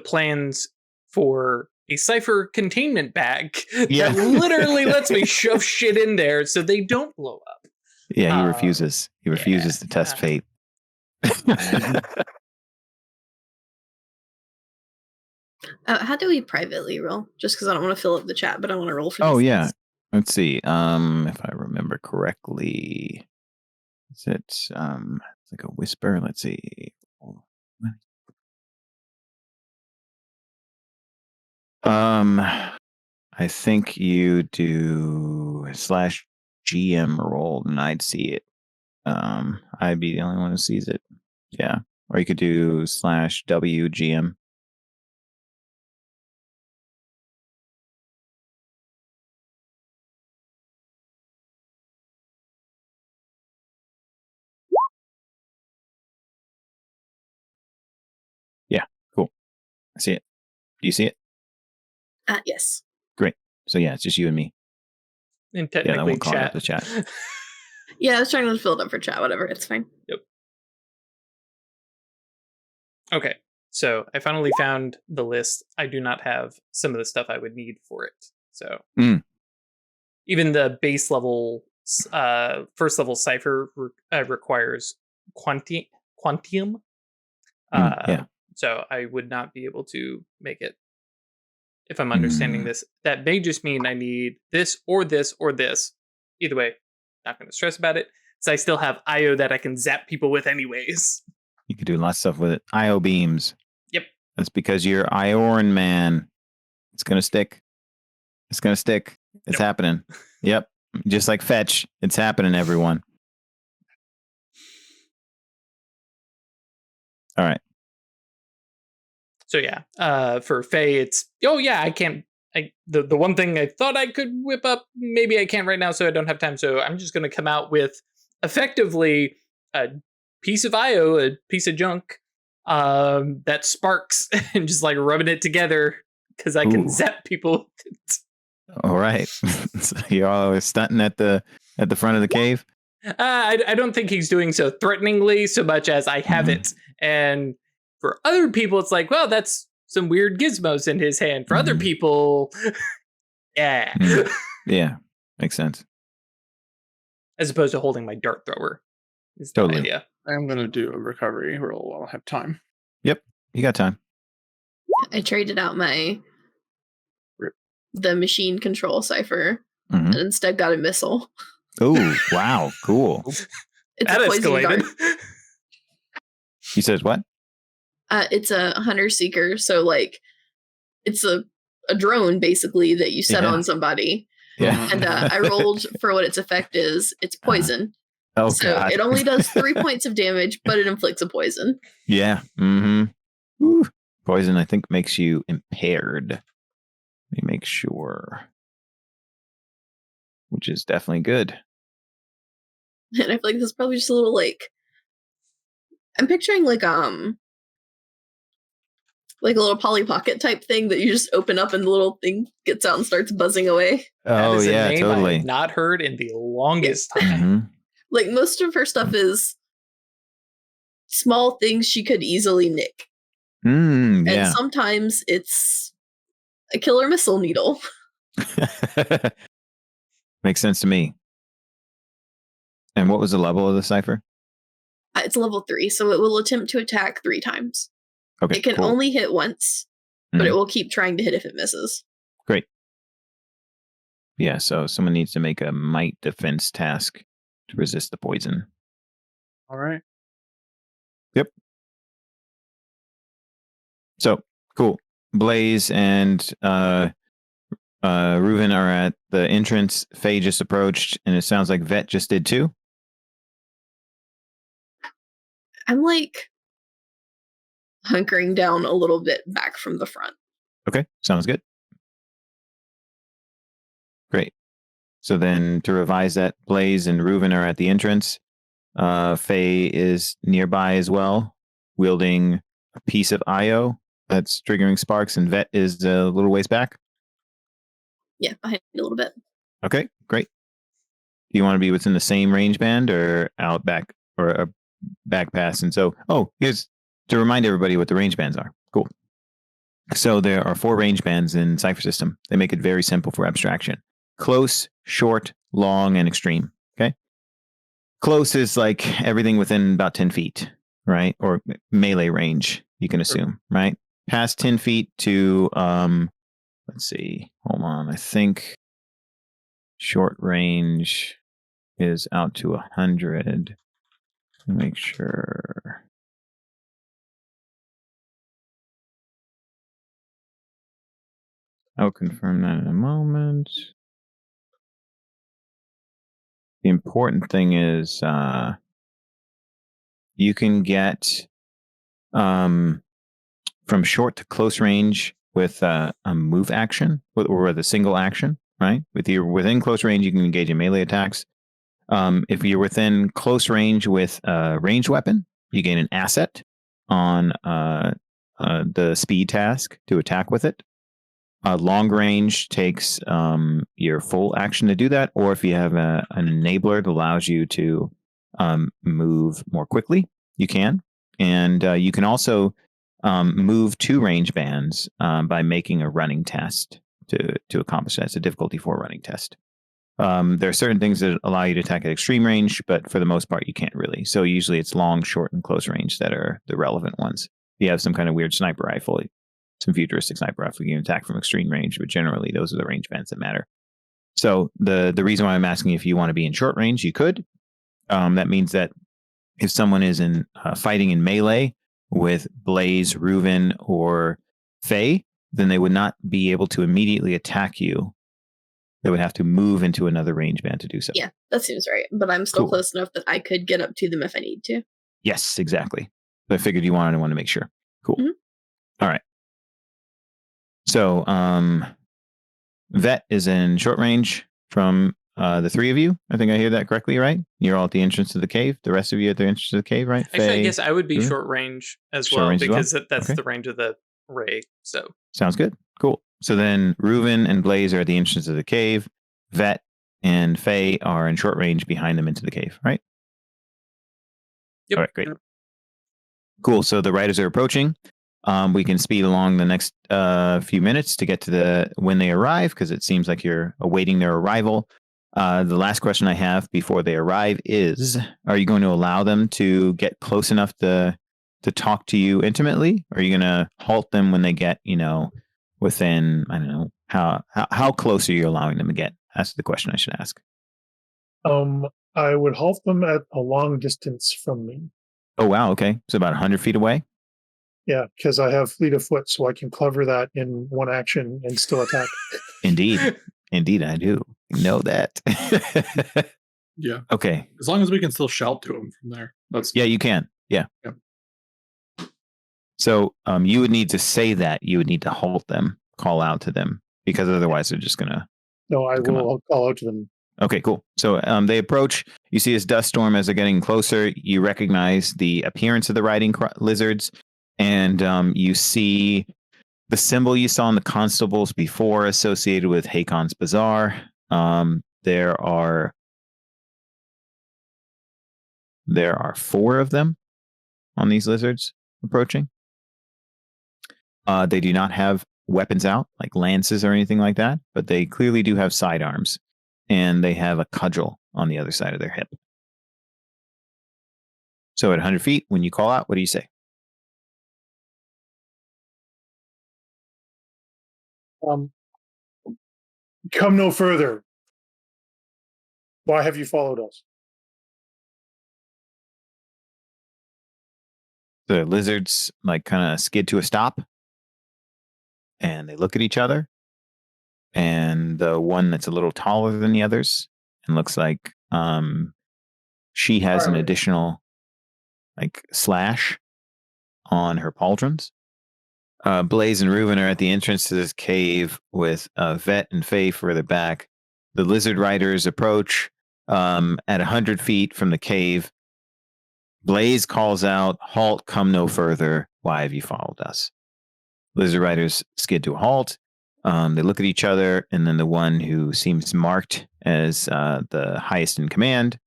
plans for a cipher containment bag that literally lets me shove shit in there so they don't blow up. Yeah, he refuses. He refuses to test fate. How do we privately roll? Just because I don't want to fill up the chat, but I want to roll for these yeah. things. Let's see. If I remember correctly, is it it's like a whisper? Let's see. I think you do /GM roll and I'd see it. I'd be the only one who sees it. Yeah. Or you could do /WGM. Yeah, cool. I see it. Do you see it? Yes. Great. So yeah, it's just you and me. And technically chat. The chat. Yeah, I was trying to fill it up for chat. Whatever, it's fine. Yep. Okay, so I finally found the list. I do not have some of the stuff I would need for it. So even the base level, first level cipher requires quantium. Yeah. So I would not be able to make it. If I'm understanding this, that may just mean I need this or this or this. Either way, not going to stress about it. So I still have IO that I can zap people with anyways. You could do lots of stuff with it. IO beams. Yep. That's because you're Ioran, man. It's going to stick. It's going to stick. It's happening. Yep. Just like fetch. It's happening, everyone. All right. So yeah, for Faye, it's I can't. The one thing I thought I could whip up, maybe I can't right now, so I don't have time. So I'm just going to come out with effectively a piece of IO, a piece of junk that sparks, and just like rubbing it together because I can zap people. All right, so you're all stunting at the front of the cave. I don't think he's doing so threateningly so much as I have it. And for other people, it's like, well, that's some weird gizmos in his hand. For other people, yeah. Yeah, makes sense. As opposed to holding my dart thrower. Is totally. The idea. I'm going to do a recovery roll while I have time. Yep, you got time. I traded out the machine control cipher and instead got a missile. Oh, wow, cool. It's a poison dart. He says what? It's a hunter seeker, so like it's a drone basically that you set on somebody. Yeah. And I rolled for what its effect is. It's poison. So God. it only does 3 points of damage, but it inflicts a poison. Yeah. Poison, I think, makes you impaired. Let me make sure. Which is definitely good. And I feel like this is probably just a little like I'm picturing like a little Polly Pocket type thing that you just open up and the little thing gets out and starts buzzing away. That is a name totally. I have not heard in the longest time. Like most of her stuff is small things she could easily nick. And sometimes it's a killer missile needle. Makes sense to me. And what was the level of the cipher? It's level 3, so it will attempt to attack 3 times. Okay, it can only hit once, but it will keep trying to hit if it misses. Great. Yeah, so someone needs to make a might defense task to resist the poison. All right. Yep. So, cool. Blaze and Reuven are at the entrance. Faye just approached, and it sounds like Vet just did too. I'm like hunkering down a little bit back from the front. Okay, sounds good. Great. So then to revise that, Blaze and Reuven are at the entrance. Faye is nearby as well, wielding a piece of IO that's triggering sparks, and Vet is a little ways back. Yeah, behind a little bit. Okay, great. Do you want to be within the same range band or out back or a back pass? And so, here's to remind everybody what the range bands are. Cool. So there are 4 range bands in Cypher System. They make it very simple for abstraction. Close, short, long, and extreme. Okay. Close is like everything within about 10 feet, right? Or melee range, you can assume, right? Past 10 feet to, let's see, hold on. I think short range is out to 100. Make sure. I'll confirm that in a moment. The important thing is you can get from short to close range with a move action or with a single action, right? Within close range, you can engage in melee attacks. If you're within close range with a ranged weapon, you gain an asset on the speed task to attack with it. Long range takes your full action to do that, or if you have an enabler that allows you to move more quickly, you can. And you can also move 2 range bands by making a running test to accomplish that. It's a difficulty 4 running test. There are certain things that allow you to attack at extreme range, but for the most part, you can't really. So usually it's long, short, and close range that are the relevant ones. If you have some kind of weird sniper rifle, some futuristic sniper rifle, you can attack from extreme range, but generally those are the range bands that matter. So the reason why I'm asking if you want to be in short range, you could. That means that if someone is in fighting in melee with Blaze, Reuven, or Faye, then they would not be able to immediately attack you. They would have to move into another range band to do so. Yeah, that seems right. But I'm still Cool. close enough that I could get up to them if I need to. Yes, exactly. But I figured you wanted to make sure. Cool. Mhm. All right. So, Vet is in short range from the 3 of you. I think I hear that correctly, right? You're all at the entrance to the cave. The rest of you at the entrance to the cave, right? Actually, Faye, I guess I would be Reuven? short range as Short well range as well? because that's Okay. the range of the ray. So Sounds good. Cool. So then Reuven and Blaze are at the entrance of the cave. Vet and Faye are in short range behind them into the cave, right? Yep. All right, great. Cool. So the riders are approaching. We can speed along the next few minutes to get to when they arrive, because it seems like you're awaiting their arrival. The last question I have before they arrive is: are you going to allow them to get close enough to talk to you intimately? Or are you going to halt them when they get, within, I don't know, how close are you allowing them to get? That's the question I should ask. I would halt them at a long distance from me. Oh, wow. Okay. So about 100 feet away? Yeah, because I have fleet of foot, so I can cover that in one action and still attack. Indeed. Indeed, I do. Know that. Yeah. Okay. As long as we can still shout to them from there. Yeah, you can. Yeah. Yep. So you would need to say that. You would need to halt them, call out to them, because otherwise they're just going to... No, I will call out to them. Okay, cool. So they approach. You see this dust storm as they're getting closer. You recognize the appearance of the riding lizards, and you see the symbol you saw in the constables before associated with Hakon's Bazaar. There are 4 of them on these lizards approaching. They do not have weapons out, like lances or anything like that, but they clearly do have sidearms, and they have a cudgel on the other side of their hip. So at 100 feet, when you call out, what do you say? Come no further. Why have you followed us? The lizards like kind of skid to a stop, and they look at each other. And the one that's a little taller than the others and looks like she has an additional like slash on her pauldrons. Blaze and Reuven are at the entrance to this cave with Vet and Faye further back. The lizard riders approach at 100 feet from the cave. Blaze calls out, "Halt, come no further. Why have you followed us?" Lizard riders skid to a halt. They look at each other, and then the one who seems marked as the highest in command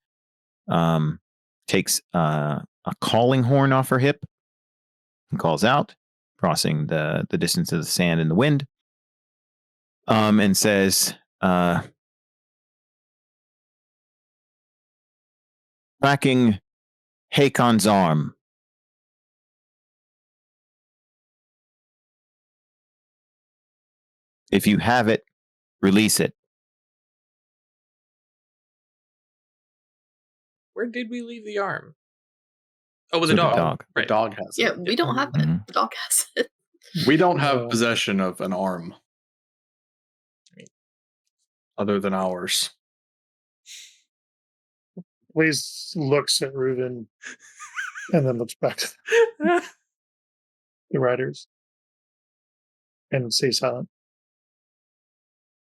takes a calling horn off her hip and calls out, crossing the distance of the sand and the wind, and says, "Tracking Hakon's arm. If you have it, release it." Where did we leave the arm? Oh, with With the the dog. dog. The Right. dog has Yeah, it. we don't have it. Mhm. The dog has it. We don't have No. possession of an arm other than ours. Blaze looks at Reuven and then looks back to the riders and stays silent.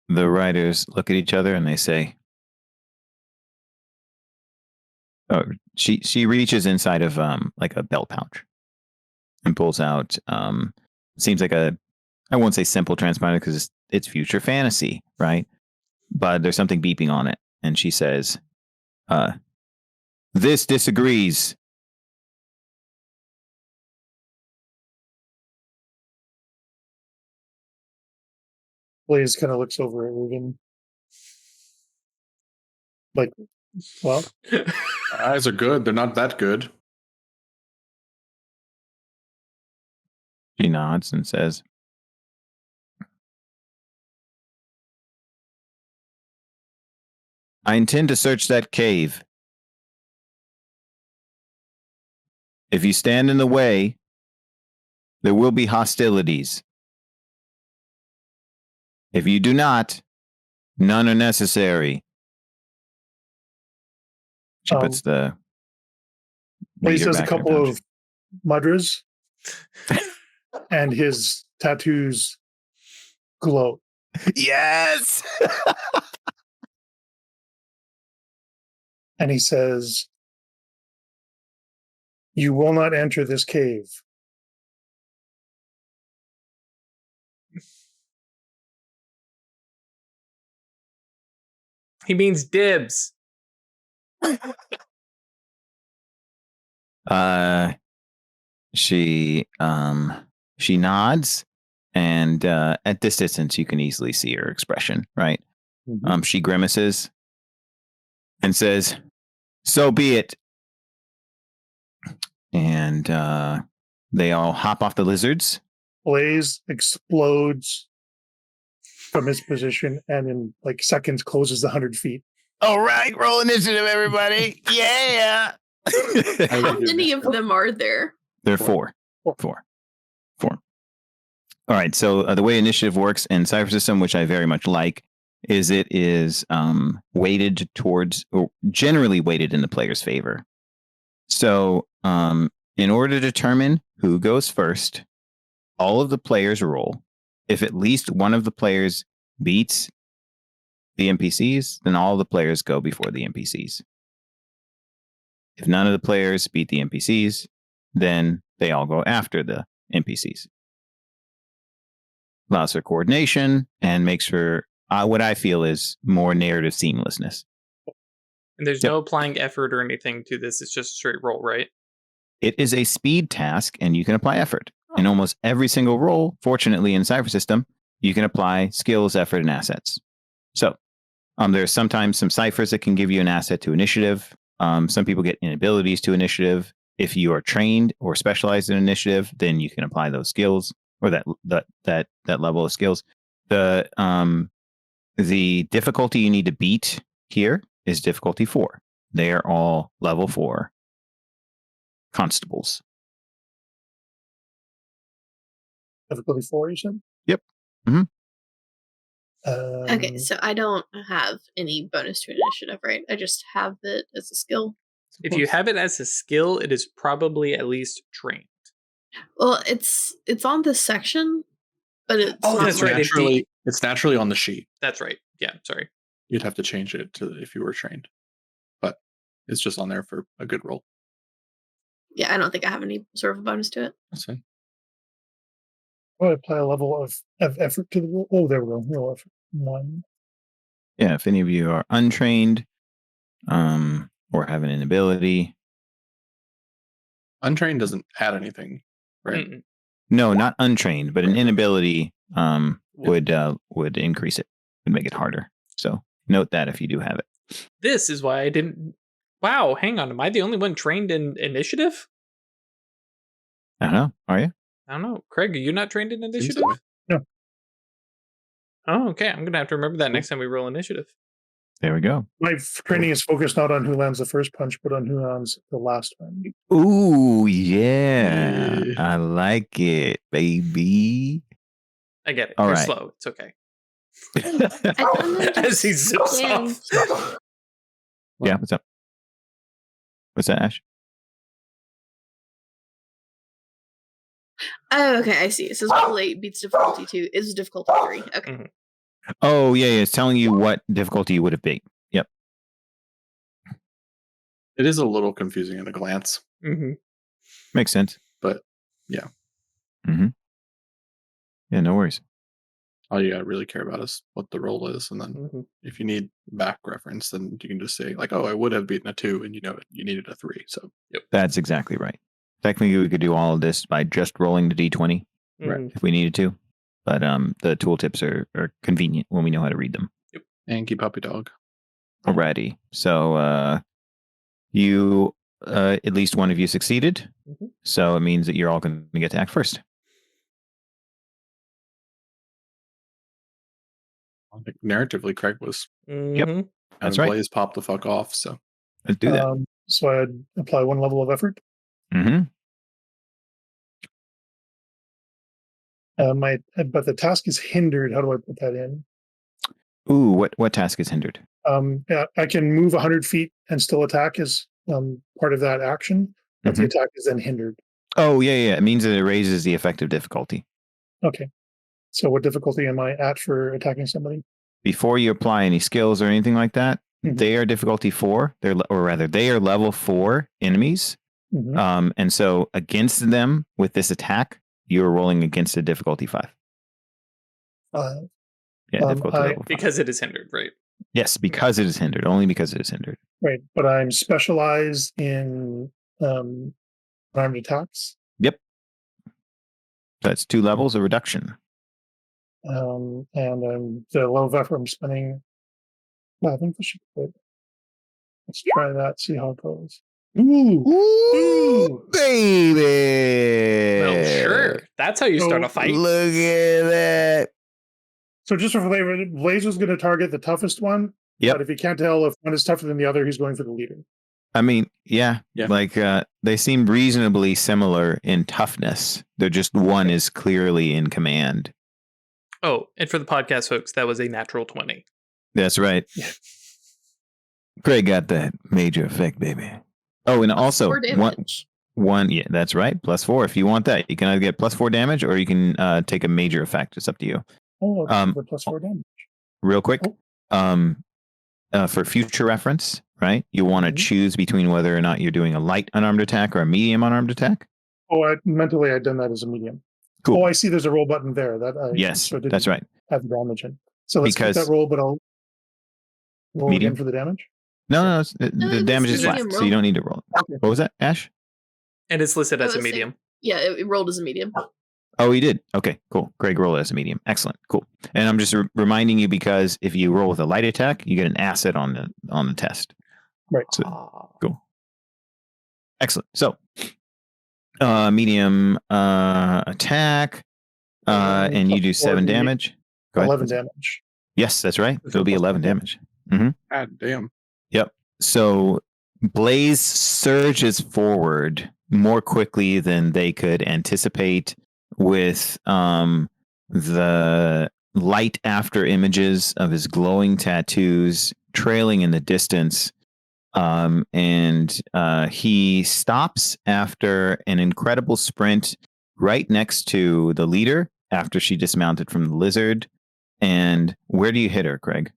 The riders look at each other and they say, "Oh." She reaches inside of like a belt pouch and pulls out seems like I won't say simple transponder because it's future fantasy, right? But there's something beeping on it, and she says, "This disagrees." Blaze kind of looks over at Reuven. Like, well, Our eyes are good. They're not that good. She nods and says, "I intend to search that cave. If you stand in the way, there will be hostilities. If you do not, none are necessary." She puts the Blaze meter has a back in her couple pouch. of mudras, and his tattoos glow. Yes. And he says, "You will not enter this cave." He means dibs. She nods, and at this distance you can easily see her expression, right? Mhm. She grimaces and says, "So be it." And they all hop off the lizards. Blaze explodes from his position and in like seconds closes the 100 feet. All right, roll initiative, everybody. Yeah. How many of them are there? There are four. All right. So the way initiative works in Cypher System, which I very much like, is it is weighted towards, or generally weighted in the player's favor. So in order to determine who goes first, all of the players roll. If at least one of the players beats the NPCs, then all the players go before the NPCs. If none of the players beat the NPCs, then they all go after the NPCs. Allows for coordination and makes for what I feel is more narrative seamlessness. And there's no applying effort or anything to this. It's just a straight roll, right? It is a speed task, and you can apply effort. In almost every single roll, fortunately in Cypher System, you can apply skills, effort, and assets. So there's sometimes some ciphers that can give you an asset to initiative. Some people get inabilities to initiative. If you are trained or specialized in initiative, then you can apply those skills or that level of skills. The difficulty you need to beat here is difficulty 4. They are all level 4 constables. Difficulty 4, you said? Yep. Okay, so I don't have any bonus to initiative, right? I just have it as a skill. If you have it as a skill, it is probably at least trained. Well, it's on this section, but it's Oh, not that's right. It's naturally on the sheet. That's right. Yeah, sorry. You'd have to change it to if you were trained, but it's just on there for a good roll. Yeah, I don't think I have any sort of bonus to it. That's fine. I'll apply a level of effort to the roll. Oh, there we go. Roll effort 1. Yeah, if any of you are untrained, or have an inability. Untrained doesn't add anything, right? Mm-mm. No, not untrained, but an inability would increase it, would make it harder. So note that if you do have it. This is why I didn't. Wow, hang on. Am I the only one trained in initiative? I don't know. Are you? I don't know. Craig, are you not trained in Seems initiative? that way. No. Oh, okay. I'm going to have to remember that next time we roll initiative. There we go. My training is focused not on who lands the first punch, but on who lands the last one. Ooh, yeah. Yeah. I like it, baby. I get it. All You're right. slow. It's okay. I don't As he zips understand. off. Yeah, what's up? What's that, Ash? Oh, okay, I see. It says roll 8 beats difficulty 2 is difficulty 3. Okay. Mhm. Oh, yeah, it's telling you what difficulty you would have beat. Yep. It is a little confusing at a glance, Mm-hmm. Makes sense. but yeah, Yeah, no worries. all you gotta really care about is what the roll is, and then Mm-hmm. if you need back reference, then you can just say like, "Oh, I would have beaten a 2," and you know you needed a 3. So That's exactly right. Technically, we could do all of this by just rolling the d20 Right. if we needed to. But the tooltips are convenient when we know how to read them. and keep puppy dog. Alrighty. So you, at least one of you succeeded. Mhm. So it means that you're all going to get to act first. I think narratively, Craig was Mm-hmm. That's having right. Blaze pop the fuck off. So Let's do that. So I'd apply 1 level of effort. Mm-hmm. But the task is hindered. How do I put that in? Ooh, what task is hindered? Yeah, I can move 100 feet and still attack as part of that action, but the attack is then hindered. Oh, yeah. It means that it raises the effective difficulty. Okay. So what difficulty am I at for attacking somebody? Before you apply any skills or anything like that, Mhm. they are difficulty 4. They are level 4 enemies. Mhm. And so against them with this attack, you're rolling against a difficulty 5. Yeah, difficulty level 5. Because it is hindered, right? Yes, because it is hindered. Only because it is hindered. Right, but I'm specialized in armed attacks. Yep. That's 2 levels of reduction. And the low effort I'm spending. I think this should be good. Let's try that. See how it goes. Ooh, baby. Well, sure. That's how you start a fight. Look at that. So just for flavor, Blaze is going to target the toughest one. Yep. But if he can't tell if one is tougher than the other, he's going for the leader. I mean, yeah. Yeah. Like they seem reasonably similar in toughness. They're just one is clearly in command. Oh, and for the podcast folks, that was a natural 20. That's right. Craig got that major effect, baby. Oh, and also 4 damage. one. Yeah, that's right. +4. If you want that, you can either get +4 damage or you can take a major effect. It's up to you. Oh, for +4 damage. Real quick, for future reference, right? You want to choose between whether or not you're doing a light unarmed attack or a medium unarmed attack. Oh, mentally I'd done that as a medium. Cool. Oh, I see. There's a roll button there. Yes, that's right. Have damage in. So let's Because keep that roll, but I'll roll medium? again for the damage. No, the damage is flat, medium so you don't need to roll it. Okay. What was that, Ash? And it's listed as a was saying- medium. Yeah, it rolled as a medium. Oh, he did. Okay, cool. Greg rolled as a medium. Excellent. Cool. And I'm just reminding you because if you roll with a light attack, you get an asset on the test. Right. So, cool. Excellent. So, medium attack, and you do 7 damage. Go ahead. 11 damage. Yes, that's right. It'll be 11 damage. Mm-hmm. God damn. Yep. So Blaze surges forward more quickly than they could anticipate with the light after images of his glowing tattoos trailing in the distance. And he stops after an incredible sprint right next to the leader after she dismounted from the lizard. And where do you hit her, Craig?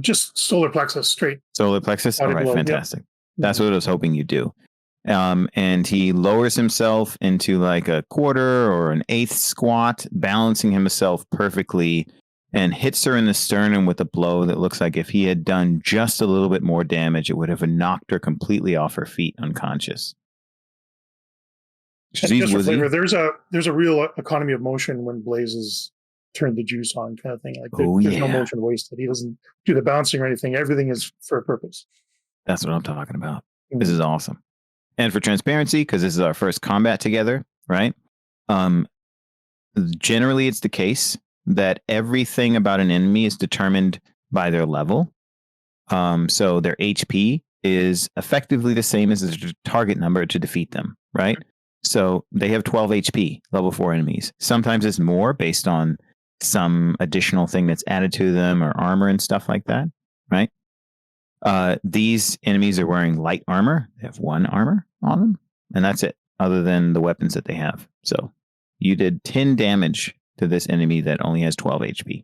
Just solar plexus straight. Solar plexus? All right, fantastic. Yep. That's what I was hoping you'd do. And he lowers himself into like a quarter or an eighth squat, balancing himself perfectly, and hits her in the sternum with a blow that looks like if he had done just a little bit more damage, it would have knocked her completely off her feet, unconscious. Just for flavor, there's a real economy of motion when Blazes turn the juice on, kind of thing. Like there's no motion wasted. He doesn't do the bouncing or anything. Everything is for a purpose. That's what I'm talking about. Mm-hmm. This is awesome. And for transparency, because this is our first combat together, right? Generally, it's the case that everything about an enemy is determined by their level. So their HP is effectively the same as the target number to defeat them, right? So they have 12 HP, level 4 enemies. Sometimes it's more based on some additional thing that's added to them or armor and stuff like that, right? These enemies are wearing light armor. They have 1 armor on them, and that's it, other than the weapons that they have. So you did 10 damage to this enemy that only has 12 HP.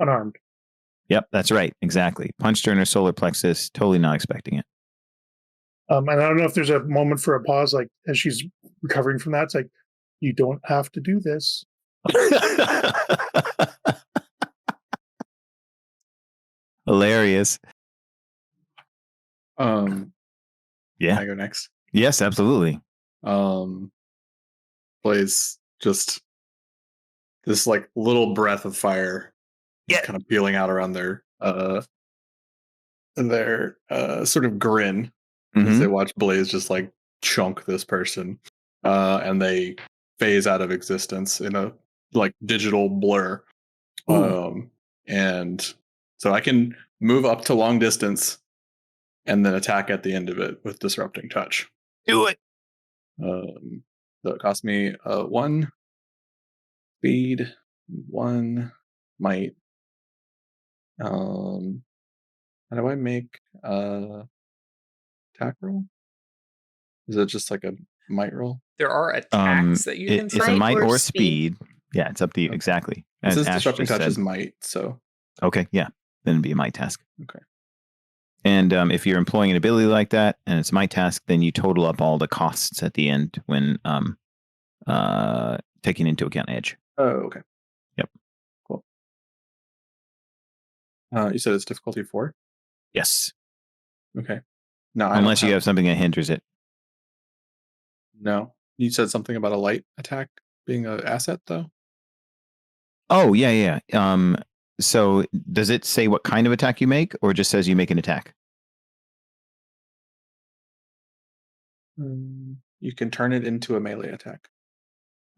Unarmed. Yep, that's right. Exactly. Punched her in her solar plexus, totally not expecting it. And I don't know if there's a moment for a pause, like as she's recovering from that, it's like, you don't have to do this. Hilarious. Yeah. Can I go next? Yes, absolutely. Blaze just this like little breath of fire, kind of peeling out around their sort of grin as they watch Blaze just like chunk this person, and they phase out of existence in a like digital blur. And so I can move up to long distance and then attack at the end of it with disrupting touch. Do it. So it cost me 1 speed, 1 might. How do I make attack roll? Is it just like a might roll? There are attacks that you can say. It's a might or speed. Yeah, it's up to you. Okay. Exactly. This is disrupting touch is might, so. Okay, yeah. Then it'd be a might task. Okay. And if you're employing an ability like that and it's might task, then you total up all the costs at the end when taking into account edge. Oh, okay. Yep. Cool. You said it's difficulty 4? Yes. Okay. No, unless you have something that hinders it. No. You said something about a light attack being an asset, though? Oh, yeah. So does it say what kind of attack you make, or just says you make an attack? You can turn it into a melee attack.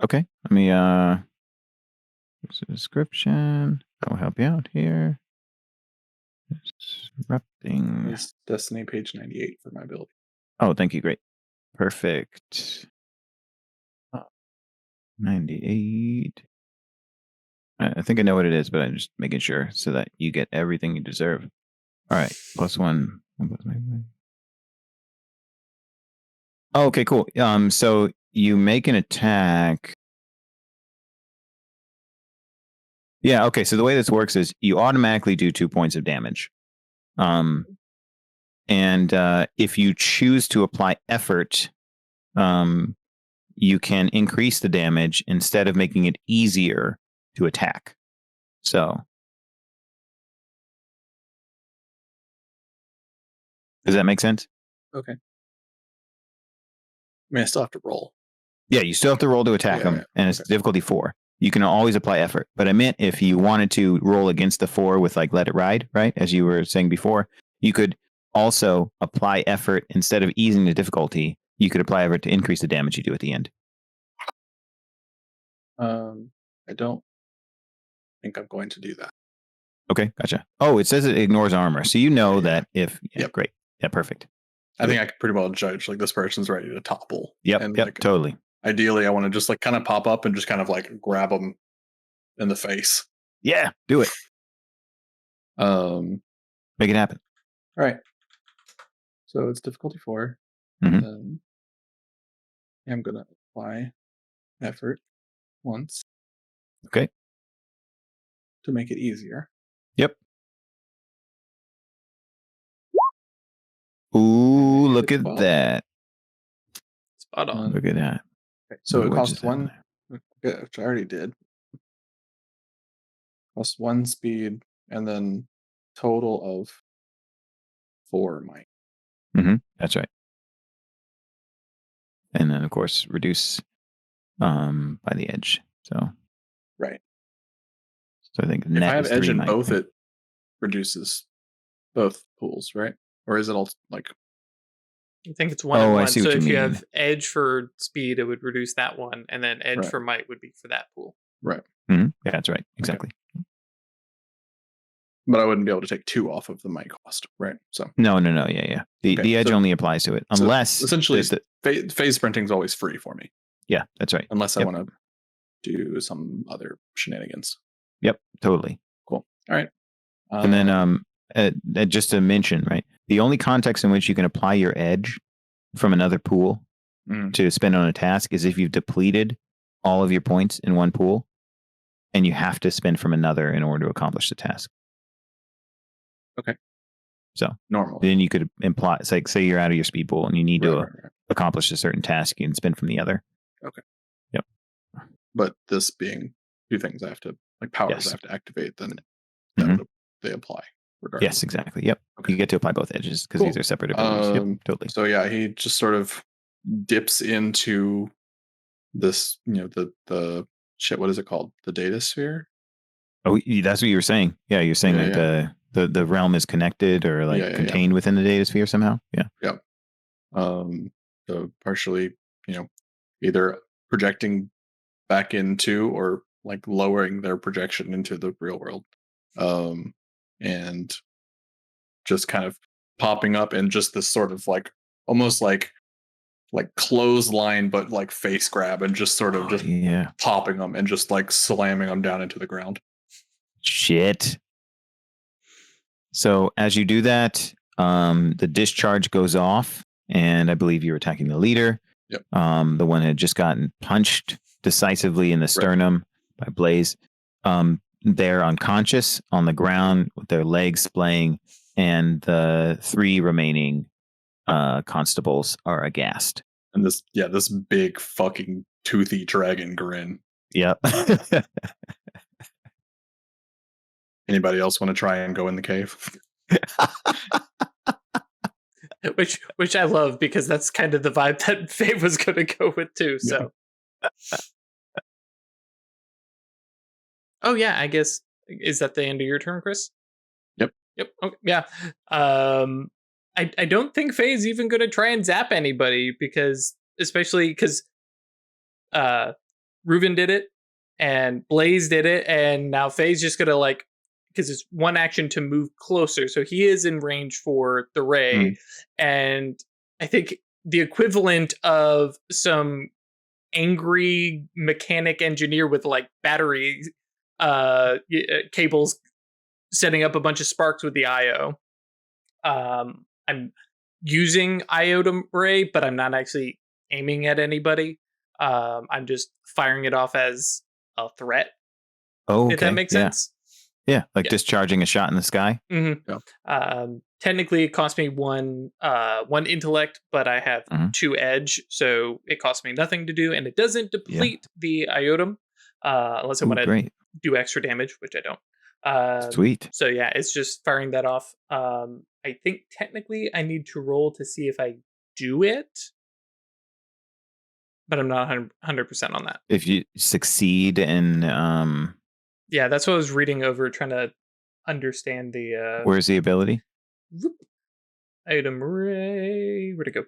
Okay. Let me there's a description. I'll help you out here. Disrupting. It's Destiny page 98 for my ability. Oh, thank you. Great. Perfect. 98. I think I know what it is, but I'm just making sure so that you get everything you deserve. All right. +1. Oh, okay, cool. So you make an attack. Yeah, okay. So the way this works is you automatically do 2 points of damage. And if you choose to apply effort, you can increase the damage instead of making it easier to attack. So does that make sense? Okay. I mean, I still have to roll. Yeah, you still have to roll to attack them, and it's difficulty 4. You can always apply effort. But I meant if you wanted to roll against the 4 with like let it ride, right? As you were saying before, you could also apply effort instead of easing the difficulty. You could apply effort to increase the damage you do at the end. I don't think I'm going to do that. Okay, gotcha. Oh, it says it ignores armor. So you know that if... Yeah, great. Yeah, perfect. I think I could pretty well judge, like, this person's ready to topple. Yep, and like, totally. ideally I want to just like kind of pop up and just kind of like grab him in the face. Yeah, do it. Make it happen. All right. So it's difficulty 4. Mhm. I'm gonna apply effort once. Okay. To make it easier. Yep. Ooh, look at 12. that. Spot on. Look at that. Okay, so Look it what costs just happened 1, which I already did. Costs 1 speed, and then total of 4 might. That's right. And then, of course, reduce by the edge. So Right. So I think If net I have is edge 3 in might. both, it reduces both pools, right? Or is it all like? I think it's 1 Oh, and I 1. see So what you if you mean. have edge for speed, it would reduce that one, and then edge Right. for might would be for that pool. Right. Yeah, that's right. Exactly. But I wouldn't be able to take 2 off of the might cost, right? So No. Yeah. The edge so- only applies to it unless essentially phase sprinting is always free for me. Yeah, that's right. Unless I Yep. want to do some other shenanigans. Yep, totally. Cool. All right. And then just to mention, right, the only context in which you can apply your edge from another pool to spend on a task is if you've depleted all of your points in one pool and you have to spend from another in order to accomplish the task. Okay. So normally, then you could imply, it's like, say you're out of your speed pool and you need to right. accomplish a certain task, you can spend from the other. Okay. Yep. But this being 2 things I have to, like powers Yes. I have to activate, then they apply. Regardless. Yes, exactly. Yep. Okay. You get to apply both edges because Cool. these are separate abilities. Yep, totally. So yeah, he just sort of dips into this, the shit. What is it called? The data sphere. Oh, that's what you were saying. Yeah, you're saying that the realm is connected or like contained within the data sphere somehow. Yeah. Yep. So partially, either projecting back into or like lowering their projection into the real world, and just kind of popping up and just this sort of like almost like clothesline, but like face grab and just sort of popping them and just like slamming them down into the ground. Shit. So as you do that, the discharge goes off, and I believe you're attacking the leader. Yep. The one had just gotten punched decisively in the sternum by Blaze. They're unconscious on the ground with their legs splaying, and the 3 remaining constables are aghast. And this big fucking toothy dragon grin. Yep. Anybody else want to try and go in the cave? Which I love, because that's kind of the vibe that Faye was going to go with too. So, oh yeah, I guess, is that the end of your turn, Chris? Yep. Okay, yeah. I don't think Faye's even going to try and zap anybody, especially because Reuven did it and Blaze did it, and now Faye's just going to because it's one action to move closer, so he is in range for the ray, and I think the equivalent of some angry mechanic engineer with battery cables setting up a bunch of sparks with the IO. I'm using Iotum Ray, but I'm not actually aiming at anybody. I'm just firing it off as a threat. Oh, okay. If that makes sense. Yeah, discharging a shot in the sky. Mm-hmm. Yeah. Technically, it cost me one intellect, but I have 2 edge, so it costs me nothing to do, and it doesn't deplete the Iotum unless I want to do extra damage, which I don't. Sweet. So yeah, it's just firing that off. I think technically I need to roll to see if I do it, but I'm not 100% on that. If you succeed in yeah, that's what I was reading over, trying to understand the where's the ability? Item Ray, where'd it go?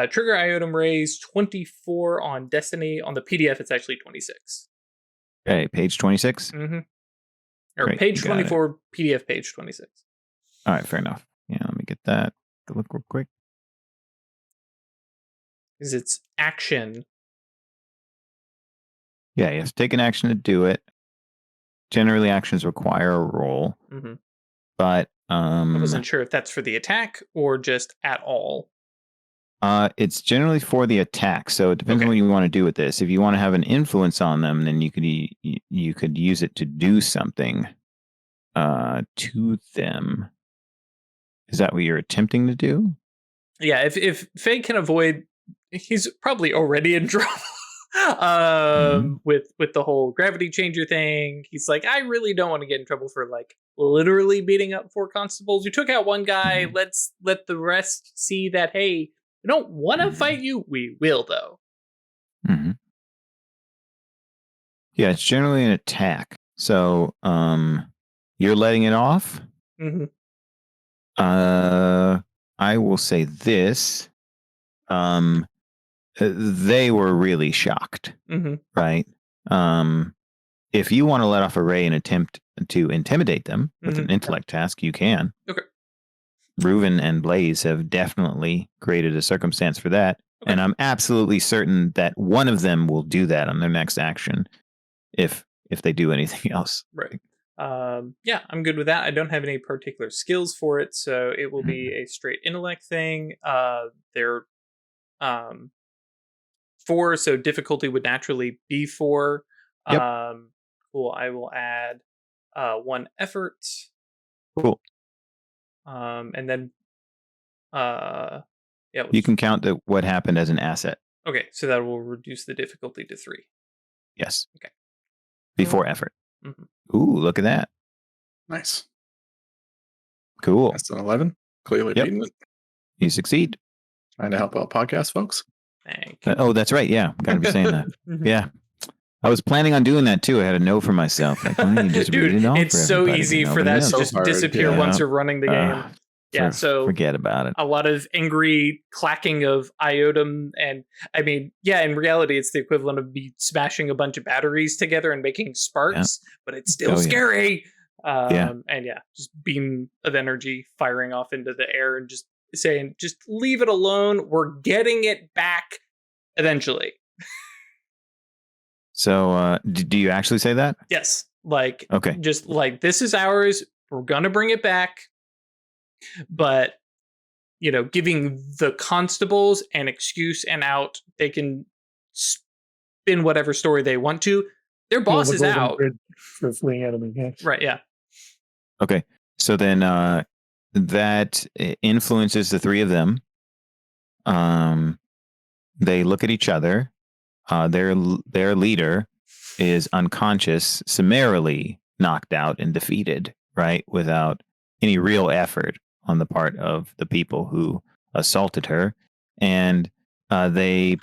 Trigger Iotum Rays 24 on Destiny. On the PDF, it's actually 26. Okay, page 26. Or Great, page 24, PDF page 26. All right, fair enough. Yeah, let me get that. Look real quick. Because it's action Yeah, you have to take an action to do it. Generally, actions require a roll. Mm-hmm. But I wasn't sure if that's for the attack or just at all. It's generally for the attack, so it depends on what you want to do with this. If you want to have an influence on them, then you could use it to do something to them. Is that what you're attempting to do? Yeah, if Faye can avoid, he's probably already in trouble. With the whole gravity changer thing. He's like, I really don't want to get in trouble for like literally beating up 4 constables. You took out one guy. Let's let the rest see that, hey, we don't want to fight you. We will, though. Yeah, it's generally an attack. So you're letting it off? I will say this. They were really shocked, right? If you want to let off a ray and attempt to intimidate them with an intellect task, you can. Okay. Reuven and Blaze have definitely created a circumstance for that. Okay. And I'm absolutely certain that one of them will do that on their next action if they do anything else. Right. Yeah, I'm good with that. I don't have any particular skills for it, so it will be a straight intellect thing. They're 4, so difficulty would naturally be 4. Yep. Cool. I will add 1 effort. Cool. And then yeah, you can count what happened as an asset. Okay, so that will reduce the difficulty to 3. Yes. Okay. Before effort. Ooh, look at that. Nice. Cool. That's an 11. Clearly beating it. You succeed. Trying to help out podcast folks. Thank you. Oh, that's right. Yeah, gotta be saying that. Yeah. I was planning on doing that too. I had a note for myself. Like, why don't you just read it off it's so easy for that to just disappear once you're running the game. So forget about it. A lot of angry clacking of iotum, and I mean, in reality, it's the equivalent of me smashing a bunch of batteries together and making sparks, but it's still scary. And just beam of energy firing off into the air and just saying, just leave it alone. We're getting it back eventually. So, do you actually say that? Yes. Like, okay. Just like, this is ours. We're going to bring it back. But, giving the constables an excuse and out, they can spin whatever story they want to. Their boss is out. For fleeing enemy. Yes. Right. Yeah. Okay. So then that influences the 3 of them. They look at each other. Their leader is unconscious, summarily knocked out and defeated, right? Without any real effort on the part of the people who assaulted her. And they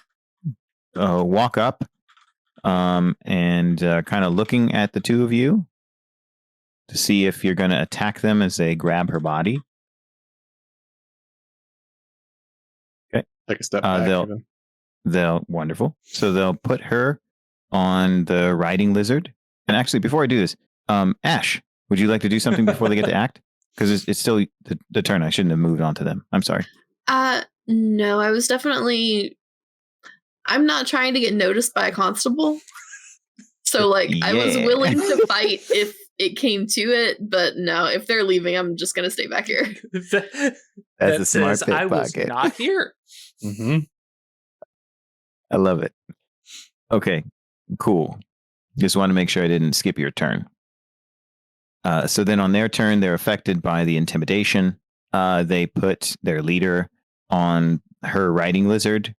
walk up and kind of looking at the 2 of you to see if you're going to attack them as they grab her body. Okay. Take a step back. They'll wonderful. So they'll put her on the riding lizard. And actually, before I do this, Ash, would you like to do something before they get to act? Because it's still the turn. I shouldn't have moved on to them. I'm sorry. No, I was definitely. I'm not trying to get noticed by a constable. So, I was willing to fight if it came to it, but no, if they're leaving, I'm just gonna stay back here. That's a smart pick I was pocket. not here. I love it. Okay, cool. Just want to make sure I didn't skip your turn. So then on their turn, they're affected by the intimidation. They put their leader on her riding lizard,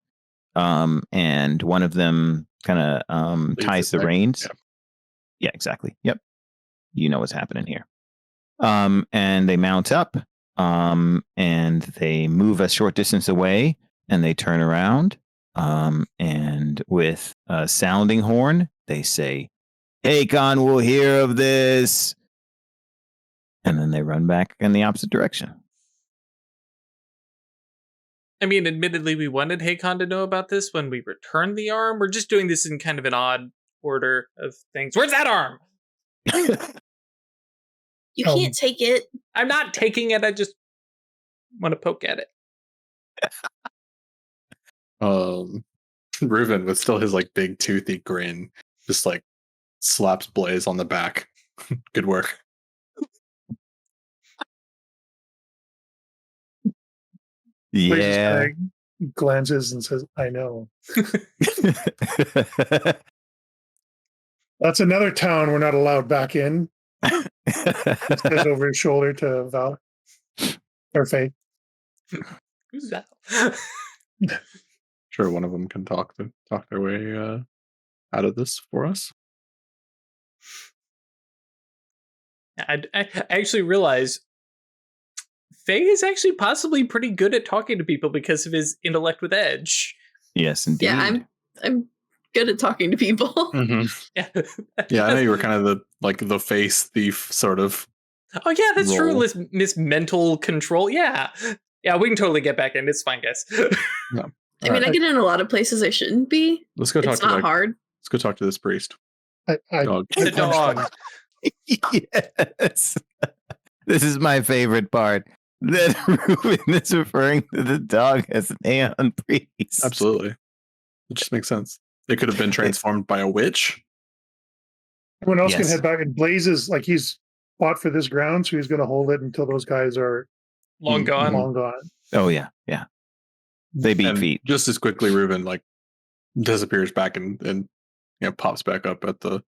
and one of them kind of ties the reins. Yeah, exactly. Yep. You know what's happening here. And they mount up, and they move a short distance away, and they turn around. And with a sounding horn, they say, Hakon will hear of this. And then they run back in the opposite direction. I mean, admittedly, we wanted Hakon to know about this when we returned the arm. We're just doing this in kind of an odd order of things. Where's that arm? You can't take it. I'm not taking it. I just want to poke at it. Reuven with still his big toothy grin just like slaps Blaze on the back. Good work. Blaze just Yeah. kinda glances and says, "I know." That's another town we're not allowed back in. He says over his shoulder to Val or Faye. Who's that? Sure, one of them can talk their way out of this for us. I actually realize Faye is actually possibly pretty good at talking to people because of his intellect with edge. Yes, indeed. Yeah, I'm good at talking to people. Yeah, Yeah, I know you were kind of the face thief sort of. Oh yeah, that's true. role. Miss mental control. Yeah, we can totally get back in. It's fine, guys. I mean, I get in a lot of places I shouldn't be. Let's go talk It's to not hard. Let's go talk to this priest. I Dog. The dog. Yes. This is my favorite part. That Ruben is referring to the dog as an Aeon priest. Absolutely. It just makes sense. It could have been transformed by a witch. Everyone else Yes. can head back. And Blaze is like he's fought for this ground, so he's going to hold it until those guys are Long gone. long gone. Oh, yeah. Yeah. They beat And feet. just as quickly, Ruben like disappears back and pops back up at the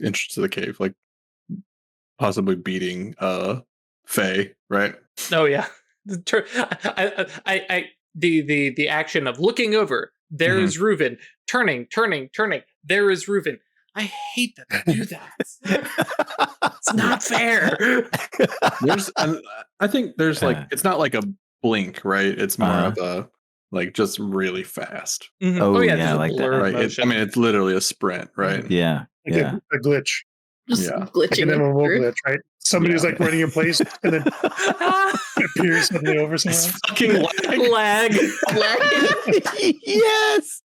entrance to the cave, like possibly beating Faye, right? Oh yeah. The action of looking over. There is Reuven. Turning. There is Reuven. I hate that they do that. It's not fair. I think there's like it's not like a blink, right? It's more of a like just really fast. Mhm. Oh, yeah, yeah, there's a like that. blur of Right. motion. It's literally a sprint, right? Yeah. Like Yeah. a glitch, Just Yeah. like glitching. an MMO through. glitch, right? Somebody's Yeah. like running in place and then appears suddenly over somewhere It's else. fucking lag. Lag. Yes.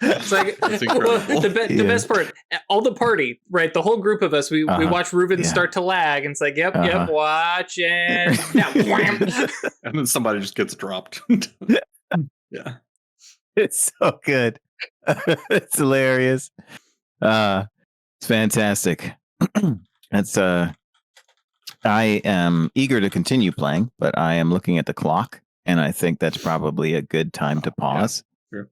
It's like That's incredible. the Yeah. best part. All the party, right? The whole group of us, we watch Reuven Yeah. start to lag, and it's like, yep, watch it. Now, wham. And then somebody just gets dropped. Yeah. It's so good. It's hilarious. It's fantastic. That's I am eager to continue playing, but I am looking at the clock, and I think that's probably a good time to pause. Sure.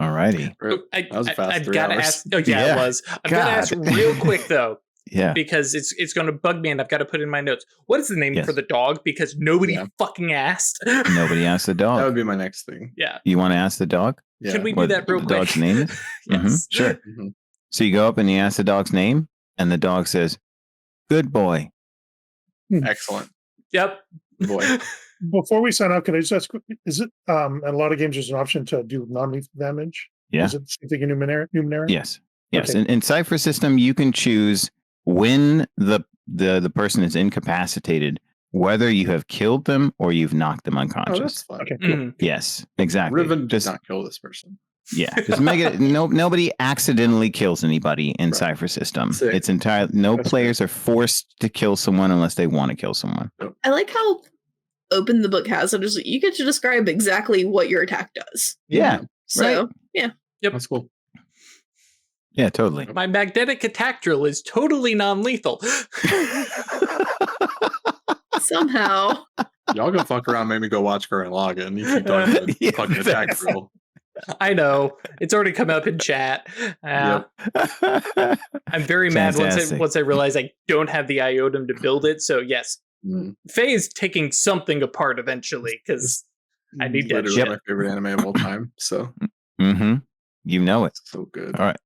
Alrighty. That was a fast I've 3 got to hours. ask. Oh yeah, Yeah. it was. I've got to ask God. real quick though, Yeah. because it's going to bug me, and I've got to put in my notes. What is the name Yes. for the dog? Because nobody Yeah. fucking asked. Nobody asked the That dog. would be my next thing. Yeah. You want to ask the dog? Yeah. Can we do What that real the quick? dog's name is? Yes. Sure. Mhm. So you go up and you ask the dog's name, and the dog says, "Good boy." Excellent. Yep. Boy. Before we sign up, can I just ask, is it in a lot of games there's an option to do non-lethal damage? Yeah. Is it something in Numenera? Yes. Yes. Okay. In Cypher system, you can choose when the person is incapacitated, whether you have killed them or you've knocked them Oh, that's unconscious. fine. Okay, cool. Mhm. Yes, exactly. Riven did Just not kill this person. yeah, just make it. Nobody accidentally kills anybody in Right. Cypher system. Sick. It's entirely no That's players are forced to kill someone unless they want to kill someone. I like how open the book has it. Is you get to describe exactly what your attack does. Yeah, So Yep. That's cool. yeah, totally. My magnetic attack drill is totally non-lethal. somehow, Y'all gonna fuck around, make me go watch current login. You keep talking about Yeah, fucking attack that's- drill. I know. It's already come up in chat. I'm very mad Fantastic. once I realize I don't have the iotum to build it. So yes, Mm. Faye is taking something apart eventually because I need that Literally shit. my favorite anime of all time. So Mm-hmm. You know it. so good. All right.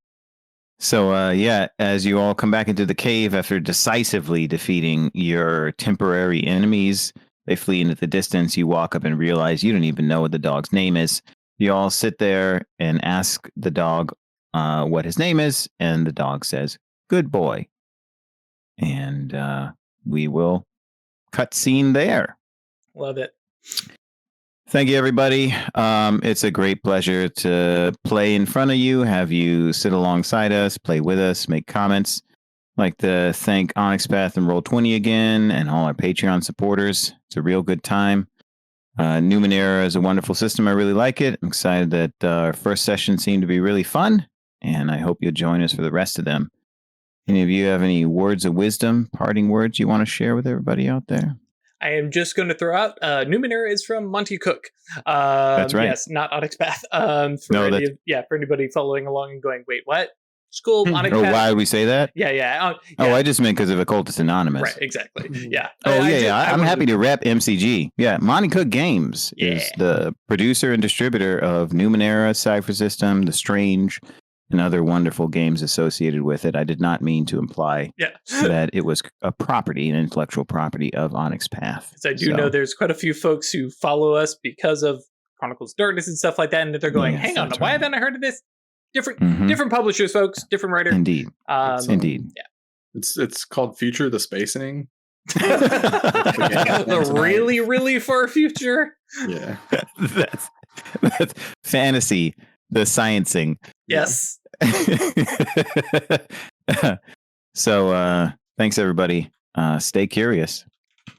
So, yeah, as you all come back into the cave after decisively defeating your temporary enemies, they flee into the distance. You walk up and realize you don't even know what the dog's name is. You all sit there and ask the dog what his name is, and the dog says, "Good boy." And we will cut scene there. Love it. Thank you, everybody. It's a great pleasure to play in front of you, have you sit alongside us, play with us, make comments. I'd like to thank Onyx Path and Roll20 again and all our Patreon supporters. It's a real good time. Numenera is a wonderful system. I really like it. I'm excited that our first session seemed to be really fun, and I hope you'll join us for the rest of them. Any of you have any words of wisdom, parting words you want to share with everybody out there? I am just going to throw out Numenera is from Monty Cook. That's right. Yes, not Onyx Path. For anybody following along and going, wait, what? School Onyx Path. Why would we say that? Yeah. I just meant because of Occultists Anonymous. Right, exactly. Yeah. I'm happy to rep MCG. Yeah, Monty Cook Games is the producer and distributor of Numenera, Cypher System, The Strange, and other wonderful games associated with it. I did not mean to imply that it was a property, an intellectual property of Onyx Path. Because I do know there's quite a few folks who follow us because of Chronicles of Darkness and stuff like that, and that they're going, hang on, why haven't I heard of this? Different publishers, folks, different writer. Indeed. Indeed. Yeah. It's called Future the Spacing. The really, really far future. Yeah. That's fantasy. The sciencing. Yes. So thanks everybody. Stay curious.